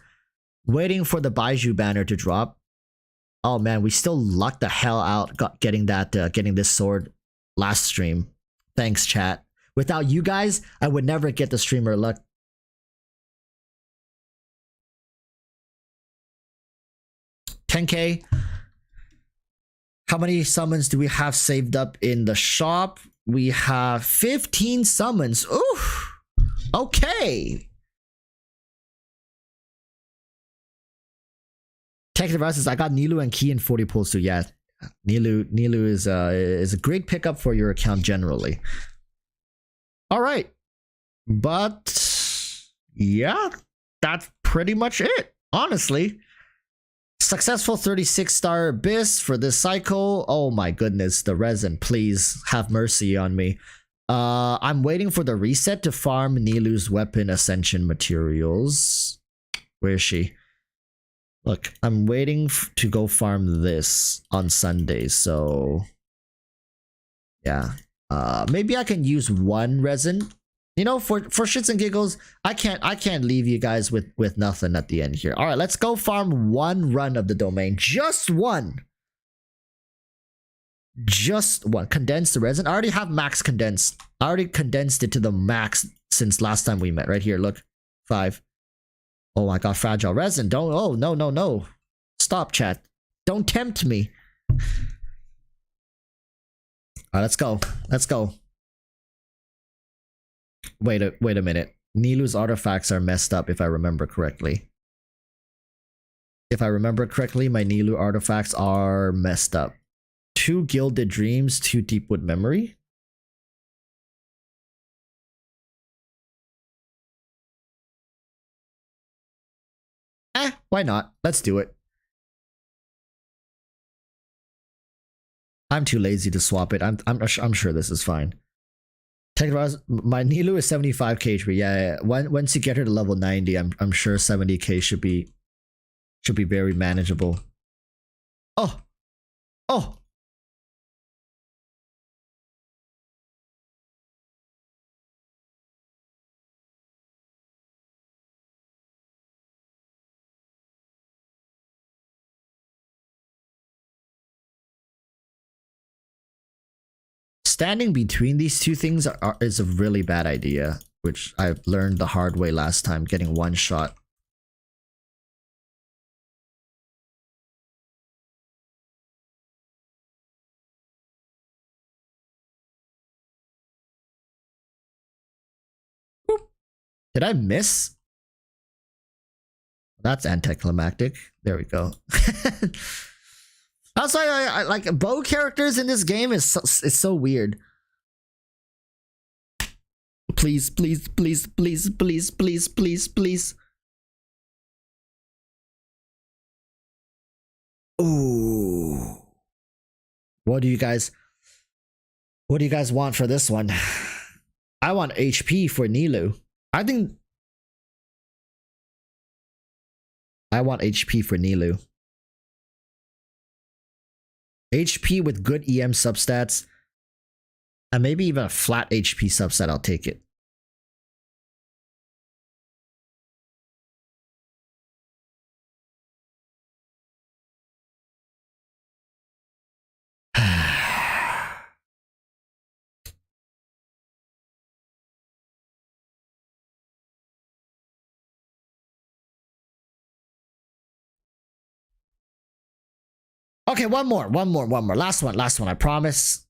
Waiting for the Baiju banner to drop. Oh man, we still lucked the hell out getting this sword last stream. Thanks, chat. Without you guys, I would never get the streamer luck. $10k. How many summons do we have saved up in the shop? We have 15 summons. Ooh. Okay. Technical says I got Nilu and Key in 40 pulls too. Yeah, Nilu is a great pickup for your account generally. All right, but yeah, that's pretty much it. Honestly, successful 36-star Abyss for this cycle. Oh my goodness, the resin, please have mercy on me. I'm waiting for the reset to farm Nilu's weapon ascension materials. Where is she? Look, I'm waiting to go farm this on Sunday, so yeah. Maybe I can use one resin. You know, for shits and giggles, I can't leave you guys with nothing at the end here. All right, let's go farm one run of the domain. Just one. Condense the resin. I already have max condensed. I already condensed it to the max since last time we met. Right here, look. 5. Oh my god, fragile resin. Don't. Oh, no. Stop, chat. Don't tempt me. Alright, let's go. Wait a minute. Nilu's artifacts are messed up if I remember correctly. If I remember correctly, my Nilu artifacts are messed up. 2 Gilded Dreams, 2 Deepwood Memory. Why not? Let's do it. I'm too lazy to swap it. I'm sure this is fine. My Nilu is 75k HP. Yeah. Once you get her to level 90, I'm sure 70k should be very manageable. Oh. standing between these two things is a really bad idea, which I've learned the hard way last time, getting one shot. Boop. Did I miss? That's anticlimactic. There we go. That's why I like bow characters in this game is so weird. Please, please, please, please, please, please, please, please. Ooh. What do you guys want for this one? I want HP for Nilou. I think I want HP for Nilou. HP with good EM substats. And maybe even a flat HP subset, I'll take it. Okay, one more. Last one, I promise.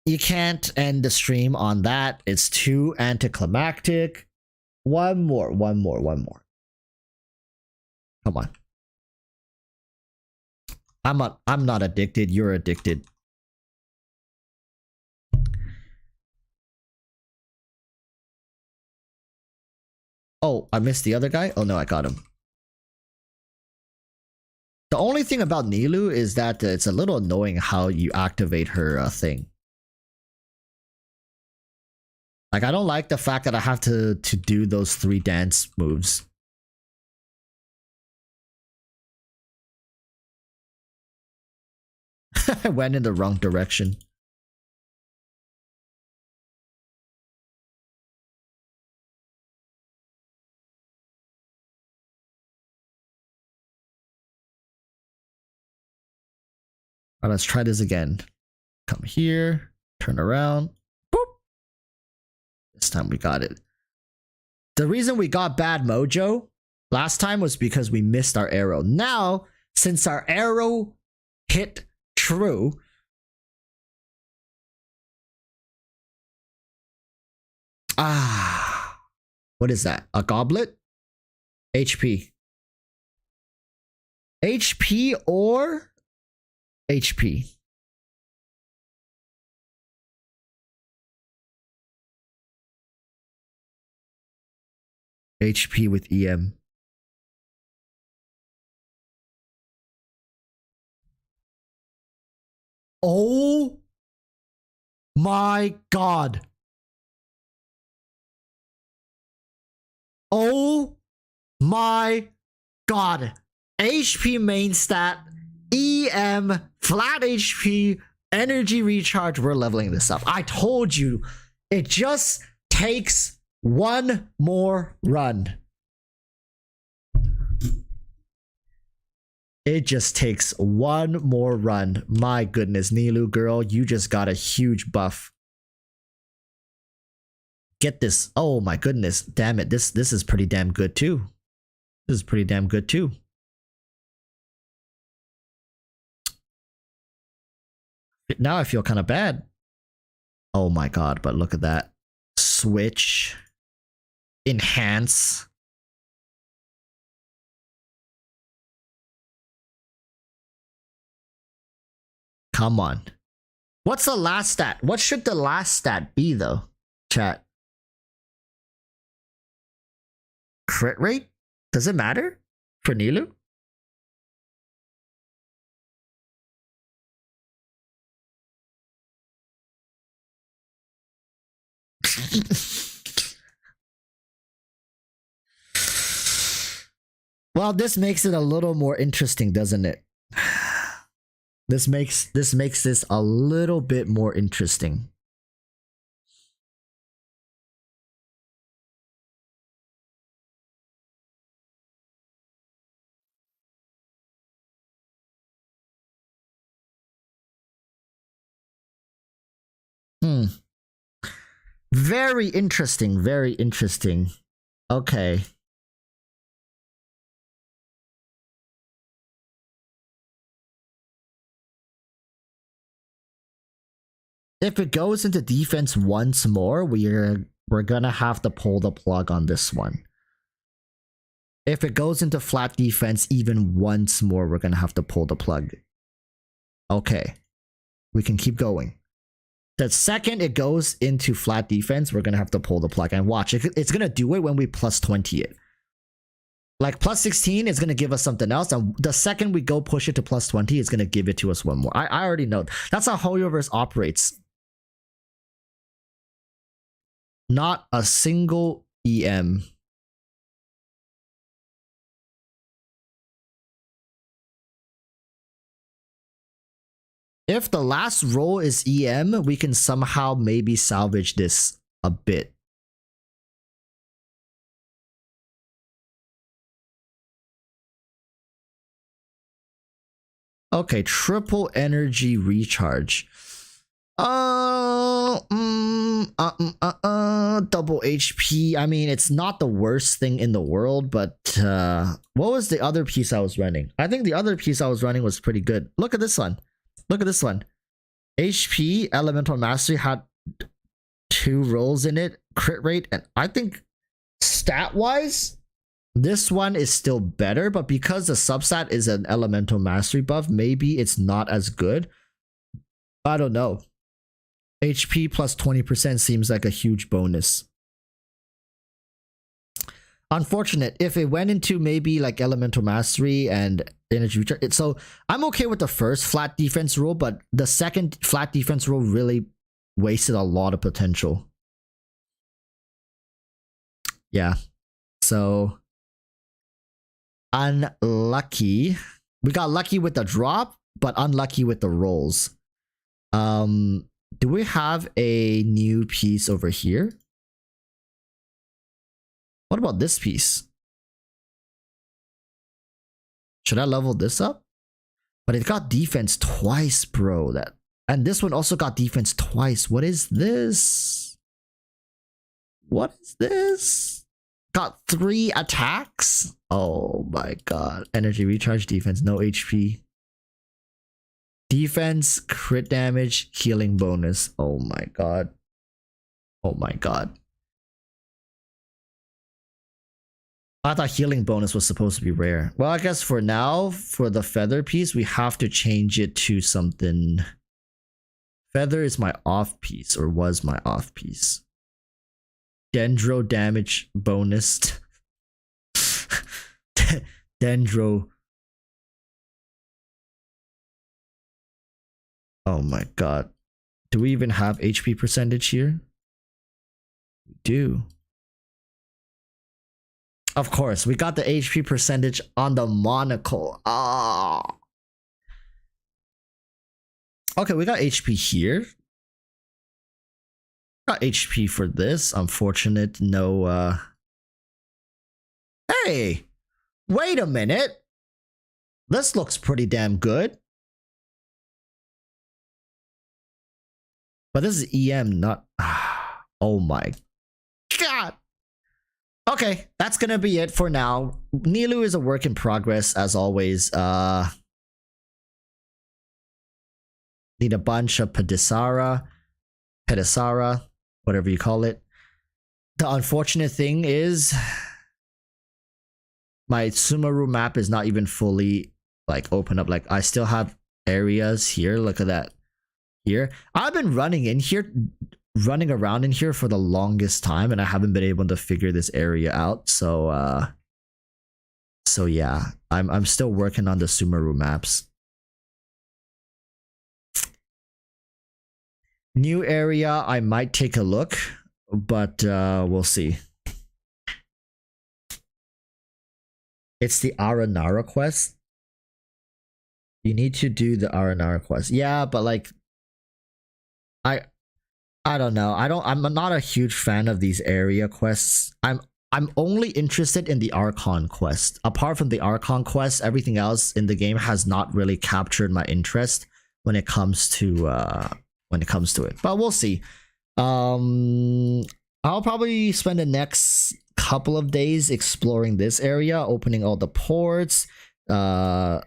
You can't end the stream on that. It's too anticlimactic. One more. Come on. I'm not addicted, you're addicted. Oh, I missed the other guy? Oh no, I got him. The only thing about Nilou is that it's a little annoying how you activate her thing. Like, I don't like the fact that I have to do those 3 dance moves. I went in the wrong direction. Alright, let's try this again. Come here, turn around. Boop. This time we got it. The reason we got bad mojo last time was because we missed our arrow. Now, since our arrow hit true, what is that? A goblet? HP. HP or HP? HP with EM. Oh my god. Oh my god. HP main stat, EM, flat HP, energy recharge. We're leveling this up. I told you, it just takes one more run. It just takes one more run. My goodness, Nilou girl, you just got a huge buff. Get this. Oh my goodness. Damn it. This is pretty damn good too. This is pretty damn good too. Now I feel kind of bad. Oh my god, but look at that. Switch. Enhance. Come on. What's the last stat? What should the last stat be though? Chat. Crit rate? Does it matter for Nilou? Well, this makes it a little more interesting, doesn't it? This makes this a little bit more interesting. Very interesting, very interesting. Okay. If it goes into defense once more, we're gonna have to pull the plug on this one. If it goes into flat defense even once more, we're gonna have to pull the plug. Okay. We can keep going. The second it goes into flat defense, we're gonna have to pull the plug and watch. It's gonna do it when we plus 20 it. Like plus 16 is gonna give us something else, and the second we go push it to plus 20, it's gonna give it to us one more. I already know. That's how Hoyoverse operates. Not a single EM. If the last roll is EM, we can somehow maybe salvage this a bit. Okay, triple energy recharge. Double HP. I mean, it's not the worst thing in the world, but what was the other piece I was running? I think the other piece I was running was pretty good. Look at this one. Look at this one. HP, Elemental Mastery had 2 rolls in it, crit rate, and I think stat-wise, this one is still better, but because the substat is an Elemental Mastery buff, maybe it's not as good. I don't know. HP plus 20% seems like a huge bonus. Unfortunate. If it went into maybe like Elemental Mastery and Energy Recharge, so I'm okay with the first flat defense roll, but the second flat defense roll really wasted a lot of potential. Yeah. So unlucky. We got lucky with the drop, but unlucky with the rolls. Do we have a new piece over here? What about this piece? Should I level this up? But it got defense twice, bro. And this one also got defense twice. What is this? What is this? Got 3 attacks? Oh my god. Energy recharge, defense, no HP. Defense, crit damage, healing bonus. Oh my god. Oh my god. I thought healing bonus was supposed to be rare. Well, I guess for now, for the feather piece, we have to change it to something. Feather is my off piece, or was my off piece. Dendro damage bonus. Dendro. Oh my god. Do we even have HP percentage here? We do. Of course, we got the HP percentage on the monocle. Ah. Okay, we got HP here. Got HP for this. Unfortunate, no. Hey, wait a minute. This looks pretty damn good. But this is EM, not. Oh my god. Okay, that's gonna be it for now. Nilu is a work in progress as always. Need a bunch of Pedisara, whatever you call it. The unfortunate thing is my Sumeru map is not even fully like open up. Like I still have areas here. Look at that. Here. I've been running around in here for the longest time, and I haven't been able to figure this area out. So yeah, I'm still working on the Sumeru maps. New area, I might take a look, but we'll see. It's the Aranara quest. You need to do the Aranara quest. Yeah, but like I don't know. I'm not a huge fan of these area quests. I'm only interested in the Archon quest. Apart from the Archon quest, everything else in the game has not really captured my interest when it comes to it. But we'll see. I'll probably spend the next couple of days exploring this area, opening all the ports. Who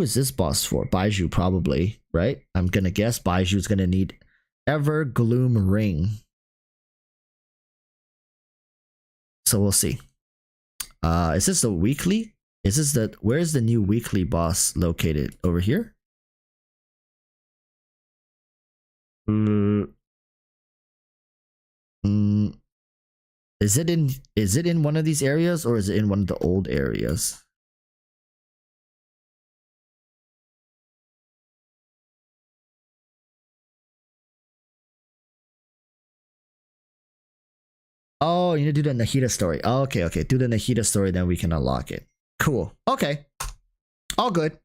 is this boss for? Baiju, probably, right? I'm gonna guess Baiju's gonna need Evergloom Ring. So we'll see. Is this the weekly? Is this the, where's the new weekly boss located? Over here? Is it in one of these areas, or is it in one of the old areas? Oh, you need to do the Nahida story. Oh, okay. Do the Nahida story, then we can unlock it. Cool. Okay. All good.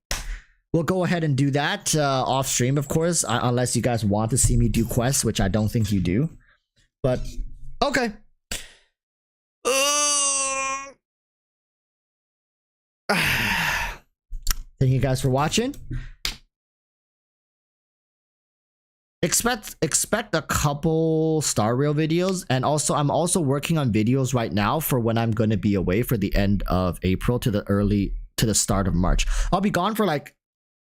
We'll go ahead and do that off stream, of course, unless you guys want to see me do quests, which I don't think you do. But, okay. Thank you guys for watching. Expect a couple Star Rail videos, and also I'm also working on videos right now for when I'm going to be away for the end of April to the start of March. I'll be gone for like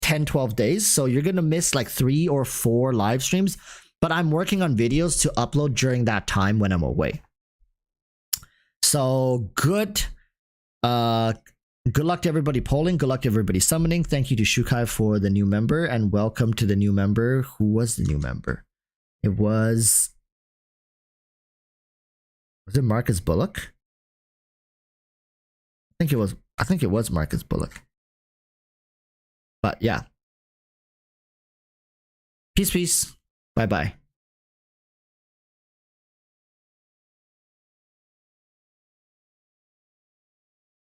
10-12 days, so you're going to miss like 3 or 4 live streams, but I'm working on videos to upload during that time when I'm away. So good luck to everybody polling. Good luck to everybody summoning. Thank you to Shukai for the new member, and welcome to the new member. Who was the new member? Was it Marcus Bullock? I think it was Marcus Bullock. But yeah. Peace. Bye.